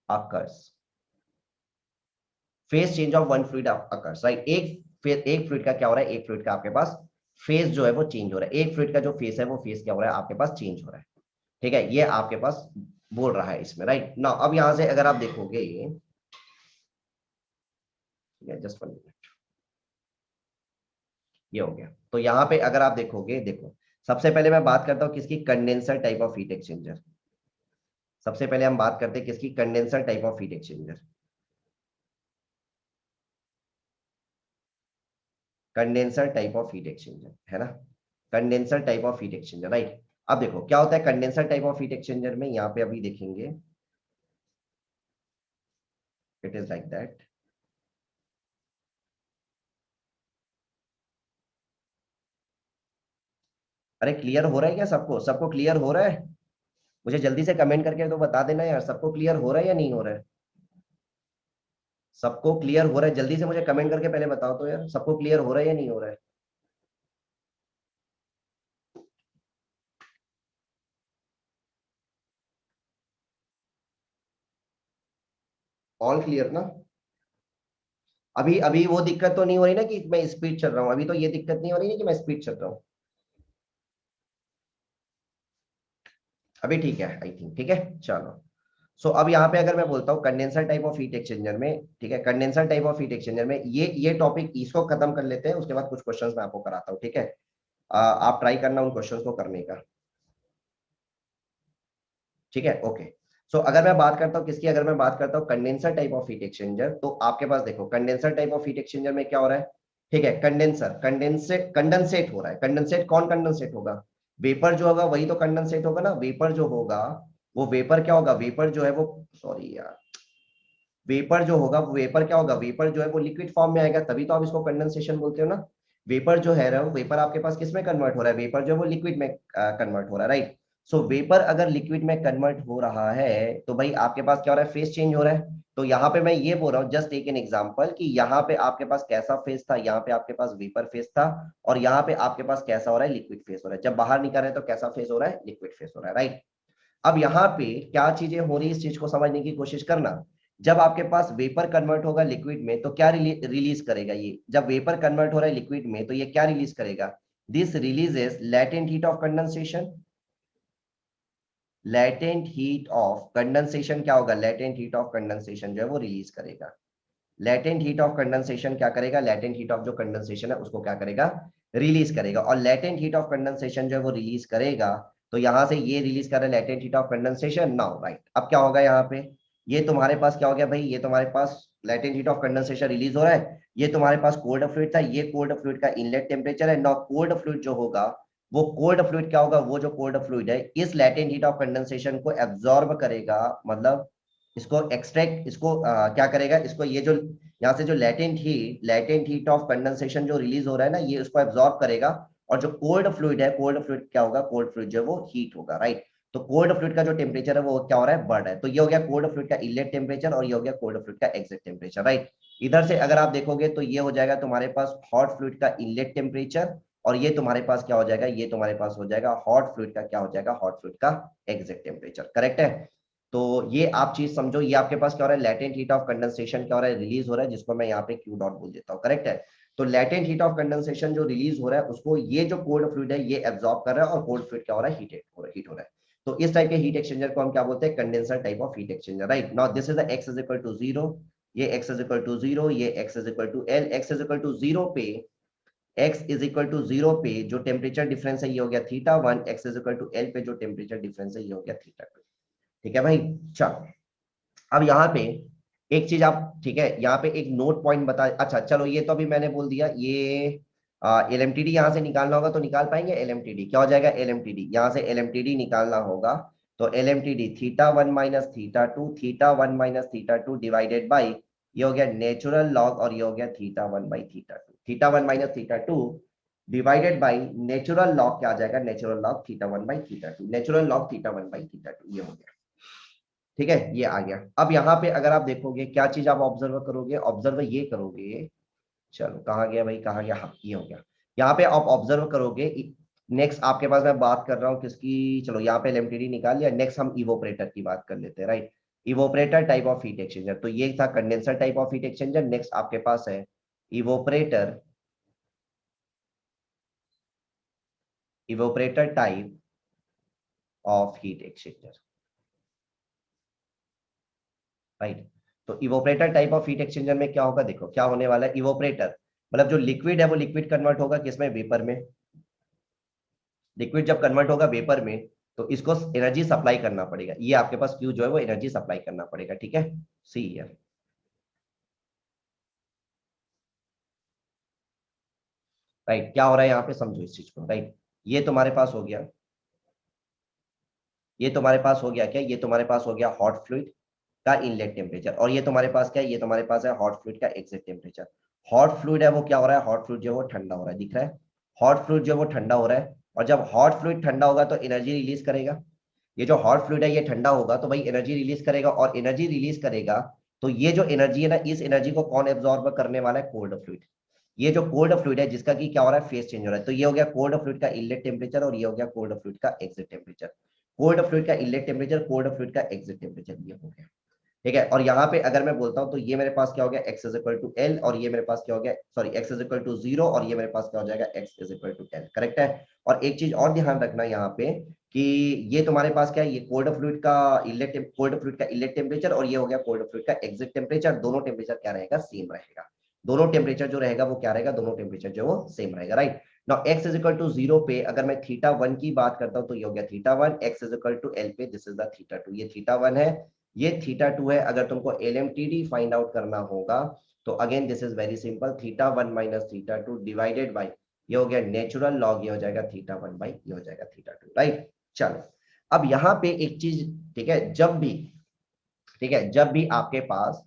[SPEAKER 1] occurs, face change of one fluid occurs, right. एक फ्लूइड का क्या हो रहा है, एक फ्लूइड का आपके पास फेस जो है वो चेंज हो रहा है, एक फ्लूइड का जो फेस है वो फेस क्या हो रहा है आपके पास, चेंज हो रहा है, ठीक है, ये आपके पास बोल रहा है इसमें, राइट ना। अब यहां से अगर आप देखोगे, जस्ट 1 मिनट, ये हो गया। तो यहाँ पे अगर आप देखोगे, देखो सबसे पहले मैं बात करता हूँ किसकी, condenser type of heat exchanger. सबसे पहले हम बात करते हैं किसकी, condenser type of heat exchanger, condenser type of heat exchanger, है ना, condenser type of heat exchanger, right. अब देखो क्या होता है condenser type of heat exchanger में, यहाँ पे अभी देखेंगे, इट इज लाइक दैट। अरे क्लियर हो रहा है क्या सबको, सबको क्लियर हो रहा है? मुझे जल्दी से कमेंट करके तो बता देना यार, सबको क्लियर हो रहा है या नहीं हो रहा है? सबको क्लियर हो रहा है, जल्दी से मुझे कमेंट करके पहले बताओ तो यार, सबको क्लियर हो रहा है या नहीं हो रहा है? ऑल क्लियर ना? अभी अभी वो दिक्कत तो नहीं हो रही ना कि मैं स्पीड चल रहा हूँ, अभी तो ये दिक्कत नहीं हो रही है कि मैं स्पीड चल रहा हूँ, अभी ठीक है आई थिंक, ठीक है चलो। सो अब यहाँ पे अगर मैं बोलता हूँ condenser type of heat exchanger में, ठीक है, condenser type of heat exchanger में ये टॉपिक इसको खत्म कर लेते हैं, उसके बाद कुछ क्वेश्चंस मैं आपको कराता हूँ, ठीक है। आप ट्राई करना उन क्वेश्चंस को करने का, ठीक है, ओके। सो अगर मैं बात करता हूँ किसकी, अगर मैं बात करता हूँ condenser type of heat exchanger, तो आपके पास देखो condenser type of heat exchanger में क्या हो रहा है, ठीक है, कंडेंसर कंडेंसेट कंडेंसेट हो रहा है, कंडेंसेट कौन कंडेंसेट होगा, वेपर जो होगा वही तो कंडेंसेट होगा ना, वेपर जो होगा वो वेपर क्या होगा, वेपर जो है वो, सॉरी यार, वेपर जो होगा वो वेपर क्या होगा, वेपर जो है वो लिक्विड फॉर्म में आएगा, तभी तो आप इसको कंडेंसेशन बोलते हो ना। वेपर जो है वेपर आपके पास किस में कन्वर्ट हो रहा है, वेपर जो है वो लिक्विड में कन्वर्ट हो रहा है, राइट। सो वेपर अगर लिक्विड में कन्वर्ट हो रहा है तो भाई आपके पास क्या हो रहा है, फेस चेंज हो रहा है। तो यहाँ पे मैं ये बोल रहा हूँ, जस्ट टेक एन एग्जांपल, कि यहाँ पे आपके पास कैसा फेस था, यहाँ पे आपके पास वेपर फेस था, और यहाँ पे आपके पास कैसा हो रहा है, लिक्विड फेस हो रहा है। जब बाहर निकल रहे हैं तो कैसा फेस हो रहा है, लिक्विड फेस हो रहा है, राइट। अब यहाँ पे क्या चीजें हो रही है, इस चीज को समझने की कोशिश करना। जब आपके पास वेपर कन्वर्ट होगा लिक्विड में तो क्या रिलीज करेगा, ये जब वेपर कन्वर्ट हो रहा है लिक्विड में तो ये क्या रिलीज करेगा, this releases latent heat of condensation, latent heat of condensation क्या होगा, लैटेंट हीट ऑफ कंडेंसेशन जो है वो रिलीज करेगा। लैटेंट हीट ऑफ कंडेंसेशन क्या करेगा, लैटेंट हीट ऑफ जो कंडेंसेशन है उसको क्या करेगा, रिलीज करेगा। और लैटेंट हीट ऑफ कंडेंसेशन जो है वो रिलीज करेगा, तो यहां से ये रिलीज कर रहा है latent heat of condensation now, right. अब क्या होगा यहाँ पे, ये तुम्हारे पास क्या हो गया भाई, ये तुम्हारे पास latent heat of condensation release हो रहा है, ये तुम्हारे पास कोल्ड फ्लूइड था, ये कोल्ड फ्लूइड का इनलेट टेम्परेचर है। नॉ कोल्ड फ्लूइड जो होगा, वो कोल्ड फ्लूइड क्या होगा, वो जो कोल्ड फ्लूइड है इस लेटेंट हीट ऑफ कंडेंसेशन को एब्जॉर्ब करेगा, मतलब इसको एक्सट्रैक्ट, इसको क्या करेगा, इसको ये जो यहाँ से जो लेटेंट हीट ऑफ कंडेंसेशन जो रिलीज हो रहा है ना, ये उसको एब्जॉर्ब करेगा। और जो कोल्ड फ्लूइड है, कोल्ड फ्लूइड क्या होगा, कोल्ड फ्लूइड जो है वो हीट होगा, राइट। तो कोल्ड फ्लूइड का जो टेम्परेचर है वो क्या हो रहा है, बढ़ रहा है। तो ये हो गया कोल्ड फ्लूइड का इनलेट टेम्परेचर और ये हो गया कोल्ड फ्लूइड का एग्जिट टेम्परेचर, राइट। इधर से अगर आप देखोगे तो ये हो जाएगा तुम्हारे पास हॉट फ्लूइड का इनलेट टेम्परेचर, और ये तुम्हारे पास क्या हो जाएगा, ये तुम्हारे पास हो जाएगा हॉट फ्लूइड का क्या हो जाएगा, हॉट फ्लूइड का एग्जिट टेम्परेचर, करेक्ट है। तो ये आप चीज समझो, ये आपके पास क्या हो रहा है, लेटेंट हीट ऑफ कंडेंसेशन क्या हो रहा है, रिलीज हो रहा है, जिसको मैं यहाँ पे क्यू डॉट बोल देता हूँ, करेक्ट है। तो लेटेंट हीट ऑफ कंडेंसेशन जो रिलीज हो रहा है उसको ये जो कोल्ड फ्लूइड है ये एब्जॉर्ब कर रहा है, और कोल्ड फ्लूइड क्या हो रहा है, हीट हो रहा है। तो इस टाइप के हीट एक्सचेंजर को हम क्या बोलते हैं, condenser type of heat exchanger, right. Now this is the x is equal to 0, ये x इज इक्वल टू 0, ये x is equal to l, x is equal to 0 पे, x इज इक्वल टू 0 पे जो टेम्परेचर डिफरेंस है ये हो गया θ1, x is equal to l पे जो टेम्परेचर डिफरेंस है ये हो गया θ2। ठीक है भाई, चलो अब यहाँ पे एक चीज आप, ठीक है, यहाँ पे एक नोट पॉइंट बता, अच्छा चलो ये तो अभी मैंने बोल दिया, ये एल एम टी डी यहाँ से निकालना होगा तो निकाल पाएंगे। एल एम टी डी क्या हो जाएगा, एल एम टी डी यहाँ से एल एम टी डी निकालना होगा, तो L M T D θ1 minus θ2, θ1 minus θ2 divided by, ये हो गया नेचुरल लॉग, और ये हो गया θ1 by θ2, θ1 minus θ2 divided by natural log क्या आ जाएगा, natural log θ1 by θ2, natural log θ1 by θ2, ये हो गया। ठीक है, ये आ गया। अब यहाँ पे अगर आप देखोगे क्या चीज आप ऑब्जर्व करोगे, ऑब्जर्व ये करोगे, चलो कहाँ गया भाई, कहाँ गया, हाँ ये हो गया। यहाँ पे आप ऑब्जर्व करोगे, नेक्स्ट आपके पास मैं बात कर रहा हूँ किसकी, चलो यहाँ पे एलएमटीडी निकाल लिया, नेक्स्ट हम इवोपरेटर की बात कर लेते हैं, right. Evaporator type of heat exchanger, तो ये था condenser type of heat exchanger, next आपके पास है evaporator, evaporator type of heat exchanger, right. तो evaporator type of heat exchanger में क्या होगा, देखो क्या होने वाला है, इवोपरेटर मतलब जो लिक्विड है वो लिक्विड कन्वर्ट होगा किसमें, वेपर में। लिक्विड जब कन्वर्ट होगा वेपर में तो इसको एनर्जी सप्लाई करना पड़ेगा, ये आपके पास क्यू जो है वो एनर्जी सप्लाई करना पड़ेगा, ठीक है। सी हियर, राइट, क्या हो रहा है यहाँ पे समझो इस चीज को, राइट। ये तुम्हारे पास हो गया, ये तुम्हारे पास हो गया क्या, ये तुम्हारे पास हो गया हॉट फ्लूइड का इनलेट टेम्परेचर, और ये तुम्हारे पास क्या है, ये तुम्हारे पास है हॉट फ्लूइड का एग्जिट टेम्परेचर। हॉट फ्लूइड है वो क्या हो रहा है, हॉट फ्लूइड जो है वो ठंडा हो रहा है, दिख रहा है। हॉट फ्लूइड जो है वो ठंडा हो रहा है, और जब हॉट फ्लूइड ठंडा होगा तो एनर्जी रिलीज करेगा। ये जो हॉट फ्लूइड है ये ठंडा होगा तो भाई एनर्जी रिलीज करेगा, और एनर्जी रिलीज करेगा तो ये जो एनर्जी है ना, इस एनर्जी को कौन एब्जॉर्ब करने वाला है, कोल्ड फ्लूइड। ये जो कोल्ड फ्लूइड है जिसका कि क्या हो रहा है, फेस चेंज हो रहा है, तो ये हो गया कोल्ड फ्लूइड का इनलेट टेम्परेचर, और ये हो गया कोल्ड फ्लूइड का एग्जिट टेम्परेचर। कोल्ड फ्लूइड का इनलेट टेम्परेचर, कोल्ड फ्लूइड का एग्जिट टेम्परेचर, ये हो गया। ठीक है, और यहाँ पे अगर मैं बोलता हूँ तो ये मेरे पास क्या हो गया, x is equal to L, और ये मेरे पास क्या हो गया, sorry x is equal to 0, और ये मेरे पास क्या हो जाएगा, x is equal to L, correct है। और एक चीज और ध्यान रखना यहाँ पे कि ये तुम्हारे पास क्या है, ये कोल्ड फ्लूइड का इनलेट टेम्परेचर, और ये हो गया कोल्ड फ्लूइड का एग्जिट टेम्परेचर, दोनों टेम्परेचर क्या रहेगा, सेम रहेगा। दोनों टेम्परेचर जो रहेगा वो क्या रहेगा, दोनों टेम्परेचर जो वो सेम रहेगा, right. Now x is equal to 0 पे अगर मैं θ1 की बात करता हूँ तो ये हो गया θ1, x is equal to l पे दिस इज द θ2, ये θ1 है, ये θ2 है। अगर तुमको LMTD फाइंड आउट करना होगा तो again this is very simple, θ1 minus θ2 divided by, ये हो गया नेचुरल लॉग, ये हो जाएगा θ1 बाई, ये हो जाएगा θ2, राइट। चलो अब यहाँ पे एक चीज, ठीक है, जब भी, ठीक है, जब भी आपके पास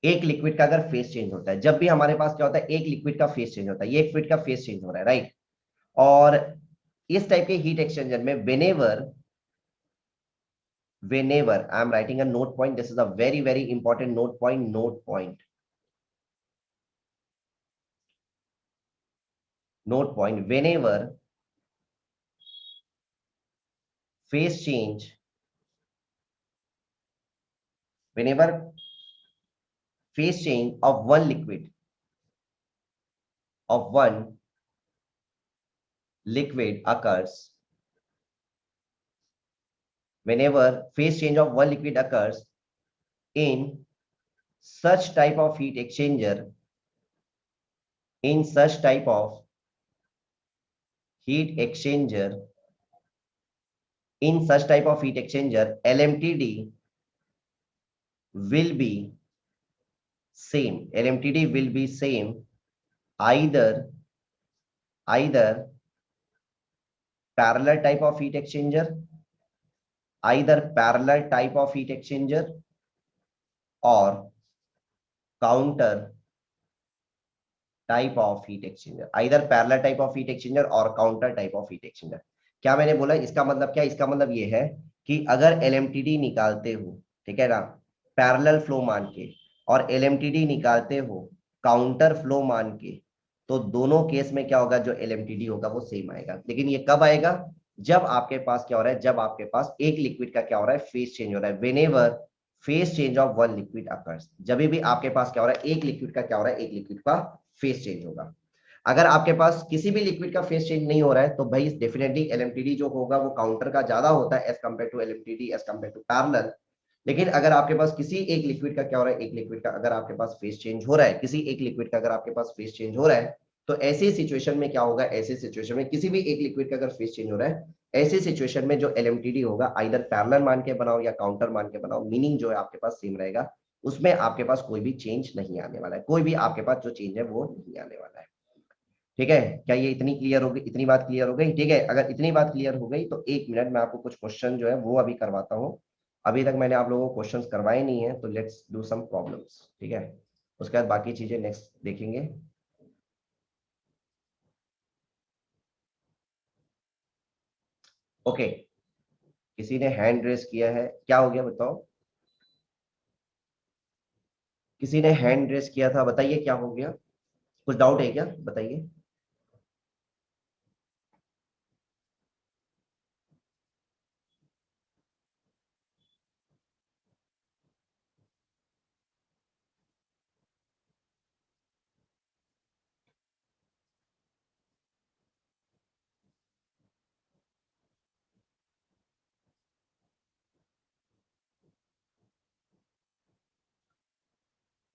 [SPEAKER 1] एक लिक्विड का अगर फेस चेंज होता है, जब भी हमारे पास क्या होता है, एक लिक्विड का फेस चेंज होता है, ये लिक्विड का फेस चेंज हो रहा है, राइट। और इस टाइप के हीट एक्सचेंजर में whenever I am writing a note point, this is a very important note point, whenever phase change, whenever phase change of one liquid occurs, whenever phase change of one liquid occurs in such type of heat exchanger, in such type of heat exchanger, in such type of heat exchanger, LMTD will be same, LMTD will be same either parallel type of heat exchanger, or counter type of heat exchanger, either parallel type of heat exchanger और counter type of heat exchanger. क्या मैंने बोला, इसका मतलब क्या, इसका मतलब ये है कि अगर एलएमटीडी निकालते हो, ठीक है ना, पैरेलल फ्लो मान के, और एलएमटीडी निकालते हो काउंटर फ्लो मान के, तो दोनों केस में क्या होगा, जो एलएमटीडी होगा वो सेम आएगा। लेकिन ये कब आएगा, जब आपके पास क्या हो रहा है, जब आपके पास एक लिक्विड का क्या हो रहा है, फेज चेंज हो रहा है। Whenever phase change of one liquid occurs, जब भी आपके पास क्या हो रहा है, एक लिक्विड का क्या हो रहा है, एक लिक्विड का फेज चेंज होगा। अगर आपके पास किसी भी लिक्विड का फेज चेंज नहीं हो रहा है, तो भाई डेफिनेटली एलएमटीडी जो होगा वो काउंटर का ज्यादा होता है as compare to LMTD, as compare to parallel. लेकिन अगर आपके पास किसी एक लिक्विड का क्या हो रहा है, एक लिक्विड का अगर आपके पास फेज चेंज हो रहा है, किसी एक लिक्विड का अगर आपके पास फेज चेंज हो रहा है, तो ऐसी सिचुएशन में क्या होगा, ऐसी सिचुएशन में किसी भी एक लिक्विड का अगर फेज चेंज हो रहा है, ऐसी सिचुएशन में जो एलएमटीडी होगा आइदर पैरेलल मान के बनाओ या काउंटर मान के बनाओ, मीनिंग जो है आपके पास सेम रहेगा। उसमें आपके पास कोई भी चेंज नहीं आने वाला है, कोई भी आपके पास जो चेंज है वो नहीं आने वाला है। ठीक है, क्या ये इतनी क्लियर हो गई, इतनी बात क्लियर हो गई? ठीक है, अगर इतनी बात क्लियर हो गई तो एक मिनट मैं आपको कुछ क्वेश्चन जो है वो अभी करवाता हूँ। अभी तक मैंने आप लोगों को क्वेश्चंस करवाए नहीं है, तो लेट्स डू सम प्रॉब्लम्स, ठीक है। उसके बाद बाकी चीजें नेक्स्ट देखेंगे। ओके, किसी ने हैंड रेस किया है, क्या हो गया बताओ? किसी ने हैंड रेस किया था, बताइए क्या हो गया? कुछ डाउट है क्या, बताइए।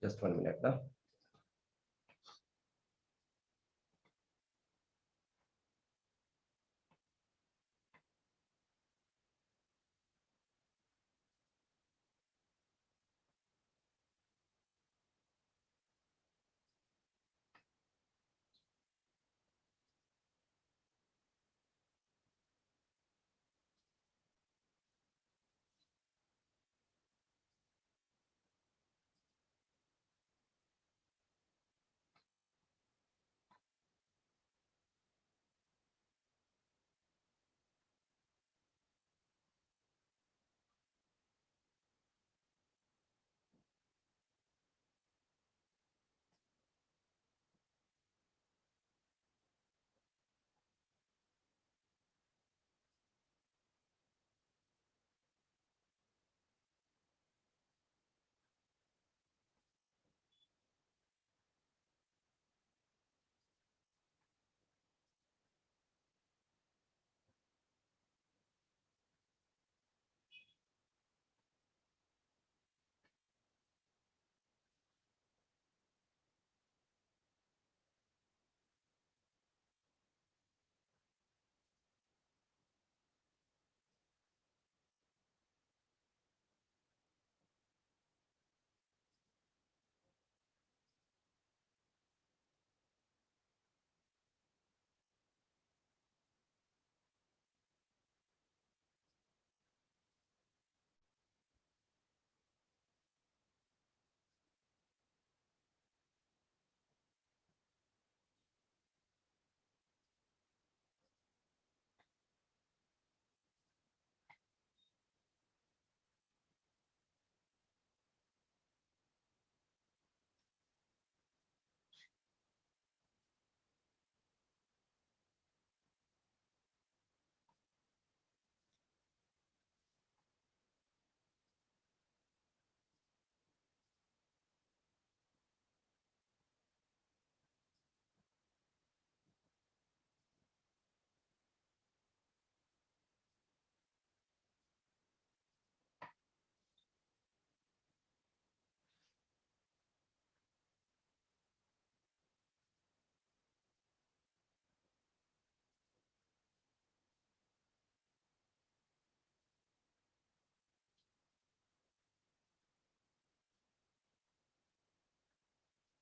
[SPEAKER 1] जस्ट 1 मिनट ना।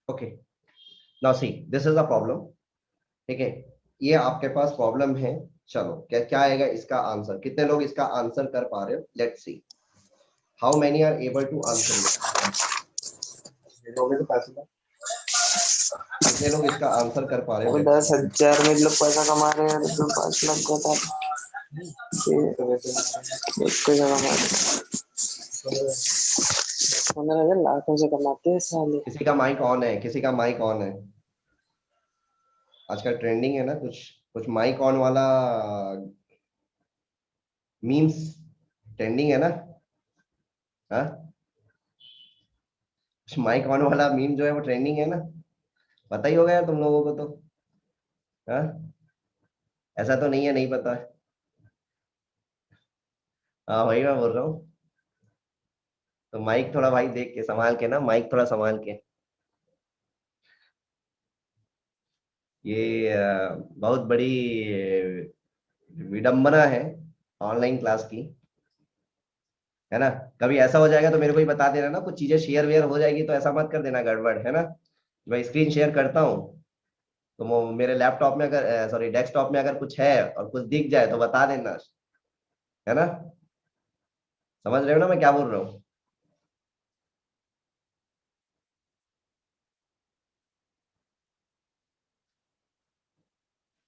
[SPEAKER 1] Okay, now see this is a problem. ठीक है, ये आपके पास प्रॉब्लम है। चलो, क्या क्या आएगा इसका आंसर, कितने लोग इसका आंसर कर पा रहे हो, let's see how many are able to answer it. लोगे तो पैसे दो। कितने लोग इसका आंसर कर पा रहे हो,
[SPEAKER 2] वो
[SPEAKER 1] लेट्स सी।
[SPEAKER 2] 10,000 में लोग पैसा कमा रहे हैं तो 5 लाख बता एक पैसा कमा रहे 15,000 लाखों से कमाते हैं साले।
[SPEAKER 1] किसी का माइक ऑन है, किसी का माइक ऑन है। आजकल ट्रेंडिंग है ना कुछ, कुछ माइक ऑन वाला मीम्स ट्रेंडिंग है ना। हाँ, कुछ माइक ऑन वाला मीम जो है वो ट्रेंडिंग है ना। पता ही होगा यार तुम लोगों को तो। हाँ, ऐसा तो नहीं है नहीं पता है। हाँ वही मैं बोल रहा हूँ। तो माइक थोड़ा भाई देख के संभाल के ना, माइक थोड़ा संभाल के। ये बहुत बड़ी विडंबना है ऑनलाइन क्लास की, है ना। कभी ऐसा हो जाएगा तो मेरे को ही बता देना ना, कुछ चीजें शेयर वेयर हो जाएगी तो ऐसा मत कर देना गड़बड़, है ना। मैं स्क्रीन शेयर करता हूँ तो मेरे लैपटॉप में अगर सॉरी डेस्कटॉप में अगर कुछ है और कुछ दिख जाए तो बता देना, है ना। समझ रहे हो ना मैं क्या बोल रहा हूँ।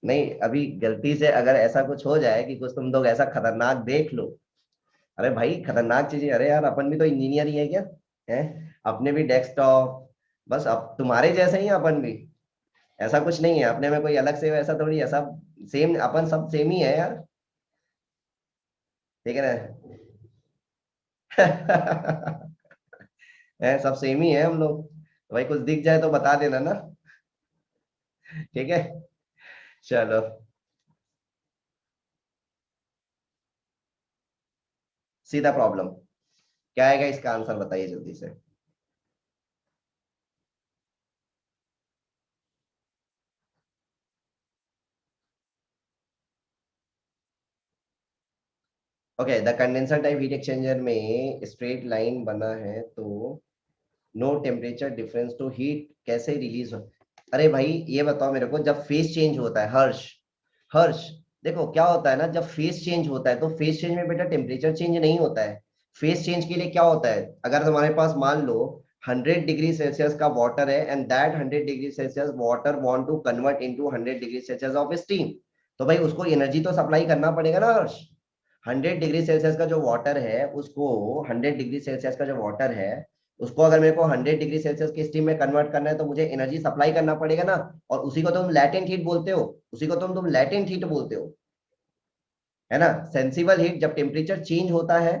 [SPEAKER 1] नहीं, अभी गलती से अगर ऐसा कुछ हो जाए कि कुछ तुम लोग ऐसा खतरनाक देख लो। अरे भाई खतरनाक चीजें, अरे यार अपन भी तो इंजीनियर ही है क्या, है। अपने भी डेस्कटॉप, बस अब तुम्हारे जैसे ही हैं अपन भी। ऐसा कुछ नहीं है अपने में कोई अलग से, ऐसा थोड़ी ऐसा, सेम अपन सब सेम ही है यार। ठीक है ना। है, सब सेम ही है हम लोग, तो भाई कुछ दिख जाए तो बता देना ना। ठीक है, चलो। सीधा प्रॉब्लम, क्या आएगा इसका आंसर बताइए जल्दी से। Okay, the condenser type heat exchanger में स्ट्रेट लाइन बना है तो no temperature difference to heat कैसे रिलीज हो। अरे भाई ये बताओ मेरे को, जब फेस चेंज होता है, हर्ष, हर्ष, देखो क्या होता है ना, जब फेस चेंज होता है तो फेस चेंज में बेटा टेम्परेचर चेंज नहीं होता है। फेस चेंज के लिए क्या होता है, अगर तुम्हारे पास मान लो 100 डिग्री सेल्सियस का वाटर है and that 100 degree Celsius water want to convert into 100 degree Celsius of steam, तो भाई उसको एनर्जी तो सप्लाई करना पड़ेगा ना हर्ष। 100 डिग्री सेल्सियस का जो वाटर है उसको, 100 डिग्री सेल्सियस का जो वाटर है उसको अगर मेरे को 100 डिग्री सेल्सियस की स्टीम में कन्वर्ट करना है तो मुझे एनर्जी सप्लाई करना पड़ेगा ना। और उसी को तुम लैटेंट हीट बोलते हो, उसी को तुम लैटेंट हीट बोलते हो, है ना। सेंसिबल हीट जब टेम्परेचर चेंज होता है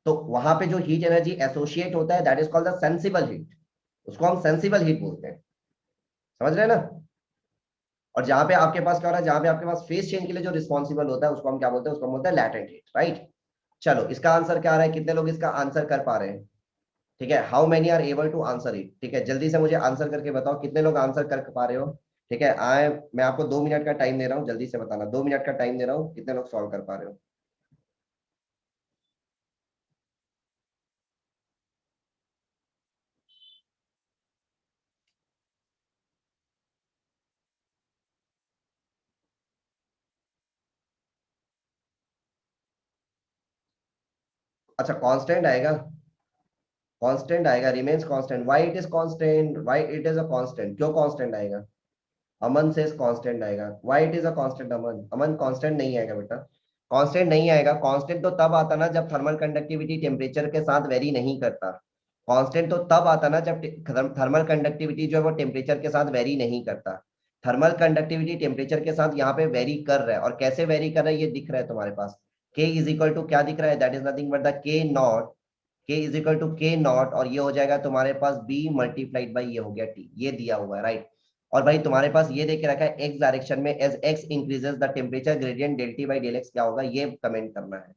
[SPEAKER 1] तो वहां पे जो हीट एनर्जी एसोसिएट होता है that is called the sensible heat, उसको हम सेंसिबल हीट बोलते हैं। समझ रहे हैं ना। और जहां पे आपके पास क्या हो रहा है, जहां पे आपके पास फेस चेंज के लिए जो रिस्पॉन्सिबल होता है उसको हम क्या बोलते हैं, उसको हम बोलते हैं लैटेंट हीट, राइट। चलो इसका आंसर क्या आ रहा है, कितने लोग इसका आंसर कर पा रहे हैं। ठीक है, how many are able to answer it. ठीक है, जल्दी से मुझे आंसर करके बताओ कितने लोग आंसर कर पा रहे हो। ठीक है, मैं आपको 2 मिनट का टाइम दे रहा हूँ, जल्दी से बताना, 2 मिनट का टाइम दे रहा हूँ, कितने लोग सॉल्व कर पा रहे हो। अच्छा, कांस्टेंट आएगा, कांस्टेंट आएगा, remains constant, why it is constant, why it is a constant, क्यों कांस्टेंट आएगा। अमन से कांस्टेंट आएगा, why it is a constant, Aman, Aman constant नहीं आएगा बेटा। कांस्टेंट नहीं आएगा, कांस्टेंट तो तब आता ना जब थर्मल कंडक्टिविटी टेम्परेचर के साथ वेरी नहीं करता। कांस्टेंट तो तब आता ना जब थर्मल कंडक्टिविटी जो है वो टेम्परेचर के साथ वेरी नहीं करता। थर्मल कंडक्टिविटी टेम्परेचर के साथ यहाँ पे वेरी कर रहा है, और कैसे वेरी कर रहा है ये दिख रहा है तुम्हारे पास। के इज इक्वल टू क्या दिख रहा है, that is nothing but the के नॉट, के इज इक्वल टू के नॉट, और ये हो जाएगा तुम्हारे पास बी मल्टीप्लाइड बाई ये हो गया टी, ये दिया हुआ है, राइट। और भाई तुम्हारे पास ये देख के रखा है एक्स डायरेक्शन में, as X increases the temperature gradient del T by del X क्या होगा, ये कमेंट करना है।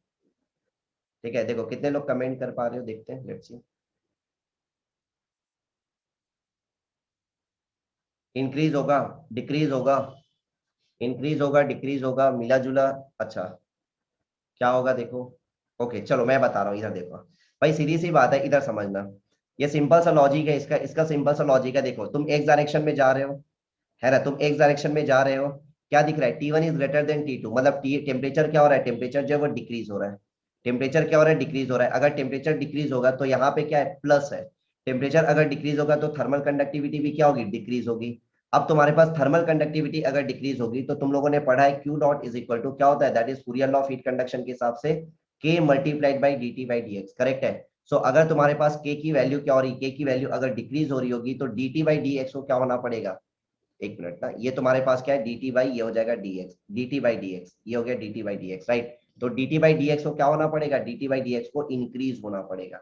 [SPEAKER 1] ठीक है, देखो कितने लोग कमेंट कर पा रहे हो, देखते हैं, लेट्स सी। इंक्रीज होगा, डिक्रीज होगा, इंक्रीज होगा, डिक्रीज होगा, मिला जुला। अच्छा, क्या होगा देखो। ओके चलो मैं बता रहा हूँ, इधर देखो भाई, सीधी सी बात है, इधर समझना। ये सिंपल सा लॉजिक है इसका, इसका सिंपल सा लॉजिक है। देखो तुम एक डायरेक्शन में जा रहे हो, है ना, तुम एक डायरेक्शन में जा रहे हो, क्या दिख रहा है, T1 is greater then T2, मतलब टेम्परेचर क्या हो रहा है, टेम्परेचर जो है वो डिक्रीज हो रहा है। टेम्परेचर क्या हो रहा है, डिक्रीज हो रहा है। अगर टेम्परेचर डिक्रीज होगा तो यहाँ पे क्या है, प्लस है। टेम्परेचर अगर डिक्रीज होगा तो थर्मल कंडक्टिविटी भी क्या होगी, डिक्रीज होगी। अब तुम्हारे पास थर्मल कंडक्टिविटी अगर डिक्रीज होगी तो तुम लोगों ने पढ़ा है Q dot is equal to क्या होता है, that is Fourier law of heat conduction के हिसाब से K multiplied by D T by D X, correct है। सो अगर तुम्हारे पास के की वैल्यू क्या हो रही, के की वैल्यू अगर डिक्रीज हो रही होगी तो D T by D X को क्या होना पड़ेगा, एक मिनट ना, ये तुम्हारे पास क्या है, डी टी बाई ये हो जाएगा D X, D T by D X, ये हो गया D T by D X, right. तो D T by D X को क्या होना पड़ेगा, D T by D X को इंक्रीज होना पड़ेगा,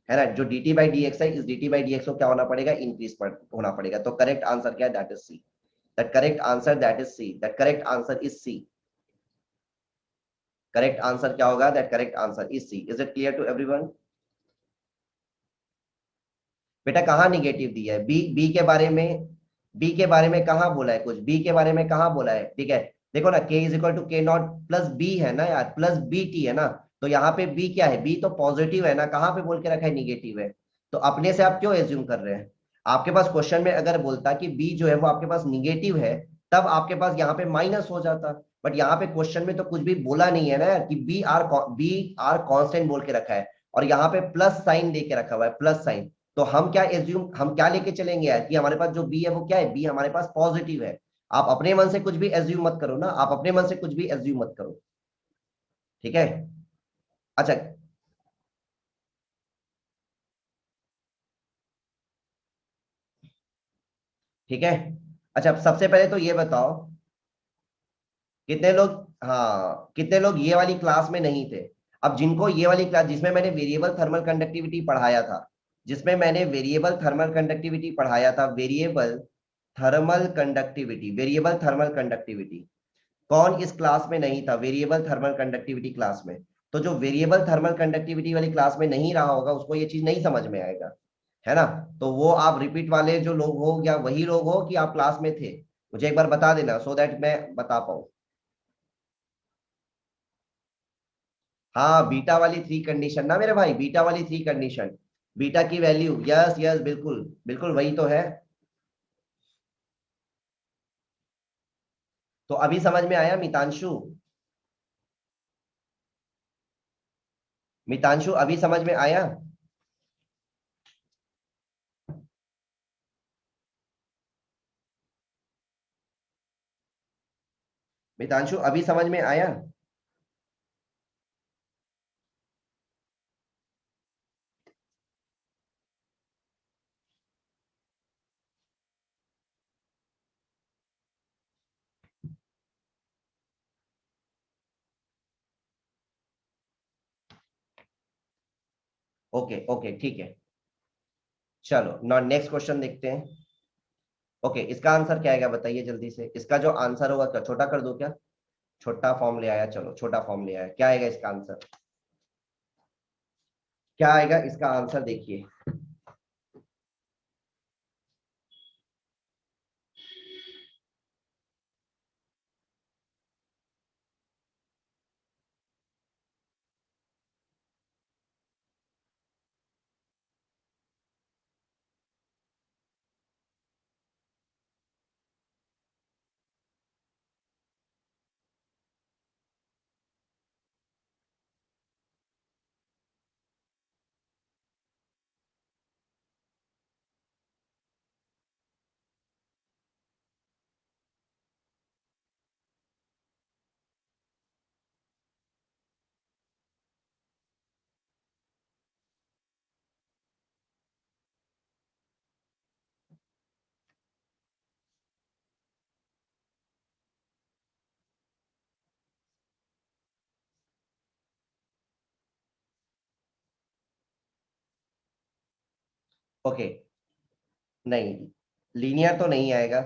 [SPEAKER 1] है ना। जो D T by D X है, इस D T by D X को क्या होना पड़ेगा, इंक्रीज होना पड़ेगा। तो करेक्ट आंसर क्या है, that is C, that correct answer, that is C, that correct answer is C. Correct answer क्या होगा, that correct answer is C. Is it clear to everyone? बेटा कहाँ निगेटिव दिया है, बी, बी के बारे में, बी के बारे में कहाँ बोला है कुछ, बी के बारे में कहाँ बोला है, ठीक है। देखो ना, के इज इक्वल टू के नॉट प्लस बी है ना यार, प्लस बी टी है ना। तो यहाँ पे बी क्या है, बी तो पॉजिटिव है ना, कहाँ पे बोल के रखा है, निगेटिव है। तो अपने से आप क्यों एज्यूम कर रहे हैं। आपके पास क्वेश्चन में अगर बोलता कि बी जो है वो आपके पास निगेटिव है, तब आपके पास यहाँ पे माइनस हो जाता। बट यहाँ पे क्वेश्चन में तो कुछ भी बोला नहीं है ना यार, कि बी आर कांस्टेंट बोल के रखा है, और यहाँ पे प्लस साइन दे के रखा हुआ है, प्लस साइन। तो हम क्या एज्यूम, हम क्या लेके चलेंगे यार, कि हमारे पास जो बी है वो क्या है, बी हमारे पास पॉजिटिव है। आप अपने मन से कुछ भी एज्यूम मत करो ना, आप अपने मन से कुछ भी एज्यूम मत करो, ठीक है। अच्छा, ठीक है। अच्छा, अब सबसे पहले तो ये बताओ, कितने लोग, हाँ कितने लोग ये वाली क्लास में नहीं थे। अब जिनको ये वाली क्लास, जिसमें मैंने वेरिएबल थर्मल कंडक्टिविटी पढ़ाया था, जिसमें मैंने वेरिएबल थर्मल कंडक्टिविटी पढ़ाया था, variable thermal conductivity, variable thermal conductivity, कौन इस क्लास में नहीं था, वेरिएबल थर्मल कंडक्टिविटी क्लास में। तो जो वेरिएबल थर्मल कंडक्टिविटी वाली क्लास में नहीं रहा होगा उसको ये चीज नहीं समझ में आएगा, है ना। तो वो आप रिपीट वाले जो लोग हो, या वही लोग हो कि आप क्लास में थे, मुझे एक बार बता देना, सो दैट मैं बता पाऊँ। हाँ, बीटा वाली थ्री कंडीशन ना मेरे भाई, बीटा वाली थ्री कंडीशन, बीटा की वैल्यू, यस यस, बिल्कुल बिल्कुल वही तो है। तो अभी समझ में आया मितांशु, मितांशु अभी समझ में आया। मितांशु अभी समझ में आया। ओके ओके, ठीक है। चलो ना, नेक्स्ट क्वेश्चन देखते हैं। ओके, इसका आंसर क्या आएगा बताइए जल्दी से, इसका जो आंसर होगा, क्या छोटा कर दो क्या, छोटा फॉर्म ले आया, चलो छोटा फॉर्म ले आया, क्या आएगा इसका आंसर, क्या आएगा इसका आंसर देखिए। ओके, नहीं, लीनियर तो नहीं आएगा।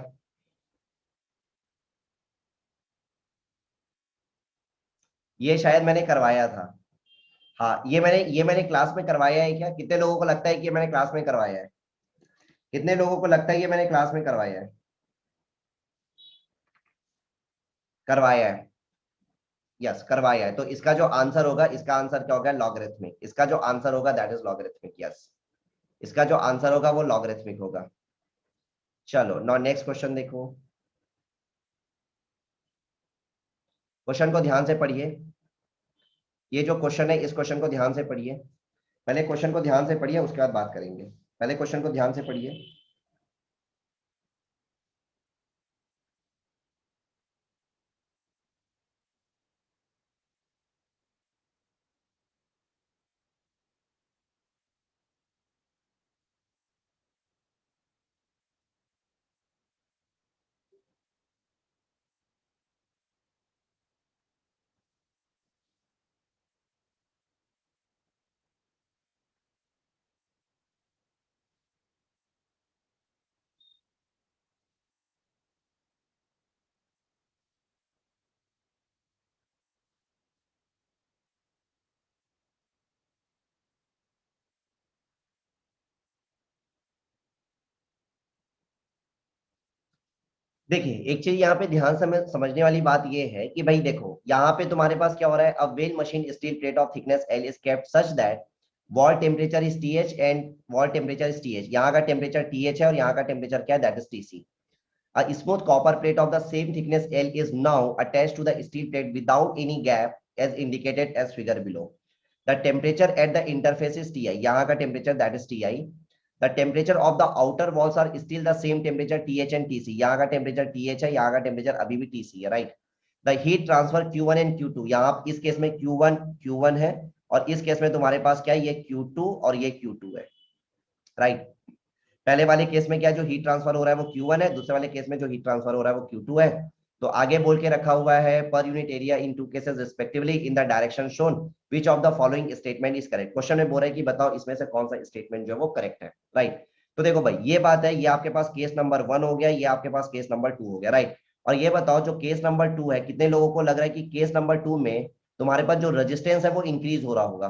[SPEAKER 1] ये शायद मैंने करवाया था। हाँ, ये मैंने क्लास में करवाया है क्या, कितने लोगों को लगता है कि ये मैंने क्लास में करवाया है, कितने लोगों को लगता है ये मैंने क्लास में करवाया है, करवाया है। यस, करवाया है। तो इसका जो आंसर होगा, इसका आंसर क्या होगा, लॉगरिथमिक, इसका जो आंसर होगा दैट इज लॉगरिथमिक, यस। इसका जो आंसर होगा वो लॉगरिथमिक होगा। चलो नाउ नेक्स्ट क्वेश्चन देखो, क्वेश्चन को ध्यान से पढ़िए। ये जो क्वेश्चन है इस क्वेश्चन को ध्यान से पढ़िए, पहले क्वेश्चन को ध्यान से पढ़िए उसके बाद बात करेंगे। पहले क्वेश्चन को ध्यान से पढ़िए। देखिए एक चीज यहाँ पे ध्यान से समझने वाली बात ये है कि भाई देखो यहाँ पे तुम्हारे पास क्या हो रहा है, a well machine steel plate of thickness L is kept such that wall temperature is TH and wall temperature is TH. यहाँ का टेम्परेचर टीएच है और यहाँ का टेम्परेचर क्या है, that is TC. A smooth copper plate of the same thickness L is now attached to the steel plate without any gap as indicated as figure below. The temperature at the interface is Ti. यहाँ का temperature that is Ti. The temperature of the outer walls are still the same temperature TH and TC. यहाँ का temperature TH है, यहाँ का temperature अभी भी TC है, right? The heat transfer Q1 and Q2. यहाँ इस केस में Q1 है और इस केस में तुम्हारे पास क्या है, ये Q2 और ये Q2 है, राइट? पहले वाले केस में क्या जो हीट ट्रांसफर हो रहा है वो Q1 है, दूसरे वाले केस में जो हीट ट्रांसफर हो रहा है वो Q2 है। तो आगे बोल के रखा हुआ है पर unit area in two cases respectively in the direction shown which of the following statement is correct. Question में बोल रहा है कि बताओ इसमें से कौन सा स्टेटमेंट जो है वो करेक्ट है, राइट? तो देखो भाई ये बात है, ये आपके पास केस नंबर 1 हो गया, ये आपके पास केस नंबर 2 हो गया, राइट? और ये बताओ जो केस नंबर 2 है, कितने लोगों को लग रहा है कि केस नंबर 2 में तुम्हारे पास जो रेजिस्टेंस है वो इंक्रीज हो रहा होगा?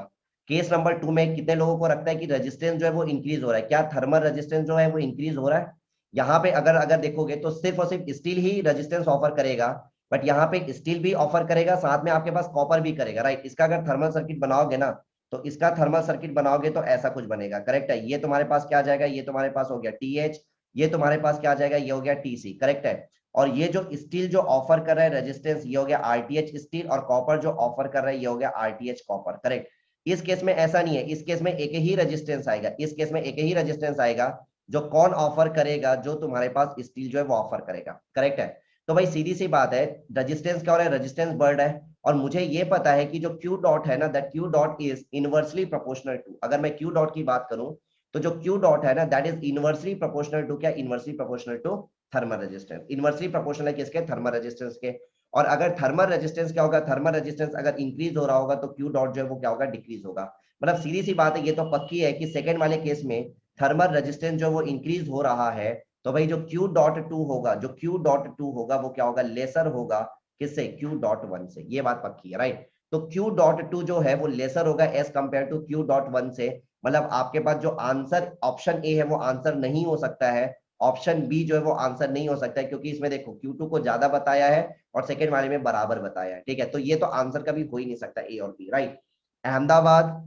[SPEAKER 1] केस नंबर 2 में कितने लोगों को लगता है कि रेजिस्टेंस जो है वो इंक्रीज हो रहा है? क्या थर्मल रेजिस्टेंस जो है वो इंक्रीज हो रहा है? यहाँ पे अगर अगर देखोगे तो सिर्फ और सिर्फ स्टील ही रेजिस्टेंस ऑफर करेगा, बट यहाँ पे स्टील भी ऑफर करेगा, साथ में आपके पास कॉपर भी करेगा, राइट? इसका अगर थर्मल सर्किट बनाओगे ना तो इसका थर्मल सर्किट बनाओगे तो ऐसा कुछ बनेगा, करेक्ट है? ये तुम्हारे पास क्या आ जाएगा, ये तुम्हारे पास हो गया TH, ये तुम्हारे पास क्या आ जाएगा, ये हो गया TC, करेक्ट है? और ये जो स्टील जो ऑफर कर रहा है रेजिस्टेंस, ये हो गया RTH स्टील, और कॉपर जो ऑफर कर रहा है ये हो गया RTH कॉपर, करेक्ट? इस केस में ऐसा नहीं है, इस केस में एक ही रेजिस्टेंस आएगा, इस केस में एक ही रेजिस्टेंस आएगा जो कौन ऑफर करेगा, जो तुम्हारे पास स्टील जो है वो ऑफर करेगा, करेक्ट है? तो भाई सीधी सी बात है, रेजिस्टेंस क्या हो रहा है, रेजिस्टेंस बढ़ रहा है, और मुझे ये पता है कि जो Q डॉट है ना, that Q dot is inversely proportional to, अगर मैं Q डॉट की बात करूं तो जो Q डॉट है ना that is inversely proportional to, क्या inversely proportional to thermal resistance, inversely proportional है किसके, थर्मल रेजिस्टेंस के। और अगर थर्मल रेजिस्टेंस क्या होगा, थर्मल रेजिस्टेंस अगर इंक्रीज हो रहा होगा तो Q डॉट जो है वो क्या होगा, डिक्रीज होगा। मतलब सीधी सी बात है, ये तो पक्की है कि सेकंड वाले केस में थर्मल रेजिस्टेंस जो वो इंक्रीज हो रहा है, तो भाई जो Q डॉट 2 होगा, जो Q डॉट 2 होगा वो क्या होगा, लेसर होगा किससे, Q डॉट 1 से, ये बात पक्की है, राइट? तो Q डॉट 2 जो है वो लेसर होगा as compare to Q dot 1 से। मतलब आपके पास जो आंसर ऑप्शन ए है वो आंसर नहीं हो सकता है, ऑप्शन बी जो है वो आंसर नहीं हो सकता है, क्योंकि इसमें देखो Q2 को ज्यादा बताया है और सेकेंड वाले में बराबर बताया है, ठीक है? तो ये तो आंसर कभी हो ही नहीं सकता ए और B, right? Ahmedabad,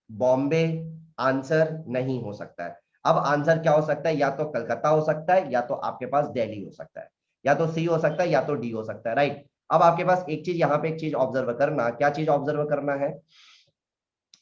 [SPEAKER 1] Bombay answer नहीं हो सकता है। अब आंसर क्या हो सकता है, या तो कलकत्ता हो सकता है, या तो आपके पास दिल्ली हो सकता है, या तो सी हो सकता है, या तो डी हो सकता है, राइट? अब आपके पास एक चीज, यहाँ पे एक चीज ऑब्जर्व करना, क्या चीज ऑब्जर्व करना है,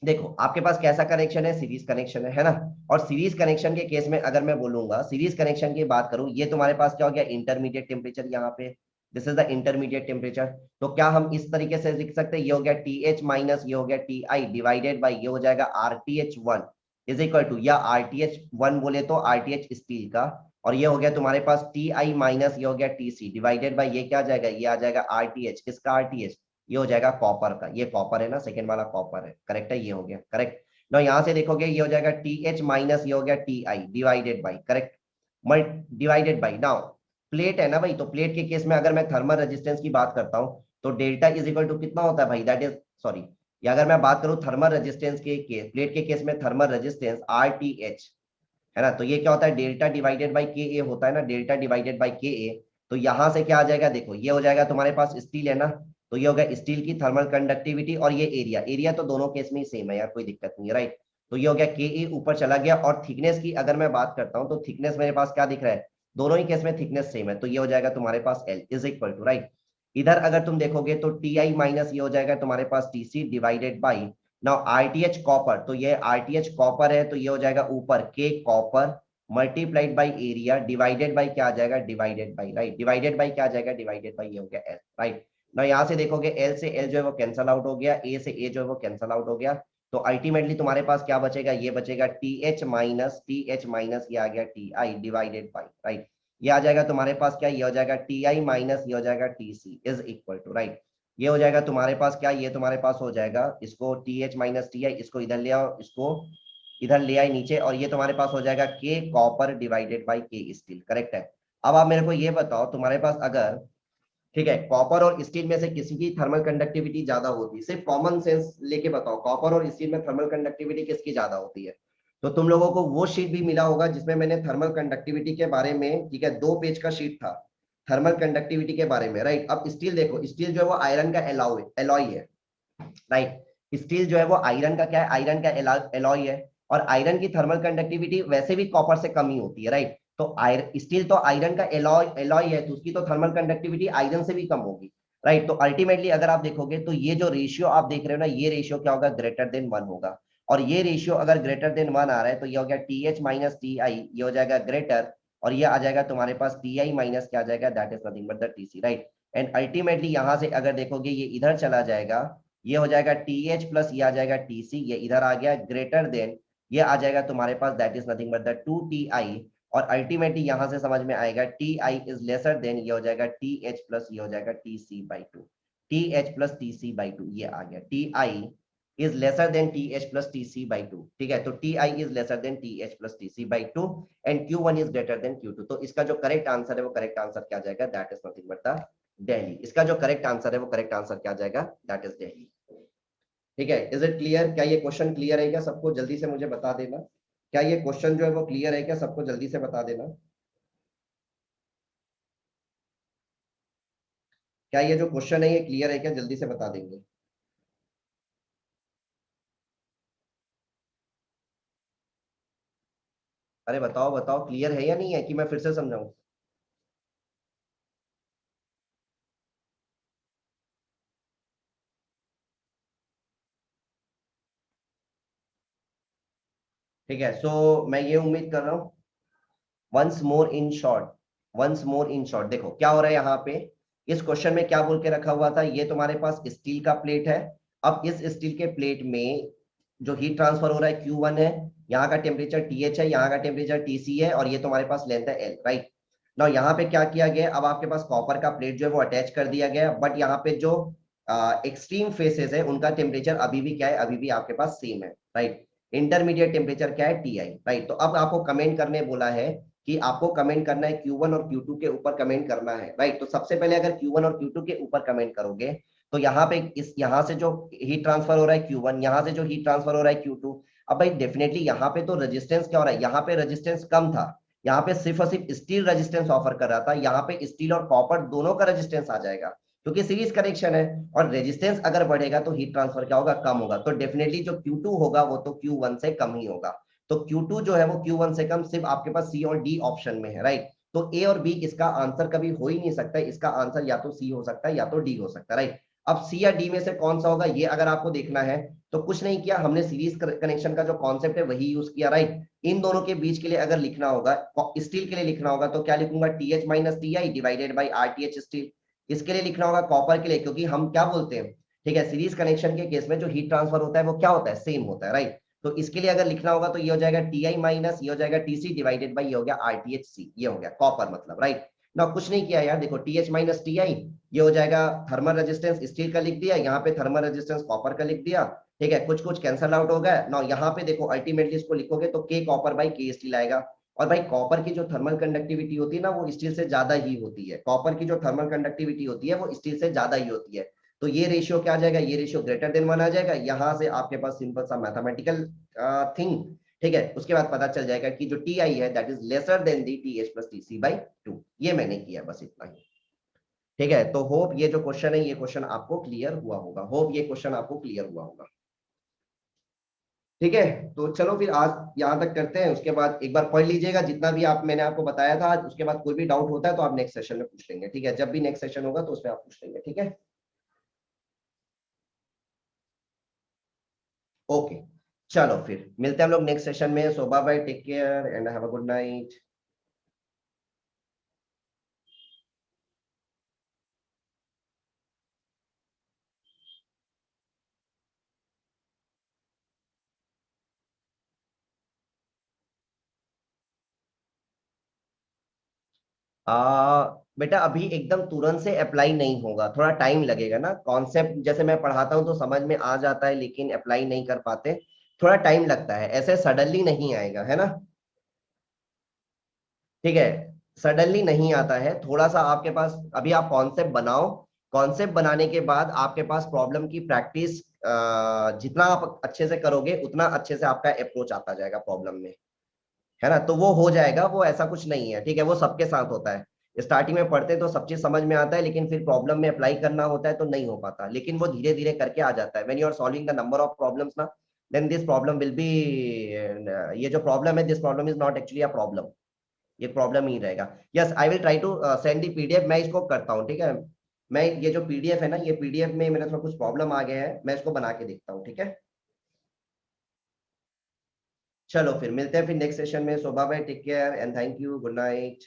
[SPEAKER 1] देखो आपके पास कैसा कनेक्शन है, सीरीज कनेक्शन है ना? और सीरीज कनेक्शन के केस में अगर मैं बोलूंगा, सीरीज कनेक्शन की बात करूं, ये तुम्हारे पास क्या हो गया, इंटरमीडिएट टेम्परेचर, यहाँ पे this is the intermediate temperature. तो क्या हम इस तरीके से लिख सकते हैं, ये हो गया TH माइनस ये हो गया TI डिवाइडेड बाई ये हो जाएगा RTH1 इज इक्वल टू, या RTH1 बोले तो RTH स्टील का, और ये हो गया तुम्हारे पास TI माइनस ये हो गया TC डिवाइडेड बाई ये क्या आ जाएगा, ये आ जाएगा RTH, किसका RTH, ये हो जाएगा कॉपर का, ये कॉपर है ना, सेकंड वाला कॉपर है, करेक्ट है? ये हो गया करेक्ट। ना यहां से देखोगे ये हो जाएगा TH माइनस ये हो गया TI divided by, correct, divided by. Now plate है ना भाई, तो प्लेट के केस में अगर मैं थर्मल रेजिस्टेंस की बात करता हूं तो डेल्टा इज इक्वल टू कितना होता है भाई, दैट इज सॉरी, या अगर मैं बात करूं थर्मल रेजिस्टेंस के केस, प्लेट के केस में थर्मल रेजिस्टेंस RTH है ना, तो ये क्या होता है, डेल्टा डिवाइडेड बाई के ए होता है ना, डेल्टा डिवाइडेड बाई के ए। तो यहां से क्या आ जाएगा, देखो ये हो जाएगा तुम्हारे पास स्टील है ना, तो ये हो गया स्टील की थर्मल कंडक्टिविटी, और ये एरिया, एरिया तो दोनों केस में ही सेम है यार, कोई दिक्कत नहीं है, राइट? तो ये हो गया के ए ऊपर चला गया। और थिकनेस की अगर मैं बात करता हूं तो थिकनेस मेरे पास क्या दिख रहा है, दोनों ही केस में थिकनेस सेम है, तो ये हो जाएगा तुम्हारे पास L is equal to right. इधर अगर तुम देखोगे तो टी आई माइनस ये हो जाएगा तुम्हारे पास T C divided by now RTH copper, तो ये आरटीएच कॉपर है तो ये हो जाएगा ऊपर के copper multiplied by area divided by क्या आ जाएगा, divided by right, divided by क्या आ जाएगा, डिवाइडेड बाई ये हो गया एल राइट ना। यहाँ से देखोगे एल से एल जो है वो कैंसल आउट हो गया, ए से ए जो है वो कैंसल आउट हो गया, तो अल्टीमेटली तुम्हारे पास क्या बचेगा, ये बचेगा टी एच माइनस ये आ गया T I divided by right, ये आ जाएगा तुम्हारे पास क्या, ये हो जाएगा टी आई माइनस ये हो जाएगा T C is equal to right. ये हो जाएगा तुम्हारे पास क्या, ये तुम्हारे पास हो जाएगा इसको T H minus T I, इसको इधर ले आओ, इसको इधर ले आए नीचे, और ये तुम्हारे पास हो जाएगा के कॉपर डिवाइडेड बाई के स्टील, करेक्ट है। अब आप मेरे को ये बताओ तुम्हारे पास अगर ठीक है कॉपर और स्टील में से किसी की थर्मल कंडक्टिविटी ज्यादा होती है, सिर्फ कॉमन सेंस लेके बताओ कॉपर और स्टील में थर्मल कंडक्टिविटी किसकी ज्यादा होती है। तो तुम लोगों को वो शीट भी मिला होगा जिसमें मैंने थर्मल कंडक्टिविटी के बारे में ठीक है 2 पेज का शीट था थर्मल कंडक्टिविटी के बारे में राइट। अब स्टील देखो, स्टील जो है वो आयरन का एलॉय है राइट, स्टील जो है वो आयरन का क्या है, आयरन का एलॉय है, और आयरन की थर्मल कंडक्टिविटी वैसे भी कॉपर से कम ही होती है राइट। तो आयरन स्टील तो आयरन का एलॉय है तो उसकी तो थर्मल कंडक्टिविटी आयरन से भी कम होगी राइट। तो अल्टीमेटली अगर आप देखोगे तो ये जो रेशियो आप देख रहे हो ना, ये रेशियो क्या होगा, ग्रेटर देन 1 होगा। और ये रेशियो अगर ग्रेटर देन 1 आ रहा है तो ये हो गया T H minus T I, ये हो जाएगा ग्रेटर, और ये आ जाएगा तुम्हारे पास टी आई माइनस क्या आ जाएगा, that is nothing but the T C right. And ultimately यहां से अगर देखोगे ये इधर चला जाएगा, ये हो जाएगा टी एच प्लस ये आ जाएगा टी सी, ये इधर आ गया ग्रेटर देन, ये आ जाएगा तुम्हारे पास that is nothing but the two T I. और अल्टीमेटली यहां से समझ में आएगा T I is lesser than, ये हो जाएगा टी एच प्लस ये हो जाएगा T C by two, T H plus T C by two, ये आ गया T I is lesser than T H plus T C by two, ठीक है। तो T I is lesser than T H plus T C by two and Q one is greater than Q two. तो इसका जो करेक्ट आंसर है वो करेक्ट आंसर क्या जाएगा, that is nothing but the Delhi. इसका जो करेक्ट आंसर है वो करेक्ट आंसर क्या जाएगा, दैट इज दिल्ली। ठीक है, इज इट क्लियर, क्या ये क्वेश्चन क्लियर है क्या सबको, जल्दी से मुझे बता देना, क्या ये क्वेश्चन जो है वो क्लियर है क्या सबको, जल्दी से बता देना। क्या ये जो क्वेश्चन है ये क्लियर है क्या, जल्दी से बता देंगे। अरे बताओ बताओ क्लियर है या नहीं है, कि मैं फिर से समझाऊं। ठीक है, सो मैं ये उम्मीद कर रहा हूँ once more in short, once more in short देखो क्या हो रहा है यहाँ पे। इस क्वेश्चन में क्या बोल के रखा हुआ था, ये तुम्हारे पास स्टील का प्लेट है। अब इस स्टील के प्लेट में जो हीट ट्रांसफर हो रहा है Q1 है, यहाँ का टेम्परेचर TH है, यहाँ का टेम्परेचर TC है, और ये तुम्हारे पास लेंथ है L राइट। ना यहाँ पे क्या किया गया, अब आपके पास कॉपर का प्लेट जो है वो अटैच कर दिया गया, बट यहाँ पे जो एक्सट्रीम फेसेस है उनका टेम्परेचर अभी भी क्या है, अभी भी आपके पास सेम है राइट। इंटरमीडिएट टेम्परेचर क्या है, TI राइट। तो अब आपको कमेंट करने बोला है कि आपको कमेंट करना है Q1 और Q2 के ऊपर कमेंट करना है राइट। तो सबसे पहले अगर Q1 और Q2 के ऊपर कमेंट करोगे तो यहाँ पे इस यहाँ से जो हीट ट्रांसफर हो रहा है Q1, यहाँ से जो हीट ट्रांसफर हो रहा है Q2। अब भाई डेफिनेटली यहाँ पे तो रेजिस्टेंस क्या हो रहा है, यहाँ पे रेजिस्टेंस कम था, यहाँ पे सिर्फ और सिर्फ स्टील रेजिस्टेंस ऑफर कर रहा था, यहाँ पे स्टील और कॉपर दोनों का रेजिस्टेंस आ जाएगा क्योंकि सीरीज कनेक्शन है। और रेजिस्टेंस अगर बढ़ेगा तो हीट ट्रांसफर क्या होगा, कम होगा। तो डेफिनेटली जो Q2 होगा वो तो Q1 से कम ही होगा। तो Q2 जो है वो Q1 से कम सिर्फ आपके पास C और D ऑप्शन में है राइट। तो A और B इसका आंसर कभी हो ही नहीं सकता, इसका आंसर या तो C हो सकता है या तो D हो सकता है राइट। अब C या D में से कौन सा होगा ये अगर आपको देखना है तो कुछ नहीं किया हमने, सीरीज कनेक्शन का जो कॉन्सेप्ट है वही यूज किया राइट। इन दोनों के बीच के लिए अगर लिखना होगा, स्टील के लिए लिखना होगा तो क्या लिखूंगा, TH minus TI divided by RTH steel. इसके लिए लिखना होगा कॉपर के लिए, क्योंकि हम क्या बोलते हैं ठीक है, सीरीज कनेक्शन के केस में जो हीट ट्रांसफर होता है वो क्या होता है, सेम होता है राइट। तो इसके लिए अगर लिखना होगा तो ये हो जाएगा TI माइनस ये हो जाएगा TC डिवाइडेड बाई ये हो गया RTHC, ये हो गया कॉपर मतलब राइट ना। कुछ नहीं किया यार, देखो TH माइनस TI ये हो जाएगा थर्मल रेजिस्टेंस स्टील का लिख दिया, यहाँ पे थर्मल रेजिस्टेंस कॉपर का लिख दिया, ठीक है। कुछ कुछ कैंसल आउट हो गया ना, यहाँ पे देखो अल्टीमेटली इसको लिखोगे तो K copper by K steel आएगा। और भाई कॉपर की जो थर्मल कंडक्टिविटी होती है ना वो स्टील से ज्यादा ही होती है, कॉपर की जो थर्मल कंडक्टिविटी होती है वो स्टील से ज्यादा ही होती है। तो ये रेशियो क्या आ जाएगा, ये रेशियो ग्रेटर देन 1 आ जाएगा। यहाँ से आपके पास सिंपल सा मैथमेटिकल थिंग, ठीक है, उसके बाद पता चल जाएगा कि जो टी आई है that is lesser than the T H plus T C by two. ये मैंने किया बस इतना ही, ठीक है। तो होप ये जो क्वेश्चन है ये क्वेश्चन आपको क्लियर हुआ होगा, होप ये क्वेश्चन आपको क्लियर हुआ होगा। ठीक है, तो चलो फिर आज यहाँ तक करते हैं, उसके बाद एक बार पढ़ लीजिएगा जितना भी आप मैंने आपको बताया था आज, उसके बाद कोई भी डाउट होता है तो आप नेक्स्ट सेशन में पूछ लेंगे, ठीक है, जब भी नेक्स्ट सेशन होगा तो उसमें आप पूछ लेंगे, ठीक है। ओके, चलो फिर मिलते हैं हम लोग नेक्स्ट सेशन में। So bye bye, take care and have a good night. बेटा अभी एकदम तुरंत से अप्लाई नहीं होगा, थोड़ा टाइम लगेगा ना, कॉन्सेप्ट जैसे मैं पढ़ाता हूँ तो समझ में आ जाता है लेकिन अप्लाई नहीं कर पाते, थोड़ा टाइम लगता है, ऐसे सडनली नहीं आएगा, है ना। ठीक है, सडनली नहीं आता है, थोड़ा सा आपके पास अभी आप कॉन्सेप्ट बनाओ, कॉन्सेप्ट बनाने के बाद आपके पास प्रॉब्लम की प्रैक्टिस जितना आप अच्छे से करोगे उतना अच्छे से आपका अप्रोच आता जाएगा प्रॉब्लम में, है ना, तो वो हो जाएगा, वो ऐसा कुछ नहीं है, ठीक है, वो सबके साथ होता है। स्टार्टिंग में पढ़ते तो सब चीज समझ में आता है लेकिन फिर प्रॉब्लम में अप्लाई करना होता है तो नहीं हो पाता, लेकिन वो धीरे धीरे करके आ जाता है। When you are solving the number of problems ना, then this problem will be, ये जो प्रॉब्लम है, this problem is not actually a problem, ये प्रॉब्लम ही रहेगा। Yes, I will try to send the PDF, मैं इसको करता हूँ, ठीक है, मैं ये जो पीडीएफ है ना, ये पीडीएफ में मेरा थोड़ा कुछ प्रॉब्लम आ गया है, मैं इसको बना के देखता हूँ, ठीक है। चलो फिर मिलते हैं फिर नेक्स्ट सेशन में। So bye bye, take care and thank you, good night.